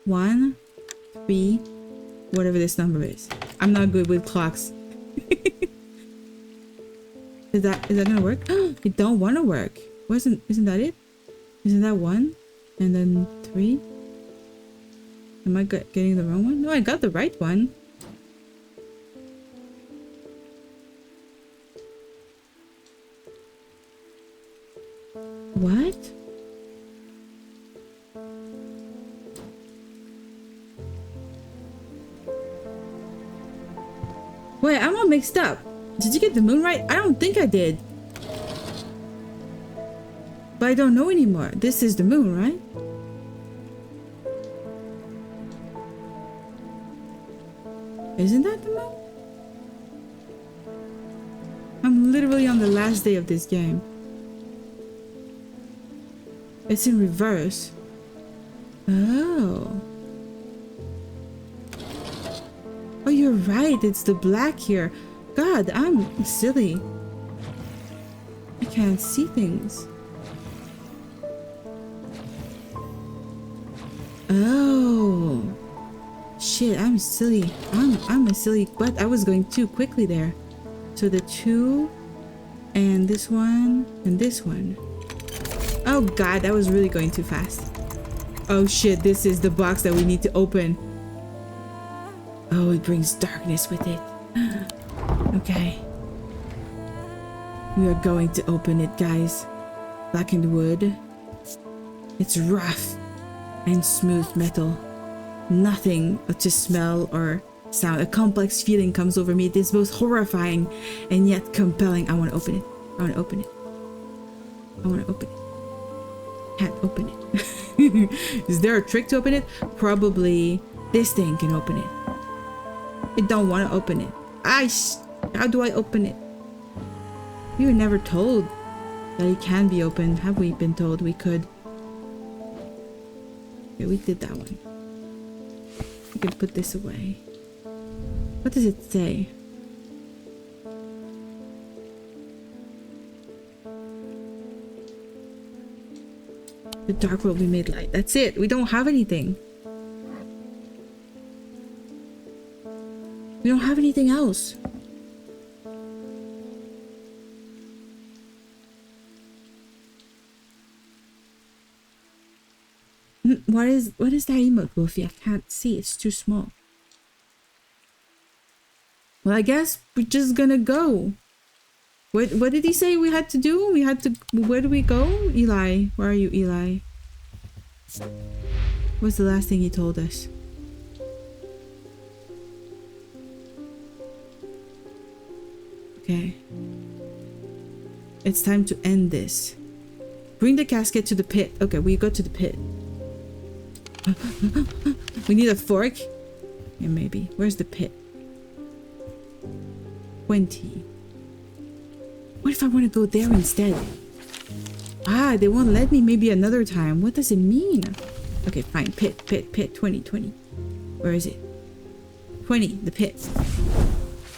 S1: 1, 3, whatever this number is. I'm not good with clocks. Is that gonna work? It don't want to work. Isn't that it? Isn't that 1? And then 3? Am I getting the wrong one? No, I got the right one. What? Wait, I'm all mixed up. Did you get the moon right? I don't think I did. But I don't know anymore. This is the moon, right? Isn't that the moon? I'm literally on the last day of this game. It's in reverse. Oh. Oh, you're right. It's the black here. God, I'm silly. I can't see things. Oh. Shit, I'm silly. I'm a silly butt. I was going too quickly there. So the 2 and this one and this one. Oh god, that was really going too fast. Oh shit, this is the box that we need to open. Oh, it brings darkness with it. Okay. We are going to open it, guys. Blackened wood. It's rough and smooth metal. Nothing to smell or sound. A complex feeling comes over me. It is both horrifying and yet compelling. I want to open it. I want to open it. I want to open it. Can't open it. Is there a trick to open it? Probably this thing can open it. I don't want to open it. How do I open it? We were never told that it can be opened. Have we been told we could? Okay, we did that one. We can put this away. What does it say? The dark will be made light. That's it. We don't have anything. We don't have anything else. What is that emote, Wolfie? I can't see. It's too small. Well, I guess we're just gonna go. What did he say we had to do? We had to... Where do we go? Eli. Where are you, Eli? What's the last thing he told us? Okay. It's time to end this. Bring the casket to the pit. Okay, we go to the pit. We need a fork? Yeah, maybe. Where's the pit? 20. What if I want to go there instead? Ah, they won't let me maybe another time. What does it mean? Okay, fine. Pit. 20. Where is it? 20, the pit.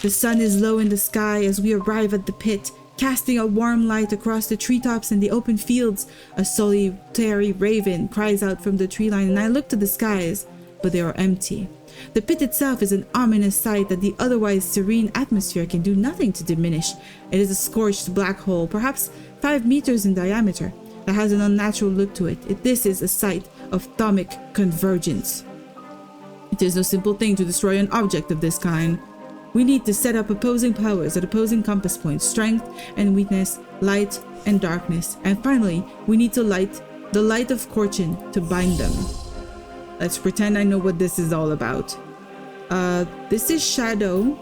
S1: The sun is low in the sky as we arrive at the pit, casting a warm light across the treetops and the open fields. A solitary raven cries out from the tree line, and I look to the skies, but they are empty. The pit itself is an ominous sight that the otherwise serene atmosphere can do nothing to diminish. It is a scorched black hole, perhaps 5 meters in diameter, that has an unnatural look to it. This is a site of atomic convergence. It is no simple thing to destroy an object of this kind. We need to set up opposing powers at opposing compass points, strength and weakness, light and darkness, and finally, we need to light the light of Fortune to bind them. Let's pretend I know what this is all about. This is shadow.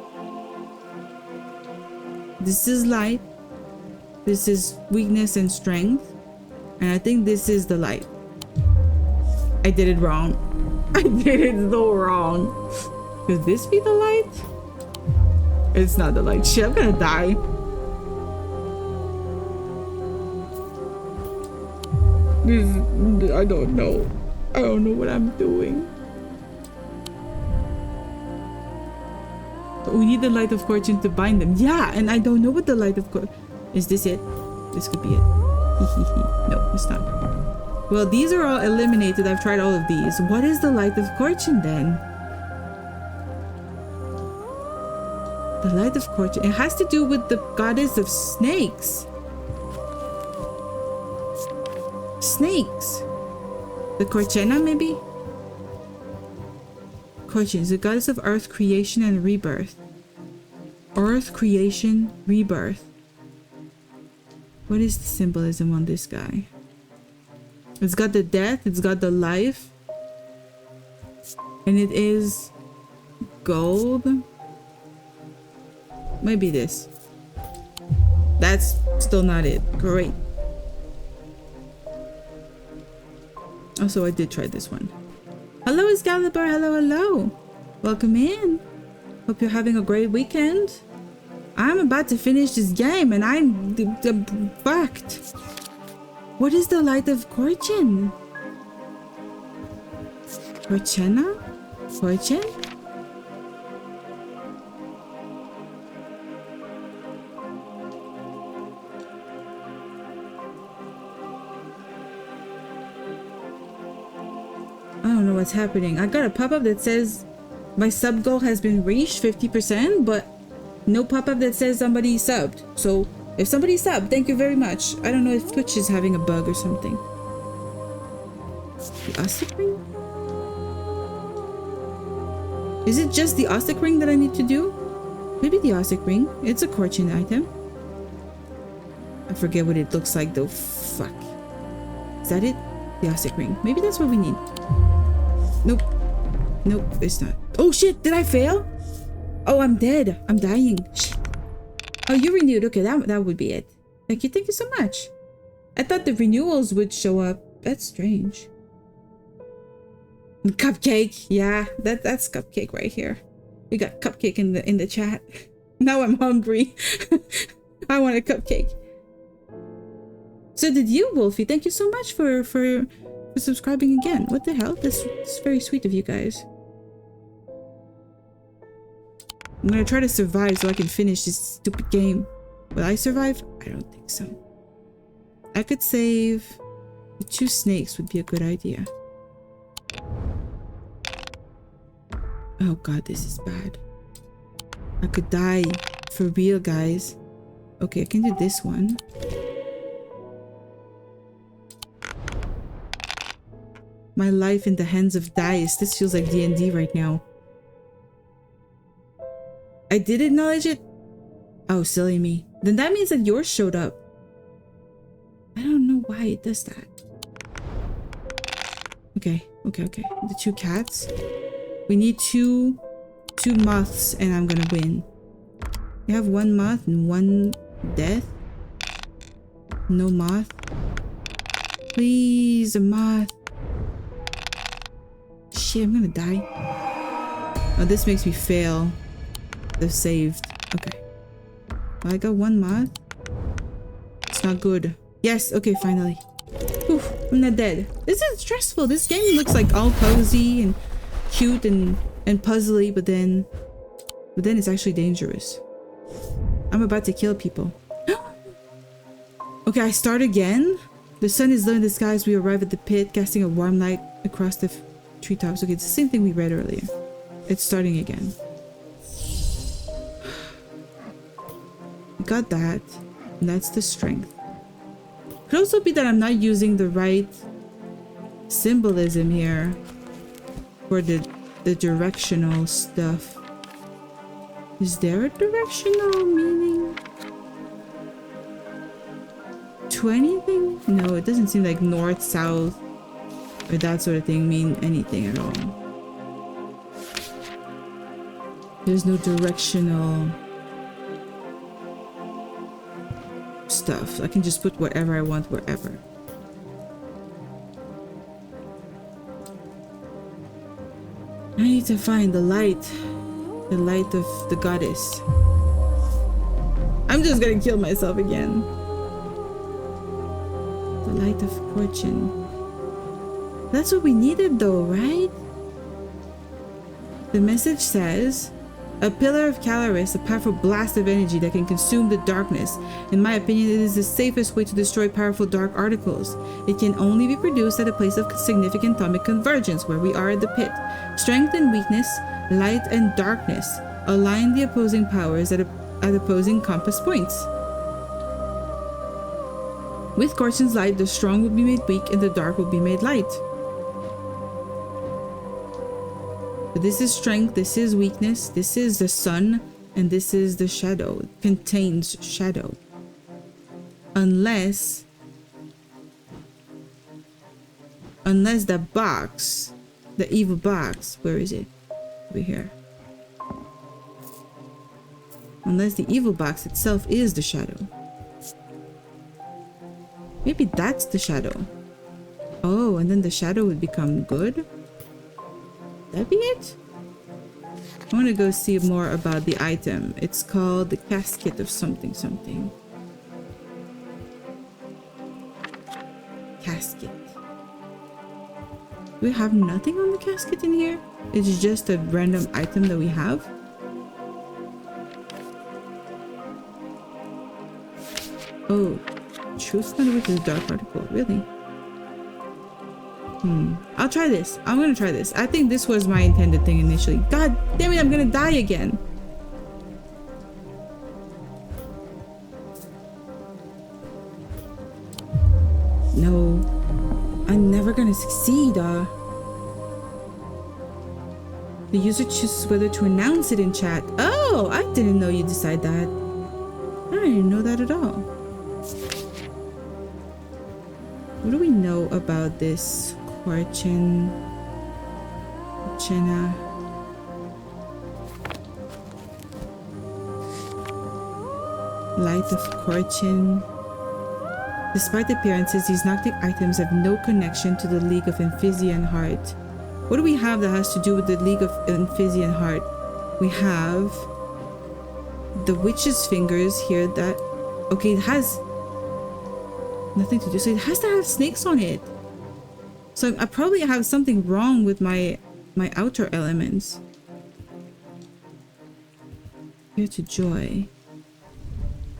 S1: This is light. This is weakness and strength. And I think this is the light. I did it wrong. I did it so wrong. Could this be the light? It's not the light. Shit, I'm gonna die. I don't know. I don't know what I'm doing. But we need the light of Fortune to bind them. Yeah, and I don't know what the light of Fortune... Is this it? This could be it. No, it's not. Well, these are all eliminated. I've tried all of these. What is the light of Fortune then? The light of Fortune. It has to do with the goddess of snakes. Snakes. The Corchena, maybe? Fortune is the goddess of earth, creation, and rebirth. Earth, creation, rebirth. What is the symbolism on this guy? It's got the death, it's got the life. And it is gold. Maybe this. That's still not it. Great. Also, I did try this one. Hello, Excalibur. Hello. Welcome in. Hope you're having a great weekend. I'm about to finish this game and I'm fucked. What is the light of Fortune? Fortuna? Fortune? I don't know what's happening. I got a pop-up that says my sub goal has been reached 50%, but no pop-up that says somebody subbed. So if somebody subbed, thank you very much. I don't know if Twitch is having a bug or something. The Ostic ring? Is it just the Ostic ring that I need to do? Maybe the Ostic ring. It's a Fortune item. I forget what it looks like though. Fuck. Is that it? The Ostic ring. Maybe that's what we need. Nope. Nope, it's not. Oh shit, did I fail? Oh, I'm dead. I'm dying. Shit. Oh, you renewed. Okay, that would be it. Thank you so much. I thought the renewals would show up. That's strange. Cupcake. Yeah, that's Cupcake right here. We got cupcake in the chat. Now I'm hungry. I want a cupcake. So did you, Wolfie. Thank you so much for subscribing again. What the hell? That's very sweet of you guys. I'm gonna try to survive so I can finish this stupid game. Will I survive? I don't think so. I could save. The 2 snakes would be a good idea. Oh god, this is bad. I could die. For real, guys. Okay, I can do this one. My life in the hands of dice. This feels like D&D right now. I did acknowledge it? Oh, silly me. Then that means that yours showed up. I don't know why it does that. Okay. The 2 cats. We need two moths and I'm gonna win. We have 1 moth and 1 death. No moth. Please, a moth. Shit, I'm gonna die. Oh, this makes me fail. They've saved. Okay. Well, I got 1 moth. It's not good. Yes, okay, finally. Oof, I'm not dead. This is stressful. This game looks like all cozy and cute and puzzly, but then it's actually dangerous. I'm about to kill people. Okay, I start again. The sun is low in the sky as we arrive at the pit, casting a warm light across the treetops. Okay, it's the same thing we read earlier. It's starting again. We got that, and that's the strength. Could also be that I'm not using the right symbolism here for the directional stuff. Is there a directional meaning to anything? No, it doesn't seem like north, south, or that sort of thing mean anything at all. There's no directional stuff. I can just put whatever I want wherever. I need to find the light of the goddess. I'm just gonna kill myself again. The light of fortune. That's what we needed though, right? The message says, a pillar of Caloris, a powerful blast of energy that can consume the darkness. In my opinion, it is the safest way to destroy powerful dark articles. It can only be produced at a place of significant atomic convergence, where we are at the pit. Strength and weakness, light and darkness, align the opposing powers at opposing compass points. With Cortsion's light, the strong will be made weak and the dark will be made light. But this is strength, this is weakness, this is the sun, and this is the shadow. It contains shadow. Unless the box, the evil box, where is it? Over here. Unless the evil box itself is the shadow. Maybe that's the shadow. Oh, and then the shadow would become good? That'd be it? I want to go see more about the item. It's called the casket of something something. Casket. Do we have nothing on the casket in here? It's just a random item that we have? Oh, truth found with the dark article. Really? I'll try this. I'm gonna try this. I think this was my intended thing initially. God damn it, I'm gonna die again. No. I'm never gonna succeed. The user chooses whether to announce it in chat. Oh, I didn't know you decide that. I didn't know that at all. What do we know about this Cortsion? Jenna. Light of Cortsion. Despite appearances, these Noctic items have no connection to the League of Amphibian Heart. What do we have that has to do with the League of Amphibian Heart? We have the witch's fingers here that... Okay, it has nothing to do. So it has to have snakes on it. So I probably have something wrong with my outer elements. Here to joy.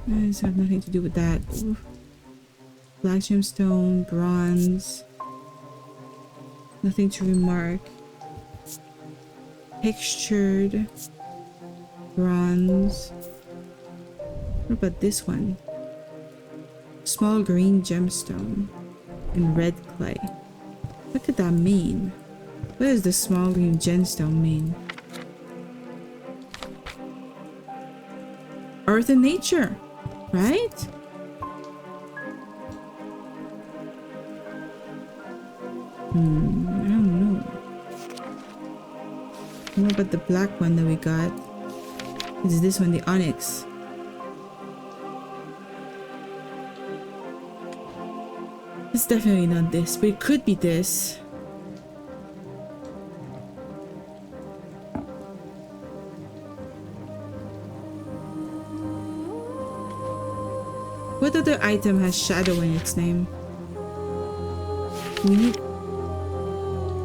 S1: This have nothing to do with that. Oof. Black gemstone, bronze. Nothing to remark. Textured. Bronze. What about this one? Small green gemstone and red clay. What could that mean? What does the small green gemstone mean? Earth and nature, right? I don't know. What about the black one that we got? Is this one the onyx? It's definitely not this, but it could be this. What other item has shadow in its name?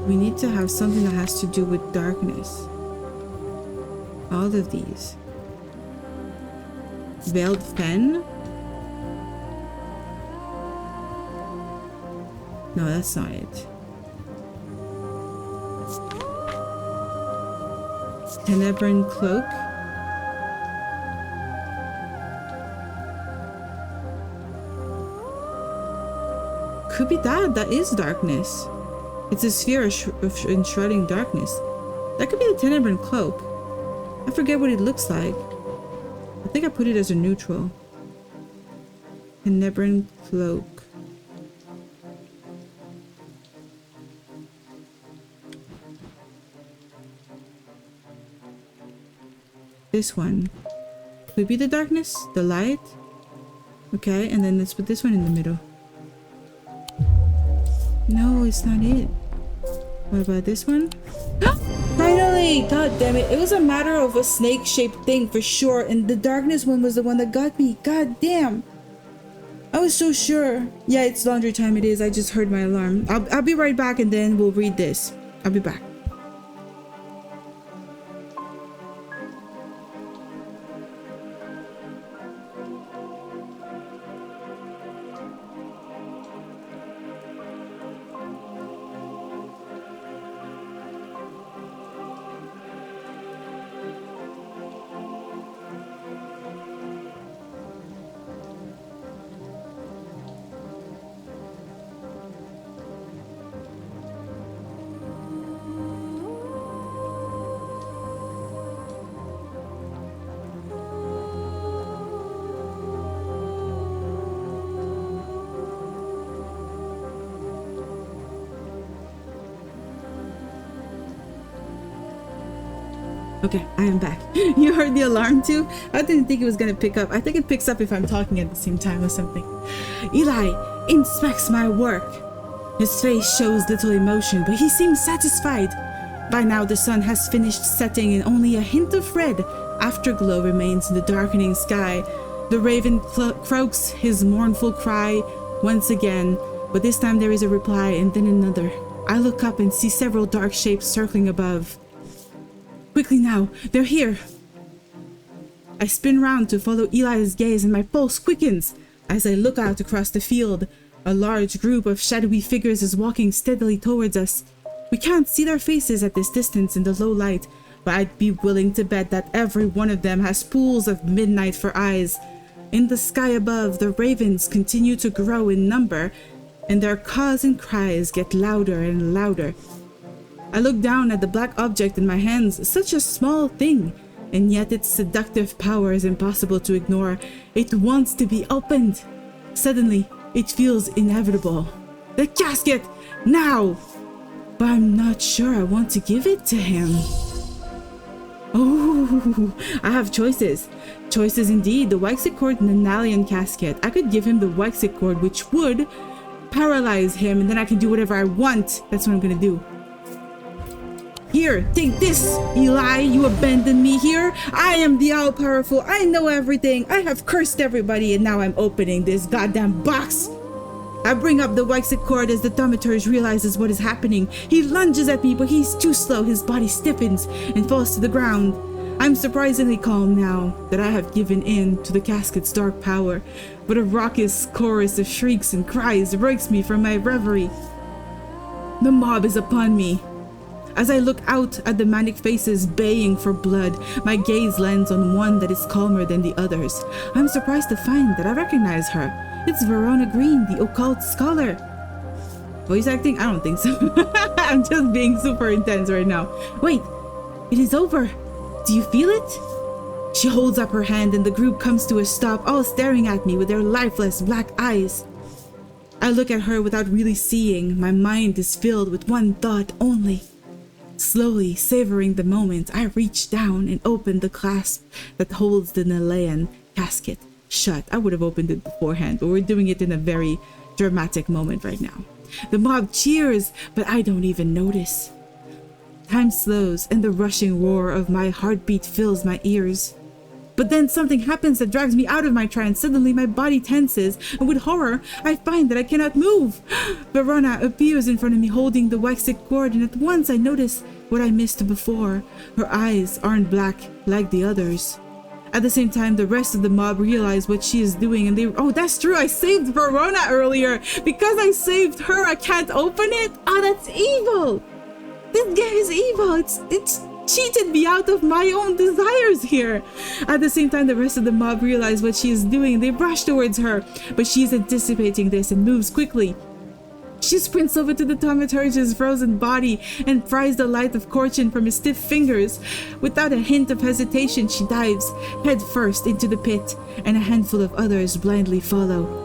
S1: We need to have something that has to do with darkness. All of these. Veiled fen? No, that's not it. Tenebran cloak. Could be that. That is darkness. It's a sphere of enshrouding darkness. That could be the Tenebran cloak. I forget what it looks like. I think I put it as a neutral. Tenebran cloak. This one. Could be the darkness, the light. Okay, and then let's put this one in the middle. No, it's not it. What about this one? Finally! God damn it. It was a matter of a snake-shaped thing for sure. And the darkness one was the one that got me. God damn. I was so sure. Yeah, it's laundry time. It is. I just heard my alarm. I'll be right back and then we'll read this. I'll be back. Okay, I am back. You heard the alarm too? I didn't think it was gonna pick up. I think it picks up if I'm talking at the same time or something. Eli inspects my work. His face shows little emotion, but he seems satisfied. By now the sun has finished setting and only a hint of red afterglow remains in the darkening sky. The raven croaks his mournful cry once again, but this time there is a reply and then another. I look up and see several dark shapes circling above. Quickly now, they're here. I spin round to follow Eli's gaze and my pulse quickens. As I look out across the field, a large group of shadowy figures is walking steadily towards us. We can't see their faces at this distance in the low light, but I'd be willing to bet that every one of them has pools of midnight for eyes. In the sky above, the ravens continue to grow in number, and their caws and cries get louder and louder. I look down at the black object in my hands, such a small thing, and yet its seductive power is impossible to ignore. It wants to be opened. Suddenly, it feels inevitable. The casket! Now! But I'm not sure I want to give it to him. Oh, I have choices. Choices indeed. The Wexit and the Nalian casket. I could give him the Wexit, which would paralyze him, and then I can do whatever I want. That's what I'm gonna do. Here, take this, Eli. You abandoned me here. I am the all-powerful. I know everything. I have cursed everybody, and now I'm opening this goddamn box. I bring up the Wexit cord as the thaumaturge realizes what is happening. He lunges at me, but he's too slow. His body stiffens and falls to the ground. I'm surprisingly calm now that I have given in to the casket's dark power, but a raucous chorus of shrieks and cries breaks me from my reverie. The mob is upon me. As I look out at the manic faces baying for blood, my gaze lands on one that is calmer than the others. I'm surprised to find that I recognize her. It's Verona Green, the occult scholar. Voice acting? I don't think so. I'm just being super intense right now. Wait, it is over. Do you feel it? She holds up her hand and the group comes to a stop, all staring at me with their lifeless black eyes. I look at her without really seeing. My mind is filled with one thought only. Slowly savoring the moment, I reach down and open the clasp that holds the Nilean casket shut. I would have opened it beforehand, but we're doing it in a very dramatic moment right now. The mob cheers, but I don't even notice. Time slows and the rushing roar of my heartbeat fills my ears. But then something happens that drags me out of my trance. Suddenly my body tenses, and with horror, I find that I cannot move. Verona appears in front of me holding the Wexit cord, and at once I notice what I missed before. Her eyes aren't black like the others. At the same time, the rest of the mob realize what she is doing, and they— oh, that's true, I saved Verona earlier. Because I saved her, I can't open it? Oh, that's evil. This game is evil. It's cheated me out of my own desires here. At the same time, the rest of the mob realize what she is doing, and they rush towards her, but she is anticipating this and moves quickly. She sprints over to the thaumaturge's frozen body and pries the light of Corchin from his stiff fingers. Without a hint of hesitation, she dives head first into the pit, and a handful of others blindly follow.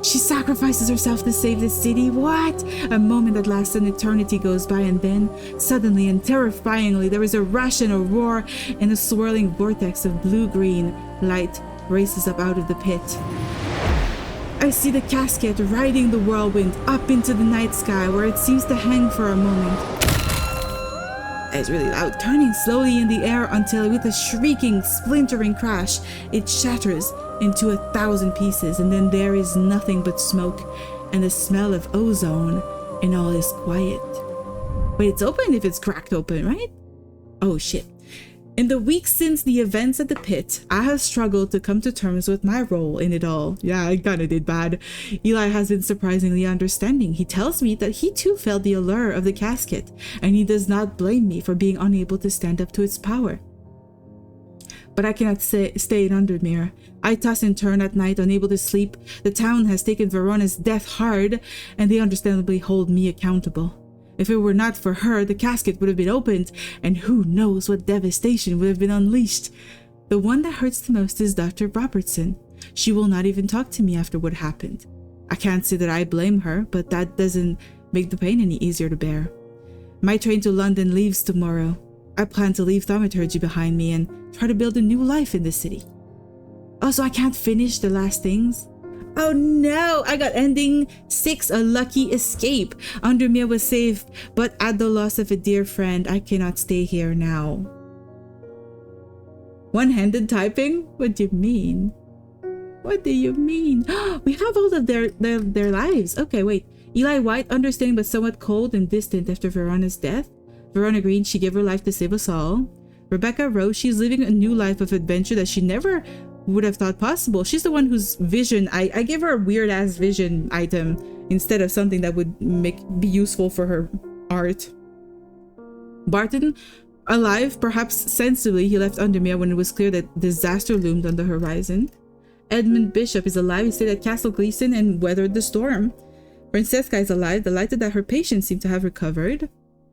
S1: She sacrifices herself to save the city. What? A moment that lasts an eternity goes by, and then, suddenly and terrifyingly, there is a rush and a roar, and a swirling vortex of blue-green light races up out of the pit. I see the casket riding the whirlwind up into the night sky, where it seems to hang for a moment. It's really loud, turning slowly in the air until, with a shrieking, splintering crash, it shatters into 1,000 pieces, and then there is nothing but smoke and the smell of ozone, and all is quiet. But it's open if it's cracked open, right? Oh shit. In the weeks since the events at the pit, I have struggled to come to terms with my role in it all. Yeah, I kinda did bad. Eli has been surprisingly understanding. He tells me that he too felt the allure of the casket, and he does not blame me for being unable to stand up to its power. But I cannot stay in Undermere. I toss and turn at night, unable to sleep. The town has taken Verona's death hard, and they understandably hold me accountable. If it were not for her, the casket would have been opened, and who knows what devastation would have been unleashed. The one that hurts the most is Dr. Robertson. She will not even talk to me after what happened. I can't say that I blame her, but that doesn't make the pain any easier to bear. My train to London leaves tomorrow. I plan to leave thaumaturgy behind me and try to build a new life in the city. Also, I can't finish the last things. Oh no, I got ending 6, a lucky escape. Undermere was safe, but at the loss of a dear friend, I cannot stay here now. One-handed typing? What do you mean? What do you mean? We have all of their lives. Okay, wait. Eli White, understanding but somewhat cold and distant after Verona's death. Verona Green, she gave her life to save us all. Rebecca Rose, she's living a new life of adventure that she never would have thought possible. She's the one whose vision— I gave her a weird ass vision item instead of something that would be useful for her art. Barton, alive, perhaps sensibly, he left Undermere when it was clear that disaster loomed on the horizon. Edmund Bishop is alive. He stayed at Castle Gleeson and weathered the storm. Francesca is alive, delighted that her patients seem to have recovered.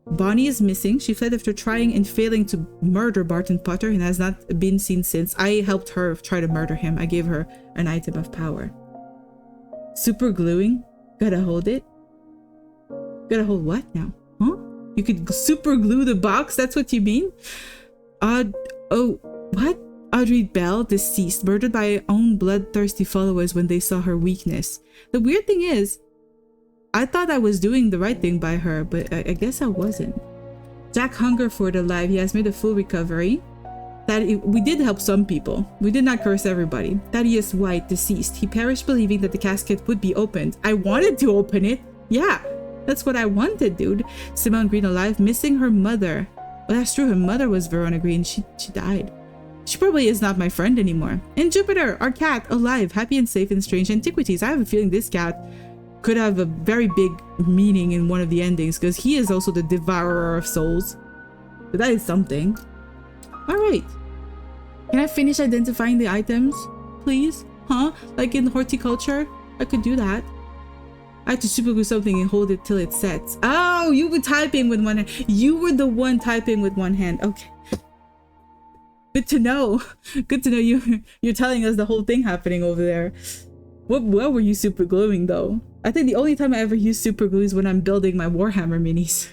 S1: Bonnie is missing. She fled after trying and failing to murder Barton Potter and has not been seen since. I helped her try to murder him. I gave her an item of power. Super gluing? Gotta hold it? Gotta hold what now? Huh? You could super glue the box? That's what you mean? Oh, what? Audrey Bell, deceased, murdered by her own bloodthirsty followers when they saw her weakness. The weird thing is, I thought I was doing the right thing by her, but I guess I wasn't. Jack Hungerford alive. He has made a full recovery. We did help some people. We did not curse everybody. Thaddeus White, deceased. He perished believing that the casket would be opened. I wanted to open it. Yeah, that's what I wanted, dude. Simone Green alive, missing her mother. Well, that's true. Her mother was Verona Green. She died. She probably is not my friend anymore. And Jupiter, our cat, alive, happy and safe in strange antiquities. I have a feeling this cat could have a very big meaning in one of the endings because he is also the devourer of souls. So that is something. All right. Can I finish identifying the items, please? Huh? Like in horticulture? I could do that. I have to super glue something and hold it till it sets. Oh, you were typing with one hand. You were the one typing with one hand. Okay. Good to know. Good to know you're telling us the whole thing happening over there. What were you super gluing though? I think the only time I ever use super glue is when I'm building my Warhammer minis.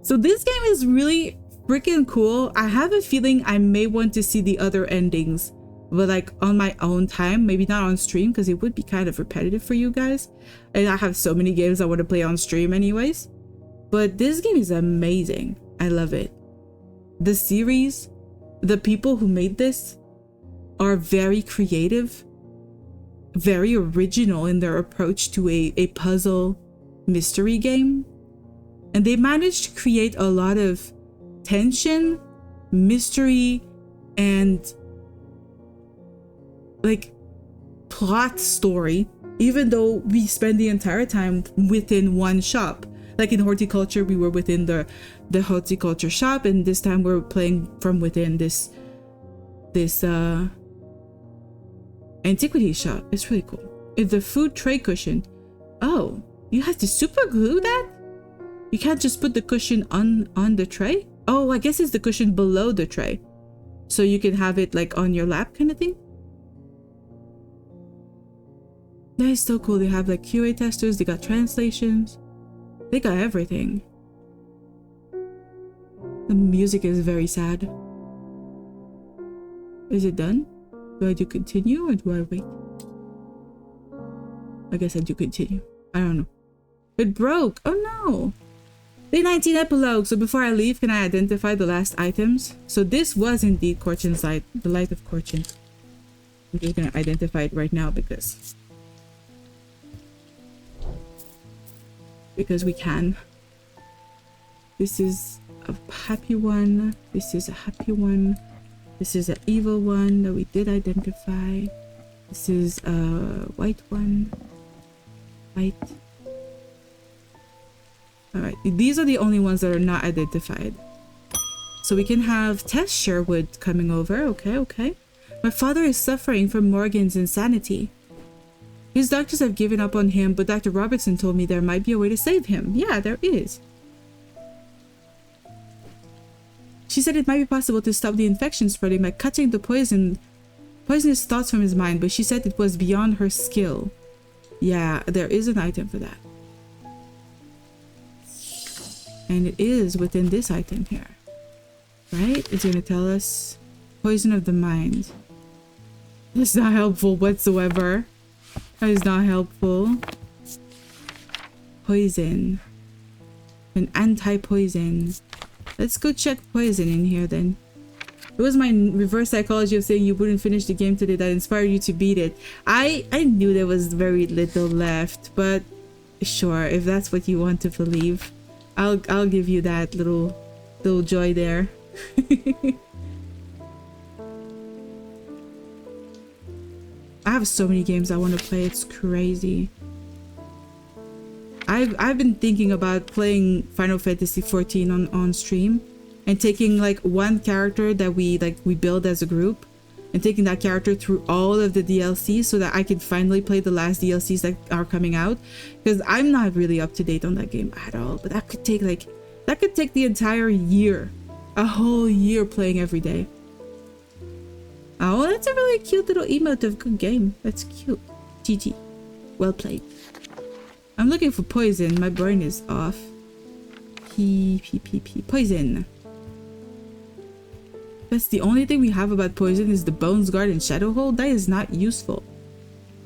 S1: So this game is really freaking cool. I have a feeling I may want to see the other endings, but like on my own time, maybe not on stream because it would be kind of repetitive for you guys. And I have so many games I want to play on stream anyways. But this game is amazing. I love it. The series, the people who made this are very creative, very original in their approach to a puzzle mystery game. And they managed to create a lot of tension, mystery, and like plot story, even though we spend the entire time within one shop. Like in horticulture, we were within the horticulture shop, and this time we're playing from within this antiquity shop. It's really cool. It's the food tray cushion. Oh, you have to super glue that? You can't just put the cushion on the tray? Oh, I guess it's the cushion below the tray, so you can have it like on your lap kind of thing. That is so cool. They have like QA testers, they got translations, they got everything. The music is very sad. Is it done? Do I do continue or do I wait? I guess I do continue. I don't know. It broke. Oh no. Day 19 epilogue. So before I leave, can I identify the last items? So this was indeed Corchin's light, the light of Corchin. I'm just gonna identify it right now because we can. This is a happy one. This is a happy one. This is an evil one that we did identify. This is a white one. White. Alright, these are the only ones that are not identified. So we can have Tess Sherwood coming over. Okay, okay. My father is suffering from Morgan's insanity. His doctors have given up on him, but Dr. Robertson told me there might be a way to save him. Yeah, there is. She said it might be possible to stop the infection spreading by cutting the poisonous thoughts from his mind, but she said it was beyond her skill. Yeah, there is an item for that. And it is within this item here. Right? It's going to tell us poison of the mind. That's not helpful whatsoever. That is not helpful. Poison. An anti-poison. Let's go check poison in here then. It was my reverse psychology of saying you wouldn't finish the game today that inspired you to beat it. I knew there was very little left, but sure, if that's what you want to believe, I'll give you that little joy there. I have so many games I want to play. It's crazy. I've been thinking about playing Final Fantasy 14 on stream and taking like one character that we build as a group and taking that character through all of the DLCs so that I can finally play the last DLCs that are coming out, because I'm not really up to date on that game at all. But that could take the entire year, a whole year playing every day. Oh, that's a really cute little emote of good game. That's cute. GG. Well played. I'm looking for poison. My brain is off. Poison. That's the only thing we have about poison is the Bones Guard and Shadowhold. That is not useful.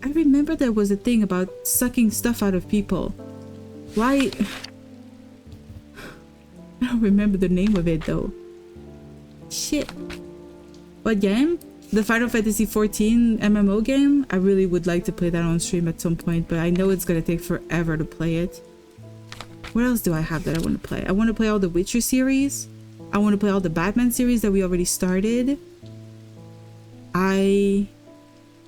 S1: I remember there was a thing about sucking stuff out of people. Why? don't remember the name of it though. Shit. What game? The Final Fantasy 14 MMO game? I really would like to play that on stream at some point, but I know it's gonna take forever to play it. What else do I have that I want to play? I want to play all the Witcher series. I want to play all the Batman series that we already started.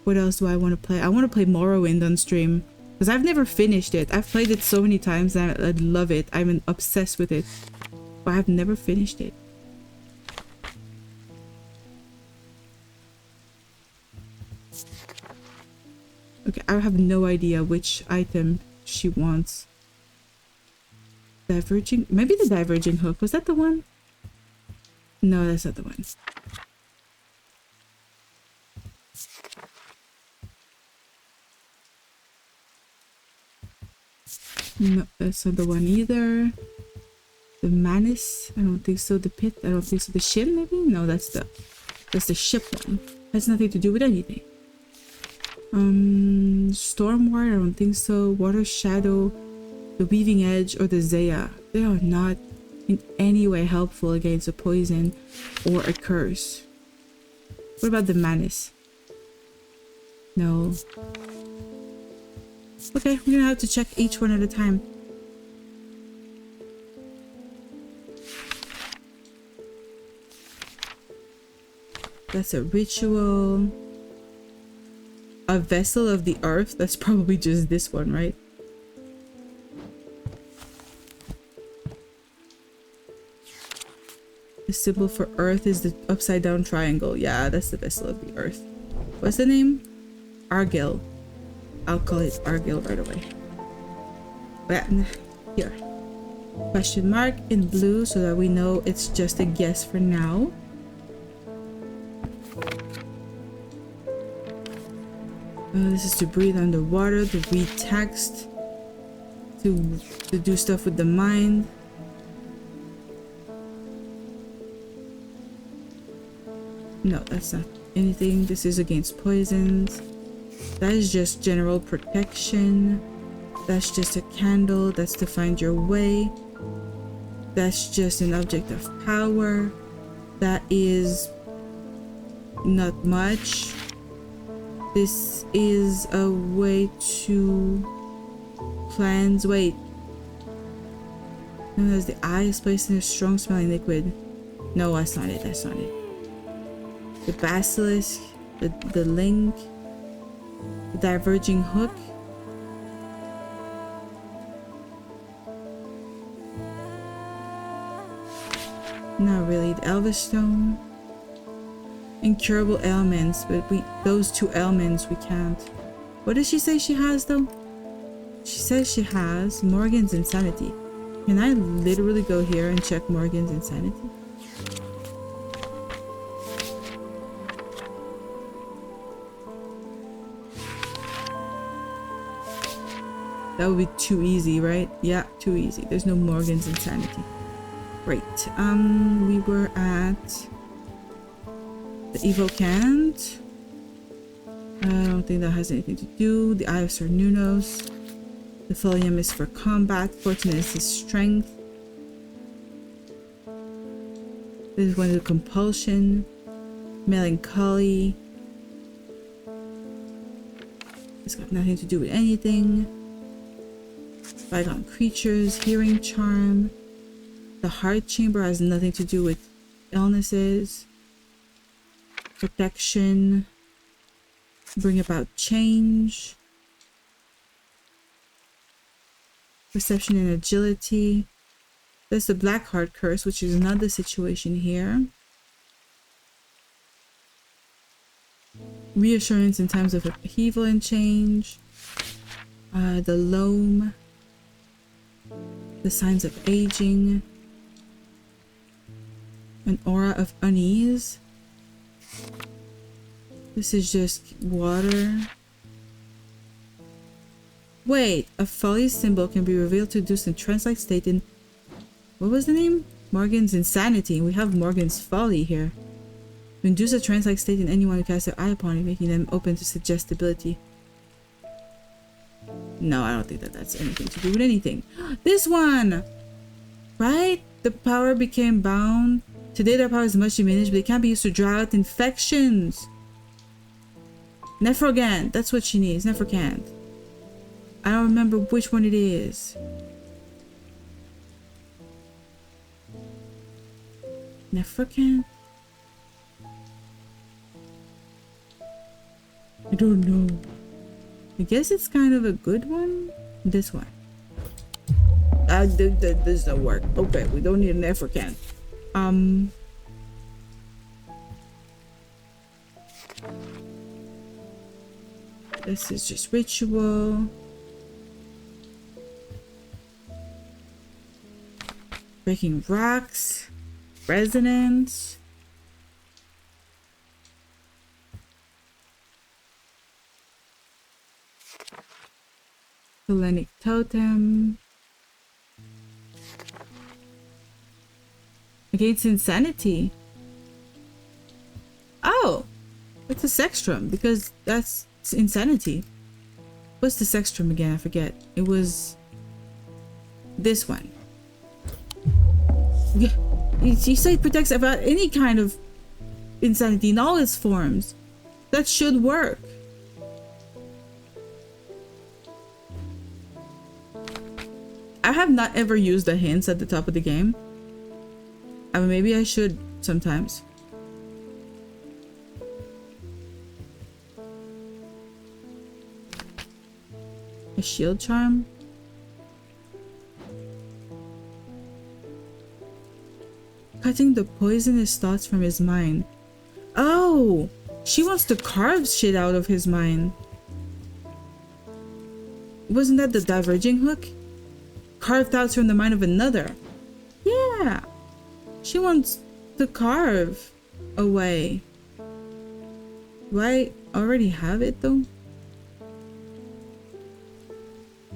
S1: What else do I want to play? I want to play Morrowind on stream because I've never finished it. I've played it so many times and I love it. I'm obsessed with it, but I've never finished it. Okay, I have no idea which item she wants. Diverging, maybe the diverging hook. Was that the one? No, that's not the one. No, that's not the one either. The Manus, I don't think so. The pit, I don't think so. The ship, maybe? No, that's the ship one. Has nothing to do with anything. Stormward, I don't think so. Water Shadow, the Weaving Edge, or the Zaya. They are not in any way helpful against a poison or a curse. What about the Manus? No. Okay, we're gonna have to check each one at a time. That's a ritual. A vessel of the earth. That's probably just this one, right? The symbol for earth is the upside down triangle. Yeah, that's the vessel of the earth. What's the name? AllieGal. I'll call it AllieGal right away. Here. Question mark in blue so that we know it's just a guess for now. This is to breathe underwater, to read text, to do stuff with the mind. No, that's not anything. This is against poisons. That is just general protection. That's just a candle. That's to find your way. That's just an object of power. That is not much. This is a way to cleanse. Wait. No, that's the eye is placed in a strong smelling liquid. No, that's not it. That's not it. The basilisk, the link, the diverging hook. Not really. The Elvis stone. Incurable ailments, but those two ailments we can't. What does she say she has though? She says she has Morgan's insanity. Can I literally go here and check Morgan's insanity? That would be too easy, right? Yeah, too easy. There's no Morgan's insanity. Great. We were at the Evocant. I don't think that has anything to do. The Eye of Cernunnos. The Folium is for combat. Fortunate is strength. This is one of the compulsion. Melancholy. It's got nothing to do with anything. Bygone creatures. Hearing charm. The heart chamber has nothing to do with illnesses. Protection. Bring about change. Perception and agility. There's the black heart curse, which is another situation here. Reassurance in times of upheaval and change. The loam. The signs of aging. An aura of unease. This is just water. Wait, a folly symbol can be revealed to induce a trance-like state in... What was the name? Morgan's insanity. We have Morgan's folly here. To induce a trance-like state in anyone who casts their eye upon it, making them open to suggestibility. No, I don't think that that's anything to do with anything. This one! Right? The power became bound. Today their power is much diminished, but it can be used to draw out infections. Nephrogan, that's what she needs. Nephrocan. I don't remember which one it is. Nephrocan? I don't know. I guess it's kind of a good one. This one. This doesn't work. Okay, we don't need an Nephrocan. This is just ritual. Breaking rocks. Resonance. Hellenic totem. Against insanity. Oh! It's a sextrum because that's insanity. What's the sextrum again? I forget. It was this one. Yeah. You say it protects about any kind of insanity in all its forms. That should work. I have not ever used the hints at the top of the game. I mean, maybe I should sometimes. A shield charm. Cutting the poisonous thoughts from his mind. Oh! She wants to carve shit out of his mind. Wasn't that the diverging hook? Carve thoughts from the mind of another. Yeah! She wants to carve away. Do I already have it though?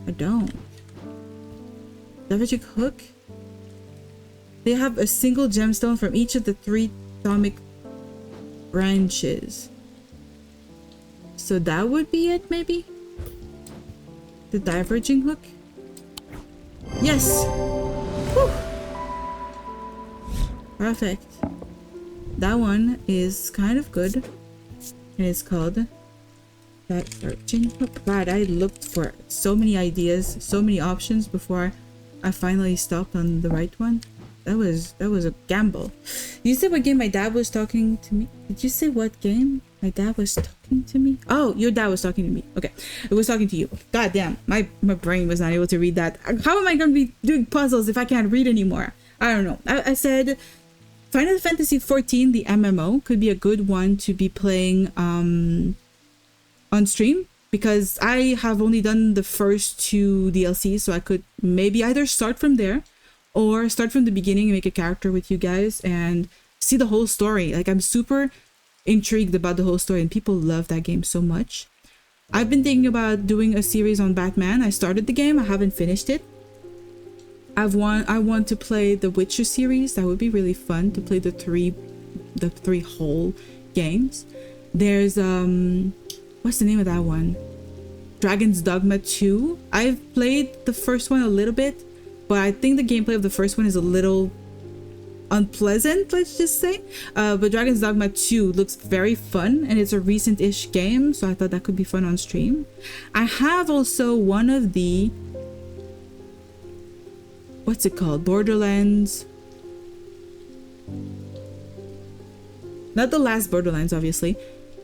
S1: I don't. Diverging hook? They have a single gemstone from each of the 3 atomic branches. So that would be it, maybe? The diverging hook? Yes! Whew. Perfect. That one is kind of good. And it's called Diverging Hook. God, I looked for so many ideas, so many options before I finally stopped on the right one. That was a gamble. You said what game my dad was talking to me? Did you say what game my dad was talking to me? Oh, your dad was talking to me. Okay, it was talking to you. God damn, my brain was not able to read that. How am I going to be doing puzzles if I can't read anymore? I don't know. I said Final Fantasy XIV, the MMO, could be a good one to be playing on stream, because I have only done the first 2 DLCs, so I could maybe either start from there or start from the beginning and make a character with you guys and see the whole story. Like, I'm super intrigued about the whole story, and people love that game so much. I've been thinking about doing a series on Batman. I started the game, I haven't finished it. I want to play the Witcher series. That would be really fun to play the three whole games. There's what's the name of that one? Dragon's Dogma 2. I've played the first one a little bit, but I think the gameplay of the first one is a little unpleasant, let's just say. But Dragon's Dogma 2 looks very fun, and it's a recent-ish game, so I thought that could be fun on stream. I have also one of the... what's it called? Borderlands. Not the last Borderlands, obviously.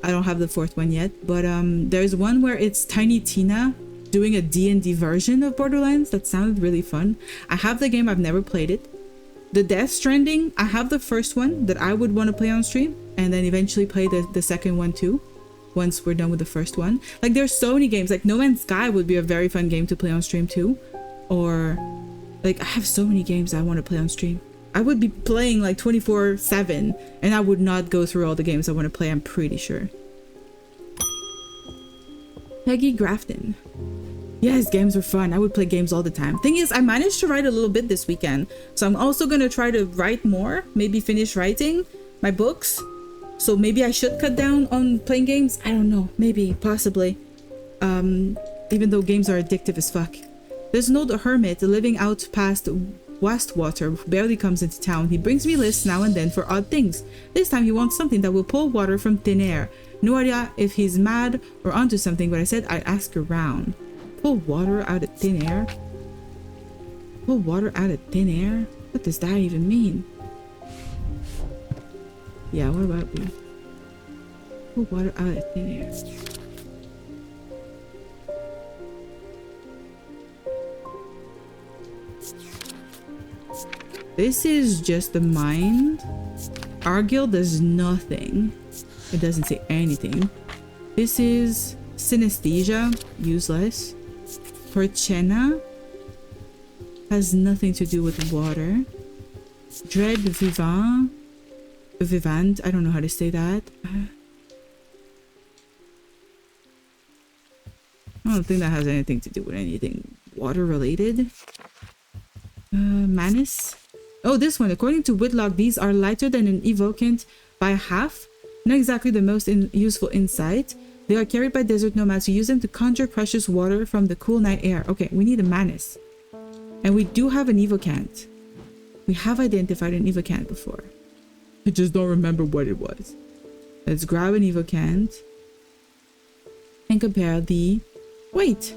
S1: I don't have the 4th one yet, but there's one where it's Tiny Tina doing a D&D version of Borderlands. That sounded really fun. I have the game, I've never played it. The Death Stranding, I have the first one that I would want to play on stream, and then eventually play the second one too, once we're done with the first one. Like, there's so many games. Like, No Man's Sky would be a very fun game to play on stream too. Or, like, I have so many games I want to play on stream. I would be playing like 24/7, and I would not go through all the games I want to play, I'm pretty sure. Peggy Grafton. Yes, games are fun. I would play games all the time. Thing is, I managed to write a little bit this weekend, so I'm also going to try to write more, maybe finish writing my books. So maybe I should cut down on playing games. I don't know. Maybe, possibly. Even though games are addictive as fuck. There's no Hermit living out past Wastwater who barely comes into town. He brings me lists now and then for odd things. This time he wants something that will pull water from thin air. No idea if he's mad or onto something, but I said I'd ask around. Pull water out of thin air? Pull water out of thin air? What does that even mean? Yeah, what about we? Pull water out of thin air. This is just the mind. AllieGal does nothing. It doesn't say anything. This is synesthesia, useless. Porchena has nothing to do with water. Dread vivant, I don't know how to say that. I don't think that has anything to do with anything water related. Manus. Oh, this one. According to Whitlock, these are lighter than an evocant by half. Not exactly the most useful insight. They are carried by desert nomads who use them to conjure precious water from the cool night air. Okay, we need a Manus. And we do have an evocant. We have identified an evocant before. I just don't remember what it was. Let's grab an evocant and compare the weight.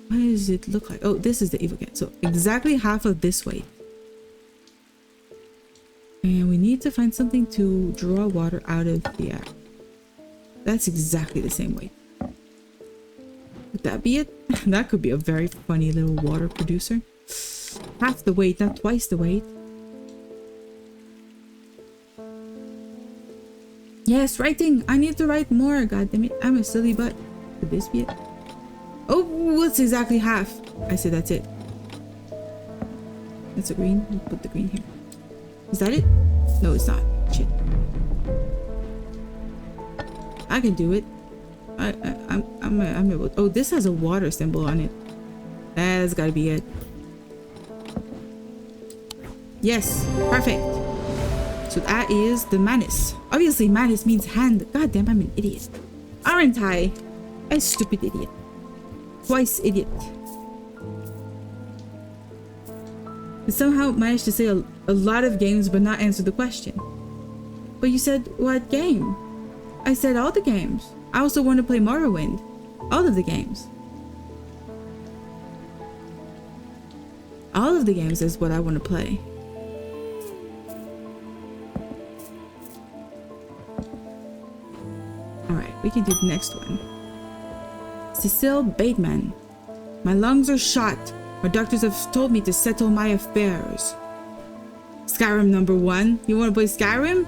S1: What does it look like? Oh, this is the evocant. So exactly half of this weight. And we need to find something to draw water out of the air. That's exactly the same weight. Would that be it? That could be a very funny little water producer. Half the weight, not twice the weight. Yes, writing! I need to write more, god damn it. I'm a silly butt. Could this be it? Oh, what's exactly half? I said that's it. That's a green. We'll put the green here. Is that it? No, it's not. Shit. I can do it. I'm able to. Oh, this has a water symbol on it. That's gotta be it. Yes, perfect. So that is the Manus. Obviously, Manus means hand. God damn, I'm an idiot. Aren't I? A stupid idiot. Twice idiot. I somehow managed to say a lot of games but not answer the question. But you said what game? I said all the games. I also want to play Morrowind. All of the games. All of the games is what I want to play. Alright, we can do the next one. Cecile Bateman. My lungs are shot. My doctors have told me to settle my affairs. Skyrim #1. You want to play Skyrim?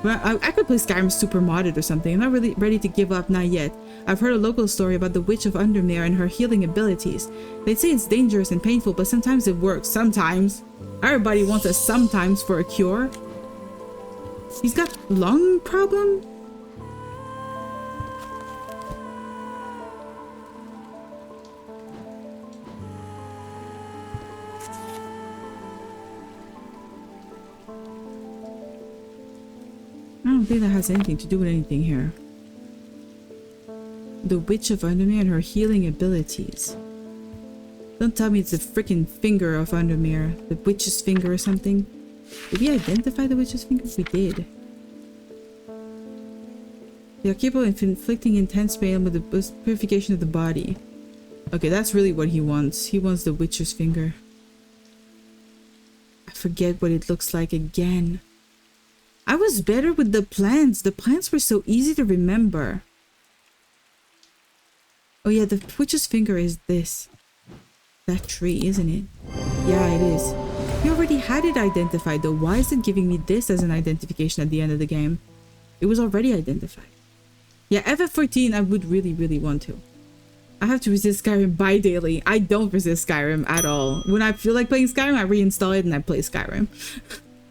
S1: Well, I could play Skyrim super modded or something. I'm not really ready to give up, not yet. I've heard a local story about the Witch of Undermere and her healing abilities. They say it's dangerous and painful, but sometimes it works. Sometimes. Everybody wants a sometimes for a cure. He's got lung problem? I don't think that has anything to do with anything here. The Witch of Undermere and her healing abilities. Don't tell me it's the freaking finger of Undermere. The witch's finger or something. Did we identify the witch's finger? We did. They are capable of inflicting intense pain with the purification of the body. Okay, that's really what he wants. He wants the witch's finger. I forget what it looks like again. I was better with the plants. The plants were so easy to remember. Oh yeah, the witch's finger is this. That tree, isn't it? Yeah, it is. We already had it identified though. Why is it giving me this as an identification at the end of the game? It was already identified. Yeah, FF14 I would really, really want to. I have to resist Skyrim bi-daily. I don't resist Skyrim at all. When I feel like playing Skyrim, I reinstall it and I play Skyrim.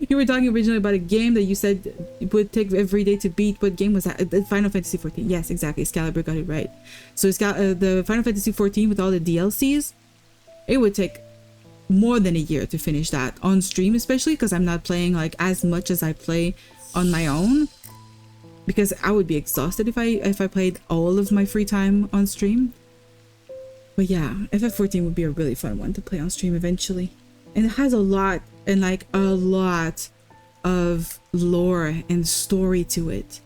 S1: You were talking originally about a game that you said it would take every day to beat. What game was that? Final Fantasy XIV. Yes, exactly. Excalibur got it right. So the Final Fantasy XIV with all the DLCs, it would take more than a year to finish that on stream, especially because I'm not playing like as much as I play on my own. Because I would be exhausted if I played all of my free time on stream. But yeah, FF14 would be a really fun one to play on stream eventually. And it has a lot, and like a lot of lore and story to it.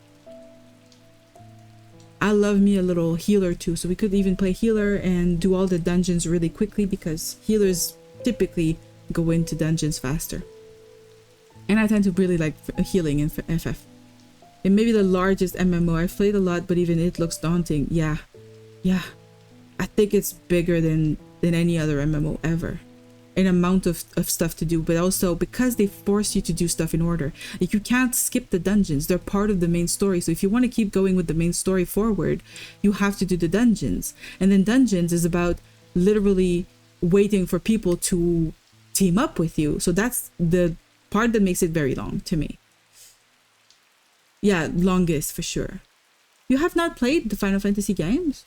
S1: I love me a little healer too, so we could even play healer and do all the dungeons really quickly because healers typically go into dungeons faster. And I tend to really like healing in FF. It may be the largest MMO I've played a lot, but even it looks daunting. Yeah. I think it's bigger than any other MMO ever. An amount of stuff to do, but also because they force you to do stuff in order. Like, you can't skip the dungeons. They're part of the main story. So if you want to keep going with the main story forward, you have to do the dungeons. And then dungeons is about literally waiting for people to team up with you. So that's the part that makes it very long to me. Yeah, longest for sure. You have not played the Final Fantasy games?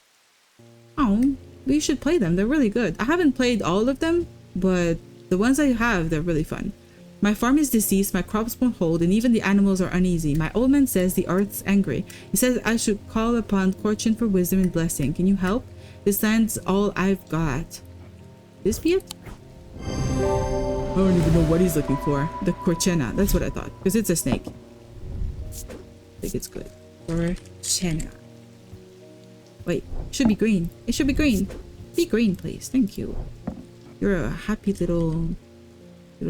S1: Oh, you should play them. They're really good. I haven't played all of them, but the ones I have, they're really fun. My farm is deceased, my crops won't hold, and even the animals are uneasy. My old man says the earth's angry. He says I should call upon Fortune for wisdom and blessing. Can you help? This land's all I've got. This be it? I don't even know what he's looking for. The Corchena, that's what I thought, because it's a snake. I think it's good. Corchena. Wait, should be green. It should be green. Be green, please. Thank you. You're a happy little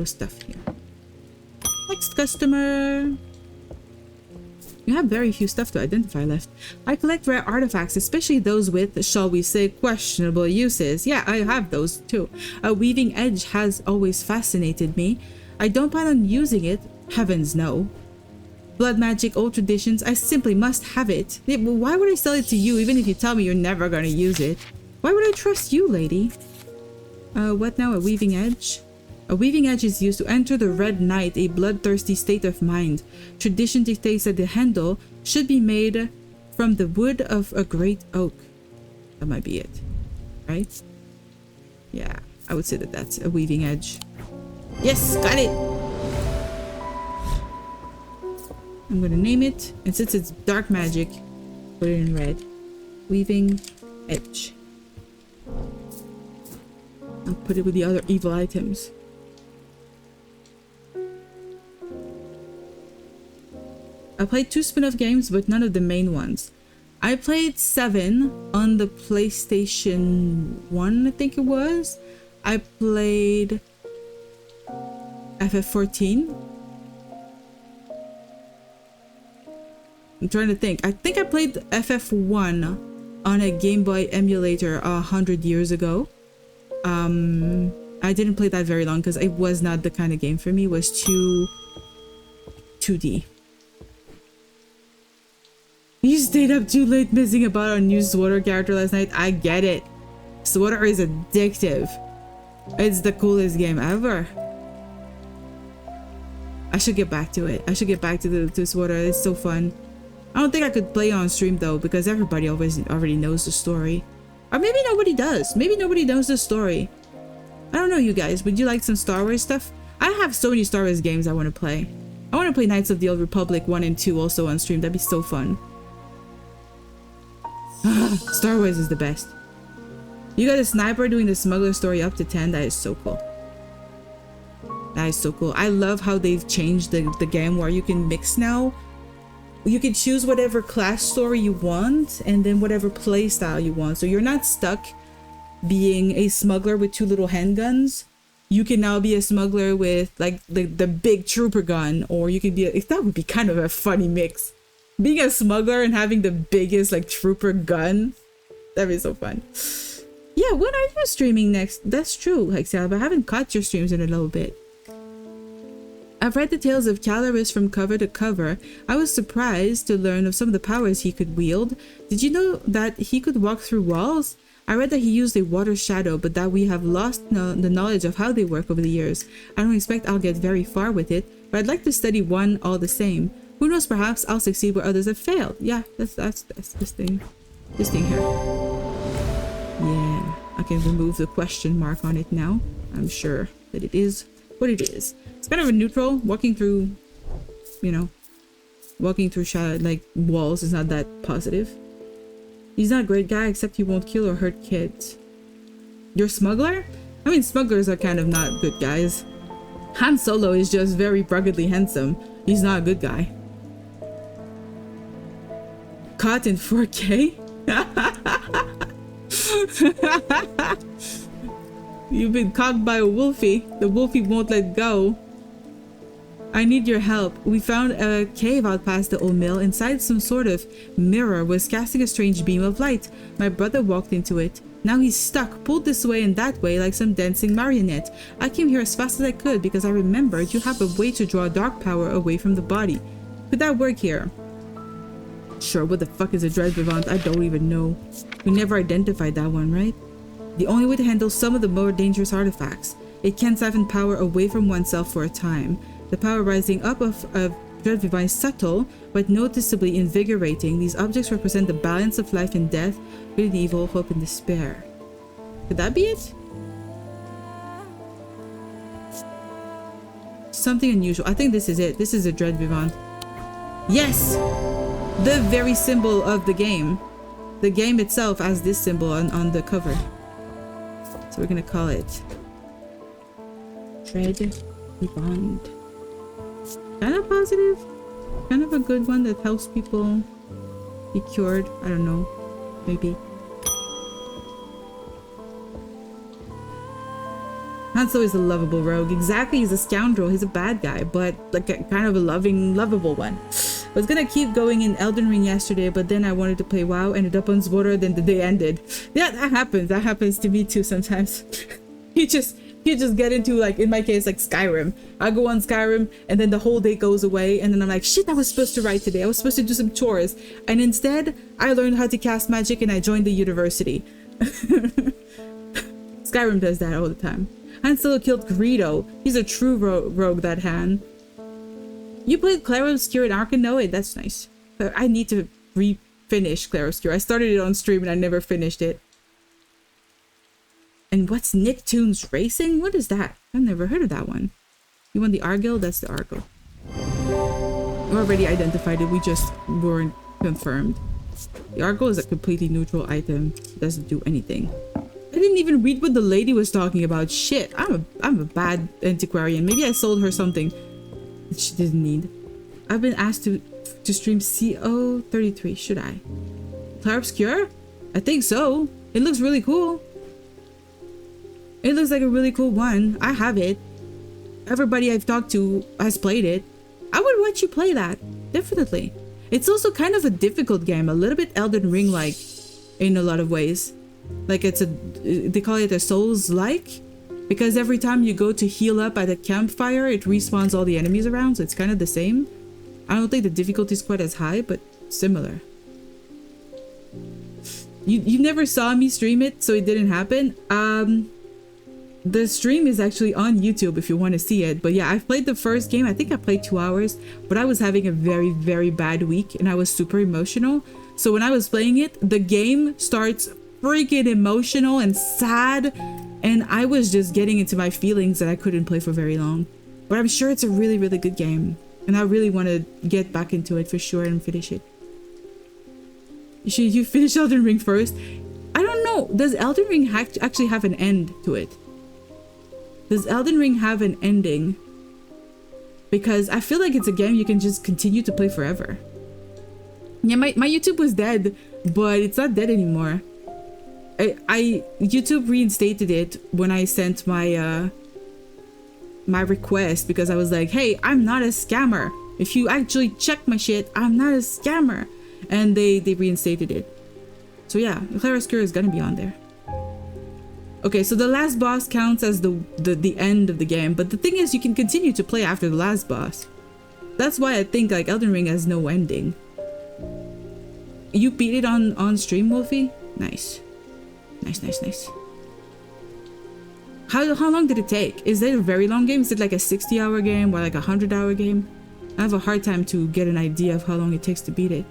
S1: stuff here. Next customer. You have very few stuff to identify left. I collect rare artifacts, especially those with, shall we say, questionable uses. Yeah, I have those too. A weaving edge has always fascinated me. I don't plan on using it. Heavens no. Blood magic, old traditions, I simply must have it. Why would I sell it to you even if you tell me you're never gonna use it? Why would I trust you, lady? What now? A weaving edge? A weaving edge is used to enter the Red Night, a bloodthirsty state of mind. Tradition dictates that the handle should be made from the wood of a great oak. That might be it, right? Yeah, I would say that that's a weaving edge. Yes, got it! I'm gonna name it, and since it's dark magic, put it in red. Weaving edge. I'll put it with the other evil items. I played 2 spin-off games, but none of the main ones. I played 7 on the PlayStation 1, I think it was. I played FF14. I'm trying to think. I think I played FF1 on a Game Boy emulator 100 years ago. I didn't play that very long because it was not the kind of game for me. It was too 2D. You stayed up too late messing about our new Swatter character last night. I get it. Swatter is addictive. It's the coolest game ever. I should get back to it. I should get back to Swatter. It's so fun. I don't think I could play on stream though because everybody already knows the story. Or maybe nobody does. Maybe nobody knows the story. I don't know, you guys. Would you like some Star Wars stuff? I have so many Star Wars games I want to play. I want to play Knights of the Old Republic 1 and 2 also on stream. That'd be so fun. Star Wars is the best. You got a sniper doing the smuggler story up to 10. That is so cool. That is so cool. I love how they've changed the game where you can mix now. You can choose whatever class story you want and then whatever play style you want. So you're not stuck being a smuggler with 2 little handguns. You can now be a smuggler with like the big trooper gun, or you can be that would be kind of a funny mix. Being a smuggler and having the biggest like trooper gun. That'd be so fun. Yeah, when are you streaming next? That's true, Hexel, but I haven't caught your streams in a little bit. I've read the tales of Caloris from cover to cover. I was surprised to learn of some of the powers he could wield. Did you know that he could walk through walls? I read that he used a water shadow, but that we have lost the knowledge of how they work over the years. I don't expect I'll get very far with it, but I'd like to study one all the same. Who knows, perhaps I'll succeed where others have failed. Yeah, that's this thing. This thing here. Yeah, I can remove the question mark on it now. I'm sure that it is what it is. It's kind of a neutral. Walking through, you know, walking through shadow, like walls is not that positive. He's not a great guy, except he won't kill or hurt kids. You're a smuggler? I mean, smugglers are kind of not good guys. Han Solo is just very ruggedly handsome. He's not a good guy. Caught in 4K? You've been caught by a wolfie. The wolfie won't let go. I need your help. We found a cave out past the old mill. Inside, some sort of mirror was casting a strange beam of light. My brother walked into it. Now he's stuck, pulled this way and that way like some dancing marionette. I came here as fast as I could because I remembered you have a way to draw dark power away from the body. Could that work here? Sure, what the fuck is a dread vivant? I don't even know. We never identified that one, right? The only way to handle some of the more dangerous artifacts. It can siphon power away from oneself for a time. The power rising up of dread vivant is subtle, but noticeably invigorating. These objects represent the balance of life and death, good and evil, hope and despair. Could that be it? Something unusual. I think this is it. This is a dread vivant. Yes! The very symbol of the game. The game itself has this symbol on the cover. So we're gonna call it Dread Vivant. Kind of positive. Kind of a good one that helps people be cured. I don't know. Maybe. Han Solo is a lovable rogue. Exactly, he's a scoundrel. He's a bad guy, but like a kind of a loving, lovable one. I was gonna keep going in Elden Ring yesterday, but then I wanted to play WoW, ended up on Zworer, then the day ended. Yeah, that happens. That happens to me too sometimes. you just get into, like, in my case, like Skyrim. I go on Skyrim and then the whole day goes away and then I'm like, shit, I was supposed to write today. I was supposed to do some chores. And instead, I learned how to cast magic and I joined the university. Skyrim does that all the time. Han Solo killed Greedo. He's a true rogue, that Han. You played Clair Obscur and Arkanoid. That's nice. But I need to finish Clair Obscur. I started it on stream and I never finished it. And what's Nicktoons Racing? What is that? I've never heard of that one. You want the AllieGal? That's the AllieGal. We already identified it. We just weren't confirmed. The AllieGal is a completely neutral item. It doesn't do anything. I didn't even read what the lady was talking about. Shit, I'm a bad antiquarian. Maybe I sold her something that she didn't need. I've been asked to stream CO33. Should I? Clair Obscur? I think so. It looks really cool. It looks like a really cool one. I have it. Everybody I've talked to has played it. I would watch you play that. Definitely. It's also kind of a difficult game. A little bit Elden Ring like in a lot of ways. Like they call it a Souls-like. Because every time you go to heal up at a campfire, it respawns all the enemies around. So it's kind of the same. I don't think the difficulty is quite as high, but similar. You never saw me stream it, so it didn't happen. The stream is actually on YouTube if you want to see it. But yeah, I've played the first game. I think I played 2 hours, but I was having a very, very bad week and I was super emotional. So when I was playing it, the game starts freaking emotional and sad. And I was just getting into my feelings that I couldn't play for very long. But I'm sure it's a really, really good game. And I really want to get back into it for sure and finish it. Should you finish Elden Ring first? I don't know. Does Elden Ring actually have an end to it? Does Elden Ring have an ending? Because I feel like it's a game you can just continue to play forever. Yeah, my YouTube was dead, but it's not dead anymore. YouTube reinstated it when I sent my my request because I was like, hey, I'm not a scammer. If you actually check my shit, I'm not a scammer. And they reinstated it. So yeah, Clair Obscur is gonna be on there. Okay, so the last boss counts as the end of the game, but the thing is you can continue to play after the last boss. That's why I think like Elden Ring has no ending. You beat it on stream, Wolfie? Nice. Nice. How long did it take? Is it a very long game? Is it like a 60-hour game or like a 100-hour game? I have a hard time to get an idea of how long it takes to beat it.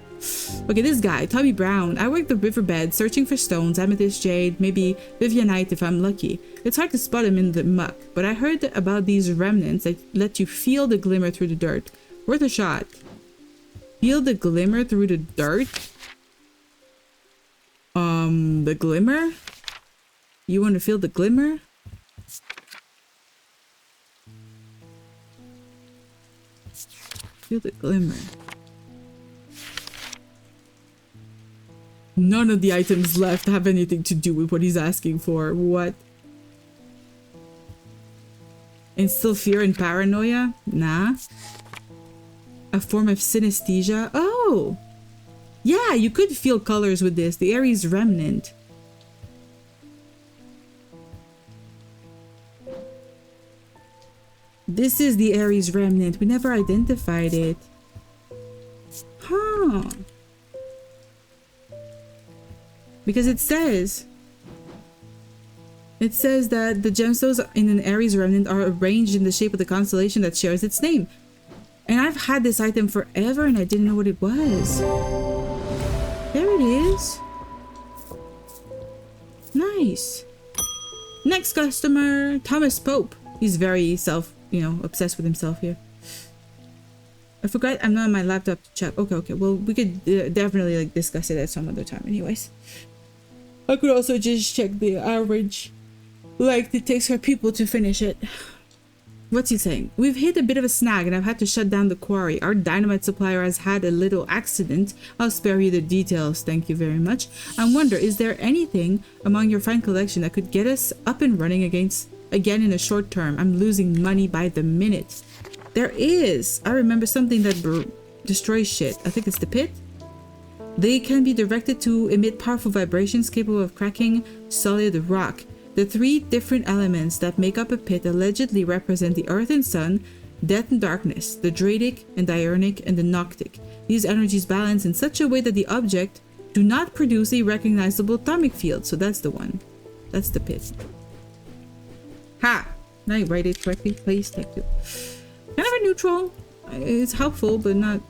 S1: Okay, this guy, Tommy Brown. I work the riverbed searching for stones, amethyst, jade, maybe Vivianite if I'm lucky. It's hard to spot him in the muck, but I heard about these remnants that let you feel the glimmer through the dirt. Worth a shot. Feel the glimmer through the dirt? The glimmer? You want to feel the glimmer? Feel the glimmer. None of the items left have anything to do with what he's asking for. What? Instill fear and paranoia? Nah. A form of synesthesia? Oh! Yeah, you could feel colors with this. The Aries Remnant. This is the Aries Remnant. We never identified it. Huh. Because it says that the gemstones in an Aries Remnant are arranged in the shape of the constellation that shares its name. And I've had this item forever and I didn't know what it was. There it is. Nice. Next customer, Thomas Pope. He's very obsessed with himself here. I forgot I'm not on my laptop to check. Okay. Well, we could definitely like discuss it at some other time anyways. I could also just check the average length it takes for people to finish it. What's he saying? We've hit a bit of a snag and I've had to shut down the quarry. Our dynamite supplier has had a little accident. I'll spare you the details. Thank you very much. I wonder, is there anything among your fine collection that could get us up and running again in the short term? I'm losing money by the minute. There is. I remember something that destroys shit. I think it's the pit. They can be directed to emit powerful vibrations capable of cracking solid rock. The three different elements that make up a pit allegedly represent the earth and sun, death and darkness, the Dradic and Diurnic and the Noctic. These energies balance in such a way that the object do not produce a recognizable atomic field. So that's the one. That's the pit. Ha! Now you write it correctly, please. Thank you. Kind of a neutral. It's helpful, but not,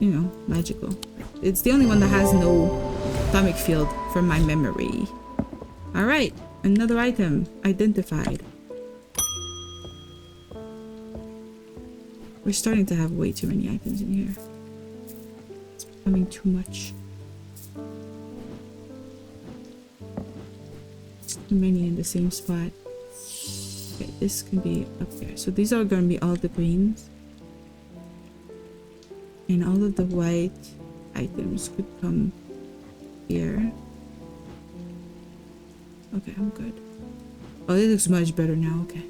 S1: magical. It's the only one that has no atomic field from my memory. Alright. Another item identified. We're starting to have way too many items in here. It's becoming too much. It's too many in the same spot. Okay, this can be up there. So these are going to be all the greens. And all of the white items could come here. Okay, I'm good. Oh, it looks much better now. Okay.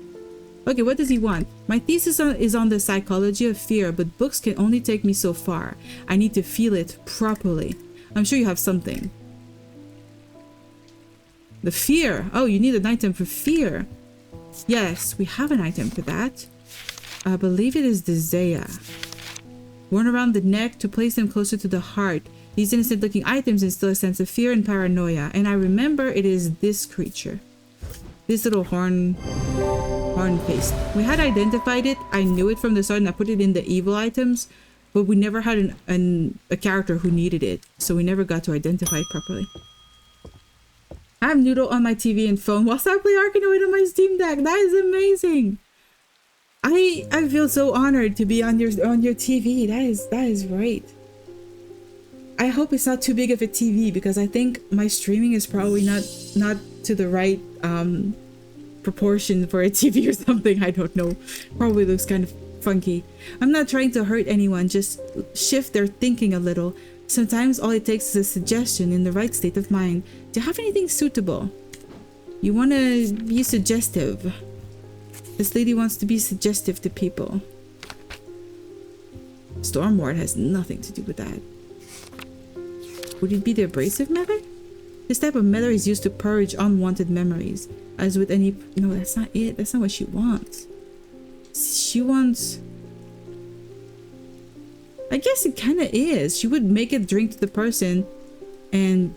S1: Okay, what does he want? My thesis is on the psychology of fear, but books can only take me so far. I need to feel it properly. I'm sure you have something. The fear. Oh, you need an item for fear. Yes, we have an item for that. I believe it is the Zaya. Worn around the neck to place them closer to the heart. These innocent looking items instill a sense of fear and paranoia. And I remember it is this creature. This little horn face. We had identified it. I knew it from the start and I put it in the evil items. But we never had a character who needed it. So we never got to identify it properly. I have Noodle on my TV and phone whilst I play Arkanoid on my Steam Deck. That is amazing. I feel so honored to be on your TV. That is great. I hope it's not too big of a TV because I think my streaming is probably not to the right proportion for a TV or something. I don't know. Probably looks kind of funky. I'm not trying to hurt anyone, just shift their thinking a little. Sometimes all it takes is a suggestion in the right state of mind. Do you have anything suitable? You want to be suggestive. This lady wants to be suggestive to people. Stormward has nothing to do with that. Would it be the abrasive method? This type of method is used to purge unwanted memories. As with any... No, that's not it. That's not what she wants. She wants... I guess it kind of is. She would make a drink to the person and...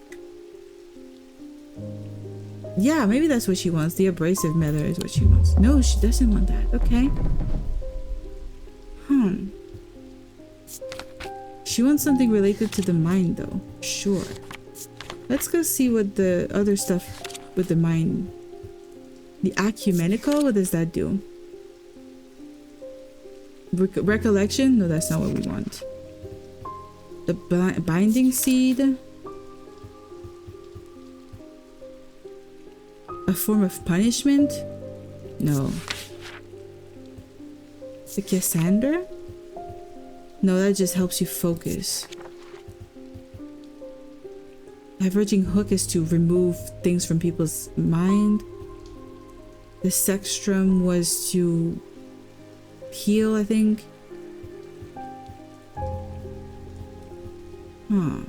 S1: Yeah, maybe that's what she wants. The abrasive method is what she wants. No, she doesn't want that. Okay. She wants something related to the mind though. Sure. Let's go see what the other stuff with the mind. The ecumenical? What does that do? Recollection? No, that's not what we want. The binding seed. A form of punishment? No. The Cassander? No, that just helps you focus. Diverging hook is to remove things from people's mind. The Sextrum was to heal, I think. Huh.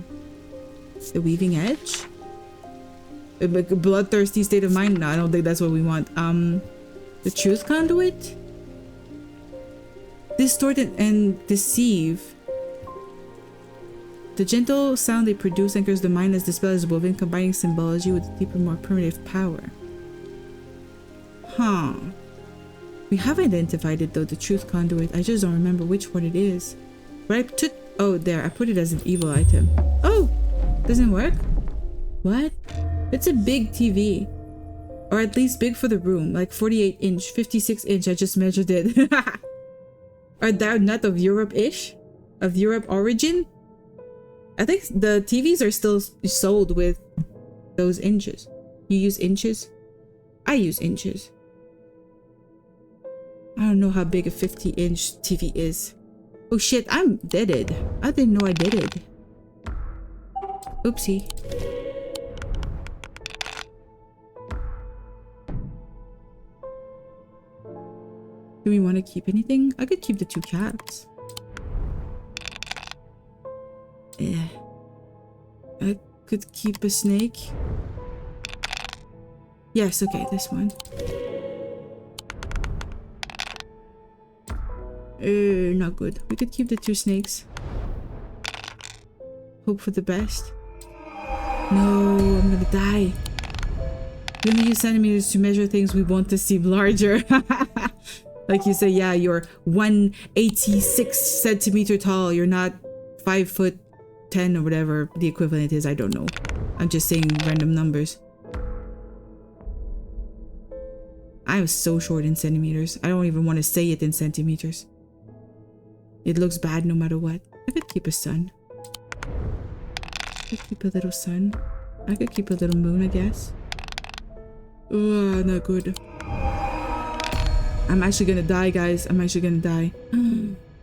S1: The Weaving Edge? A bloodthirsty state of mind? No, I don't think that's what we want. The Truth Conduit? Distort and deceive. The gentle sound they produce anchors the mind as the spell is woven, combining symbology with deeper, more primitive power. Huh. We have identified it though, the Truth Conduit. I just don't remember which one it is. But I took... Oh, there. I put it as an evil item. Oh! Doesn't work? What? It's a big TV. Or at least big for the room. Like 48 inch, 56 inch. I just measured it. Are thou not of Europe-ish? Of Europe origin? I think the TVs are still sold with those inches. You use inches? I use inches. I don't know how big a 50-inch TV is. Oh shit, I'm deaded. I didn't know I did it. Oopsie. Do we want to keep anything? I could keep the 2 cats. Yeah. I could keep a snake. Yes, okay, this one. Not good. We could keep the 2 snakes. Hope for the best. No, I'm gonna die. We're gonna use centimeters to measure things we want to seem larger. Like you say, yeah, you're 186 centimeter tall. You're not 5'10" or whatever the equivalent is. I don't know. I'm just saying random numbers. I'm so short in centimeters. I don't even want to say it in centimeters. It looks bad no matter what. I could keep a sun. I could keep a little sun. I could keep a little moon, I guess. Ugh, not good. I'm actually gonna die, guys. I'm actually gonna die.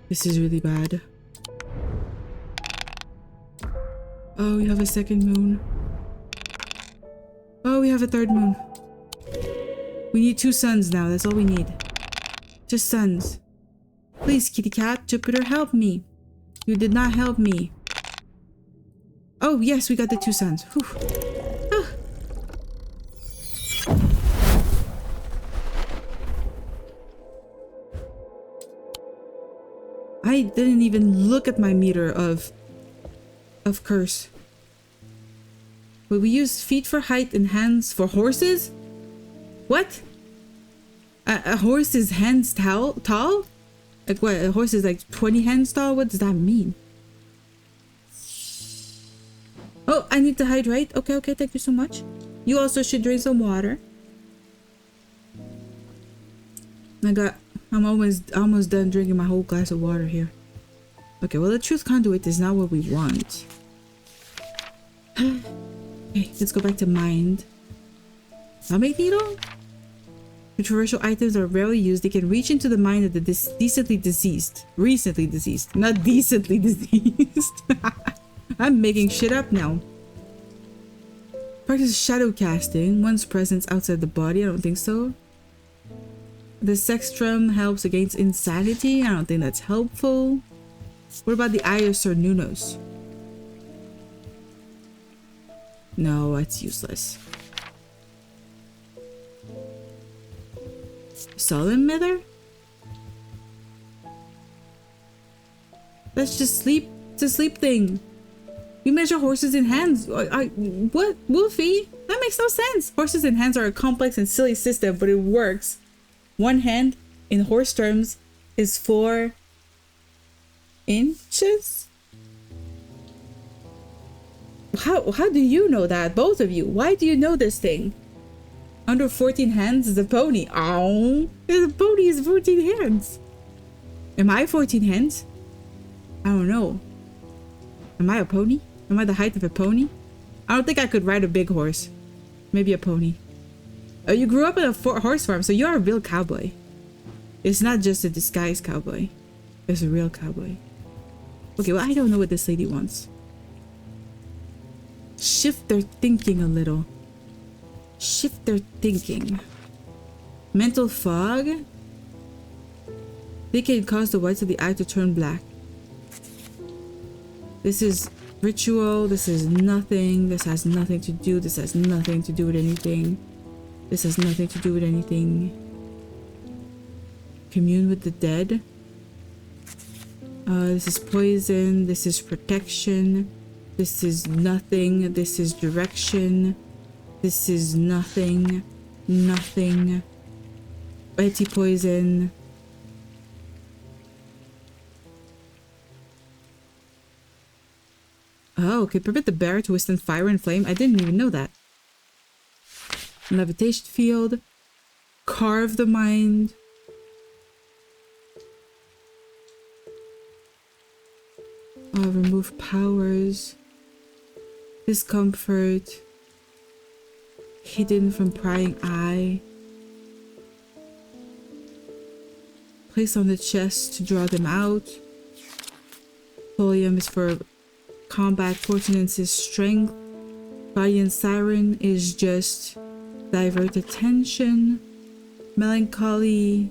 S1: This is really bad. Oh, we have a second moon. Oh, we have a third moon. We need 2 suns now. That's all we need. Just suns. Please, kitty cat, Jupiter, help me. You did not help me. Oh, yes, we got the 2 suns. Whew. Ah. I didn't even look at my meter of curse. Will we use feet for height and hands for horses? What? A horse is hands tall? Like what? A horse is like 20 hands tall? What does that mean? Oh, I need to hydrate. Okay, okay, thank you so much. You also should drink some water. I'm almost done drinking my whole glass of water here. Okay, well the Truth Conduit is not what we want. Okay, let's go back to mind. Stomach needle? Controversial items are rarely used. They can reach into the mind of the recently deceased. Not decently deceased. I'm making shit up now. Practice shadow casting. One's presence outside the body. I don't think so. The Sextrum helps against insanity. I don't think that's helpful. What about the Eye of Cernunos? No, that's useless. Solemn Mither? That's just sleep. It's a sleep thing. You measure horses in hands. What? Wolfie? That makes no sense. Horses in hands are a complex and silly system, but it works. One hand, in horse terms, is 4 inches? How do you know that? Both of you. Why do you know this thing? Under 14 hands is a pony. Oh, the pony is 14 hands. Am I 14 hands? I don't know. Am I a pony? Am I the height of a pony? I don't think I could ride a big horse. Maybe a pony. Oh, you grew up in a horse farm, so you're a real cowboy. It's not just a disguised cowboy. It's a real cowboy. Okay, well, I don't know what this lady wants. Shift their thinking a little. Shift their thinking. Mental fog? They can cause the whites of the eye to turn black. This is ritual. This is nothing. This has nothing to do. This has nothing to do with anything. This has nothing to do with anything. Commune with the dead. This is poison. This is protection. This is nothing. This is direction. This is nothing. Nothing. Anti-poison. Oh, okay. Permit the bearer to withstand fire and flame. I didn't even know that. Levitation field. Carve the mind. Remove powers. Discomfort. Hidden from prying eye. Place on the chest to draw them out. Folium is for combat. Fortunance is strength. Guardian Siren is just divert attention. Melancholy.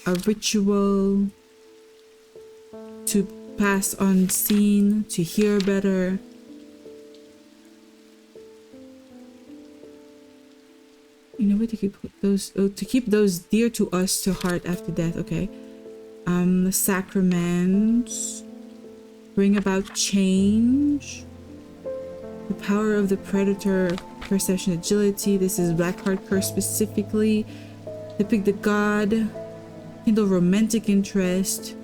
S1: A ritual. To pass unseen. To hear better. You know what, to keep those, oh, to keep those dear to us to heart after death. Okay. Sacraments. Bring about change. The power of the predator. Perception, agility. This is Blackheart Curse specifically. Depict the god. Kindle romantic interest.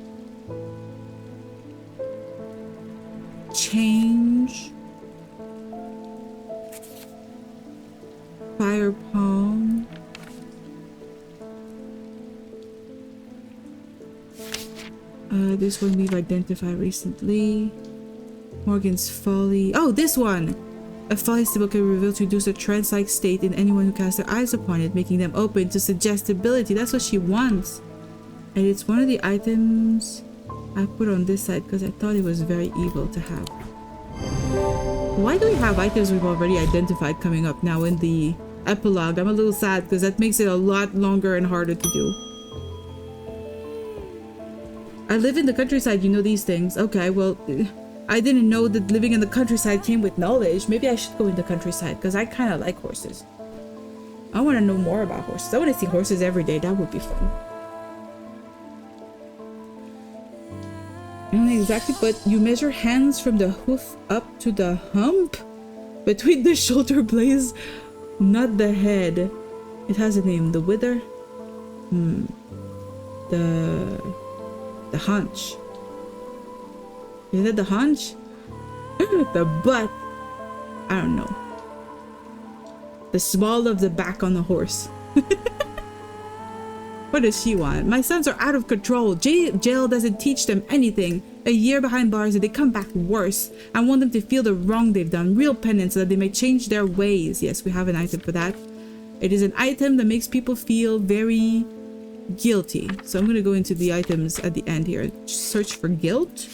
S1: Change. Fire palm. This one we've identified recently. Morgan's Folly. Oh, this one! A folly symbol can reveal to induce a trance-like state in anyone who casts their eyes upon it, making them open to suggestibility. That's what she wants. And it's one of the items I put on this side because I thought it was very evil to have. Why do we have items we've already identified coming up now in the epilogue? I'm a little sad because that makes it a lot longer and harder to do. I live in the countryside, you know these things. Okay, well, I didn't know that living in the countryside came with knowledge. Maybe I should go in the countryside because I kind of like horses. I want to know more about horses. I want to see horses every day. That would be fun. I don't know exactly, but you measure hands from the hoof up to the hump between the shoulder blades, not the head. It has a name. The wither. The hunch. Isn't it the hunch? The butt. I don't know. The small of the back on the horse. What does she want? My sons are out of control. Jail doesn't teach them anything. A year behind bars and they come back worse. I want them to feel the wrong they've done. Real penance so that they may change their ways. Yes, we have an item for that. It is an item that makes people feel very guilty. So I'm going to go into the items at the end here. Search for guilt.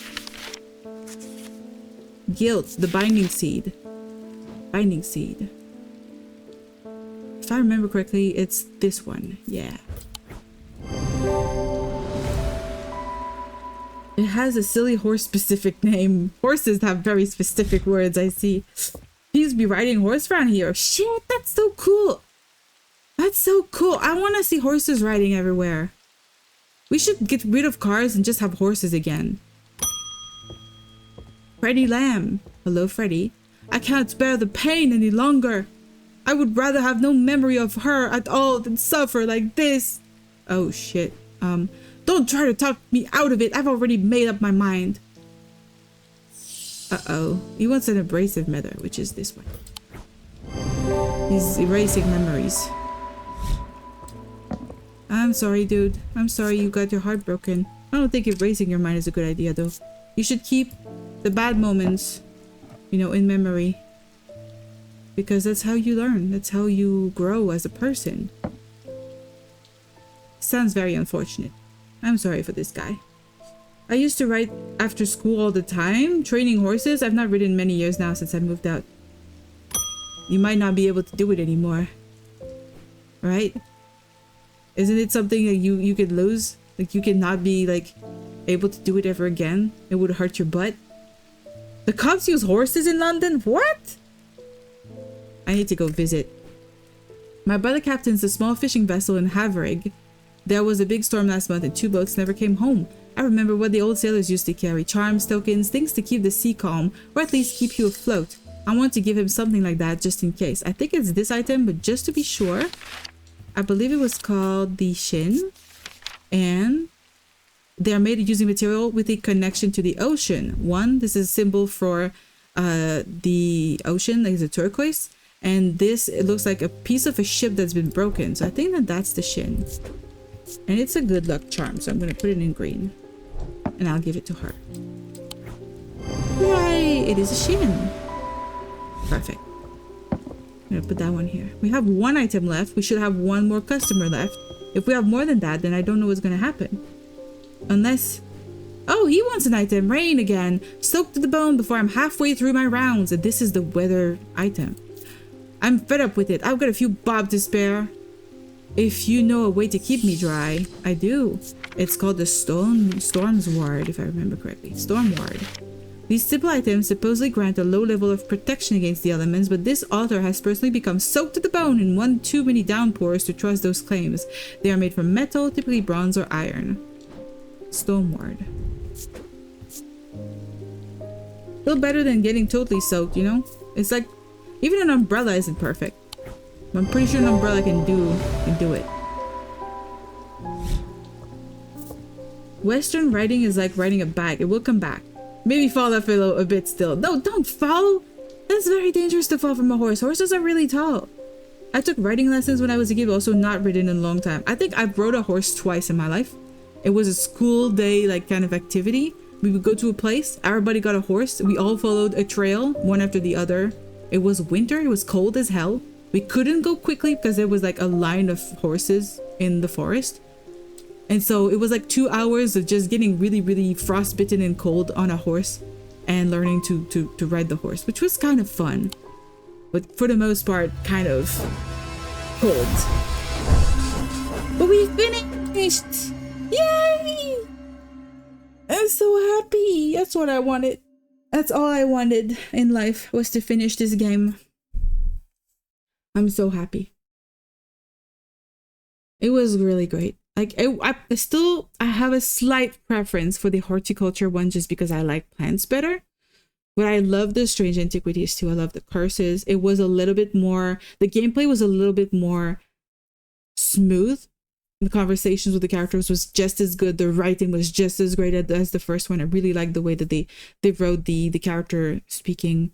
S1: Guilt. The binding seed. Binding seed. If I remember correctly, it's this one. Yeah. It has a silly horse specific name. Horses have very specific words, I see. Please be riding horse around here. Shit, that's so cool. That's so cool. I want to see horses riding everywhere. We should get rid of cars and just have horses again. Freddy Lamb. Hello, Freddy. I can't bear the pain any longer. I would rather have no memory of her at all than suffer like this. Oh, shit. Don't try to talk me out of it. I've already made up my mind. Uh-oh. He wants an abrasive method, which is this one. He's erasing memories. I'm sorry, dude. I'm sorry you got your heart broken. I don't think erasing your mind is a good idea, though. You should keep the bad moments, you know, in memory. because that's how you learn. That's how you grow as a person. Sounds very unfortunate. I'm sorry for this guy. I used to ride after school all the time, training horses. I've not ridden many years now since I moved out. You might not be able to do it anymore. Right? Isn't it something that you could lose? Like you cannot be like able to do it ever again? It would hurt your butt. The cops use horses in London? What? I need to go visit. My brother captains a small fishing vessel in Havrig. There was a big storm last month and 2 boats never came home. I remember what the old sailors used to carry. Charms, tokens, things to keep the sea calm, or at least keep you afloat. I want to give him something like that just in case. I think it's this item, but just to be sure. I believe it was called the Shin. And they are made using material with a connection to the ocean. One, this is a symbol for the ocean, like the turquoise. And this, it looks like a piece of a ship that's been broken. So I think that that's the Shin. And it's a good luck charm, so I'm going to put it in green. And I'll give it to her. Yay! It is a Shin. Perfect. I'm going to put that one here. We have 1 item left. We should have 1 more customer left. If we have more than that, then I don't know what's going to happen. Unless... Oh, he wants an item. Rain again. Soaked to the bone before I'm halfway through my rounds. And this is the weather item. I'm fed up with it. I've got a few bob to spare. If you know a way to keep me dry, I do. It's called the Storm's Ward, if I remember correctly. Storm Ward. These simple items supposedly grant a low level of protection against the elements, but this altar has personally become soaked to the bone in one too many downpours to trust those claims. They are made from metal, typically bronze or iron. Storm Ward. A little better than getting totally soaked, you know? It's like, even an umbrella isn't perfect. I'm pretty sure an umbrella can do it. Western riding is like riding a bag. It will come back. Maybe fall off a bit still. No, don't fall. That's very dangerous to fall from a horse. Horses are really tall. I took riding lessons when I was a kid, also not ridden in a long time. I think I've rode a horse twice in my life. It was a school day like kind of activity. We would go to a place. Everybody got a horse. We all followed a trail, one after the other. It was winter. It was cold as hell. We couldn't go quickly because there was like a line of horses in the forest. And so it was like 2 hours of just getting really, really frostbitten and cold on a horse and learning to ride the horse, which was kind of fun. But for the most part, kind of cold. But we finished! Yay! I'm so happy. That's what I wanted. That's all I wanted in life, was to finish this game. I'm so happy. It was really great. Like I have a slight preference for the horticulture one just because I like plants better. But I love the strange antiquities too. I love the curses. It was a little bit more, the gameplay was a little bit more smooth. The conversations with the characters was just as good. The writing was just as great as the first one. I really liked the way that they wrote the character speaking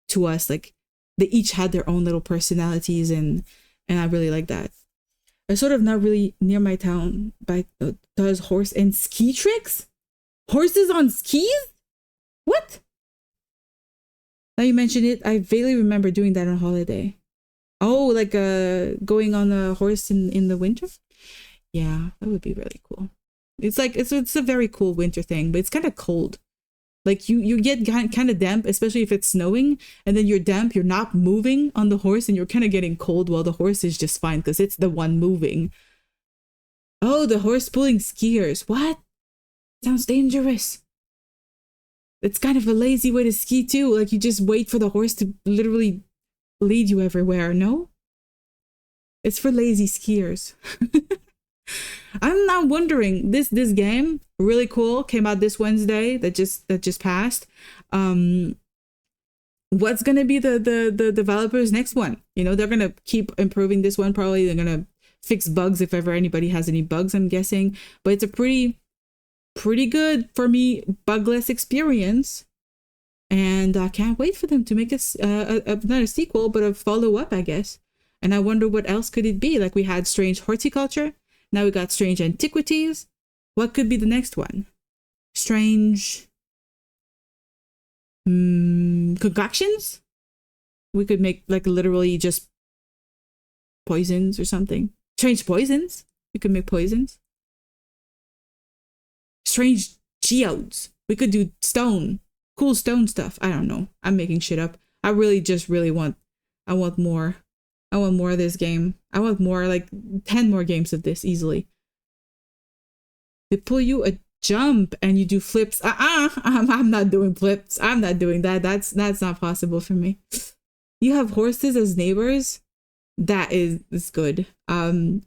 S1: to us. Like they each had their own little personalities, and I really like that. I sort of not really near my town, but does horse and ski tricks? Horses on skis? What? Now you mention it, I vaguely remember doing that on holiday. Oh, like going on a horse in the winter? Yeah, that would be really cool. It's like it's a very cool winter thing, but it's kind of cold. Like you get kind of damp, especially if it's snowing, and then you're damp, you're not moving on the horse, and you're kind of getting cold while the horse is just fine because it's the one moving. Oh, the horse pulling skiers. What? Sounds dangerous. It's kind of a lazy way to ski too. Like you just wait for the horse to literally lead you everywhere, no? It's for lazy skiers. I'm not wondering, this game really cool, came out this Wednesday that just passed. What's gonna be the developers next one? You know, they're gonna keep improving this one. Probably they're gonna fix bugs if ever anybody has any bugs, I'm guessing. But it's a pretty good, for me, bugless experience, and I can't wait for them to make us not a sequel but a follow-up, I guess. And I wonder what else could it be. Like we had strange horticulture. Now we got strange antiquities. What could be the next one? Strange concoctions? We could make like literally just poisons or something. Strange poisons. We could make poisons. Strange geodes. We could do stone. Cool stone stuff. I don't know. I'm making shit up. I really want. I want more. I want more of this game. I want more, like 10 more games of this easily. They pull you a jump and you do flips. I'm not doing flips. I'm not doing that. That's not possible for me. You have horses as neighbors? That is good.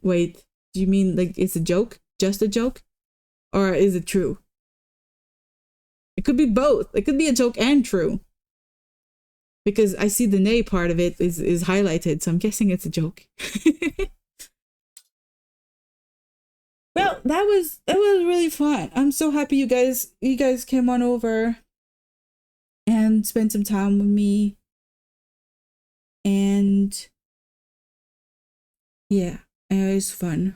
S1: Wait, do you mean like it's a joke? Just a joke? Or is it true? It could be both. It could be a joke and true. Because I see the nay part of it is highlighted, so I'm guessing it's a joke. Well, that was really fun. I'm so happy you guys came on over and spent some time with me. And yeah, it was fun.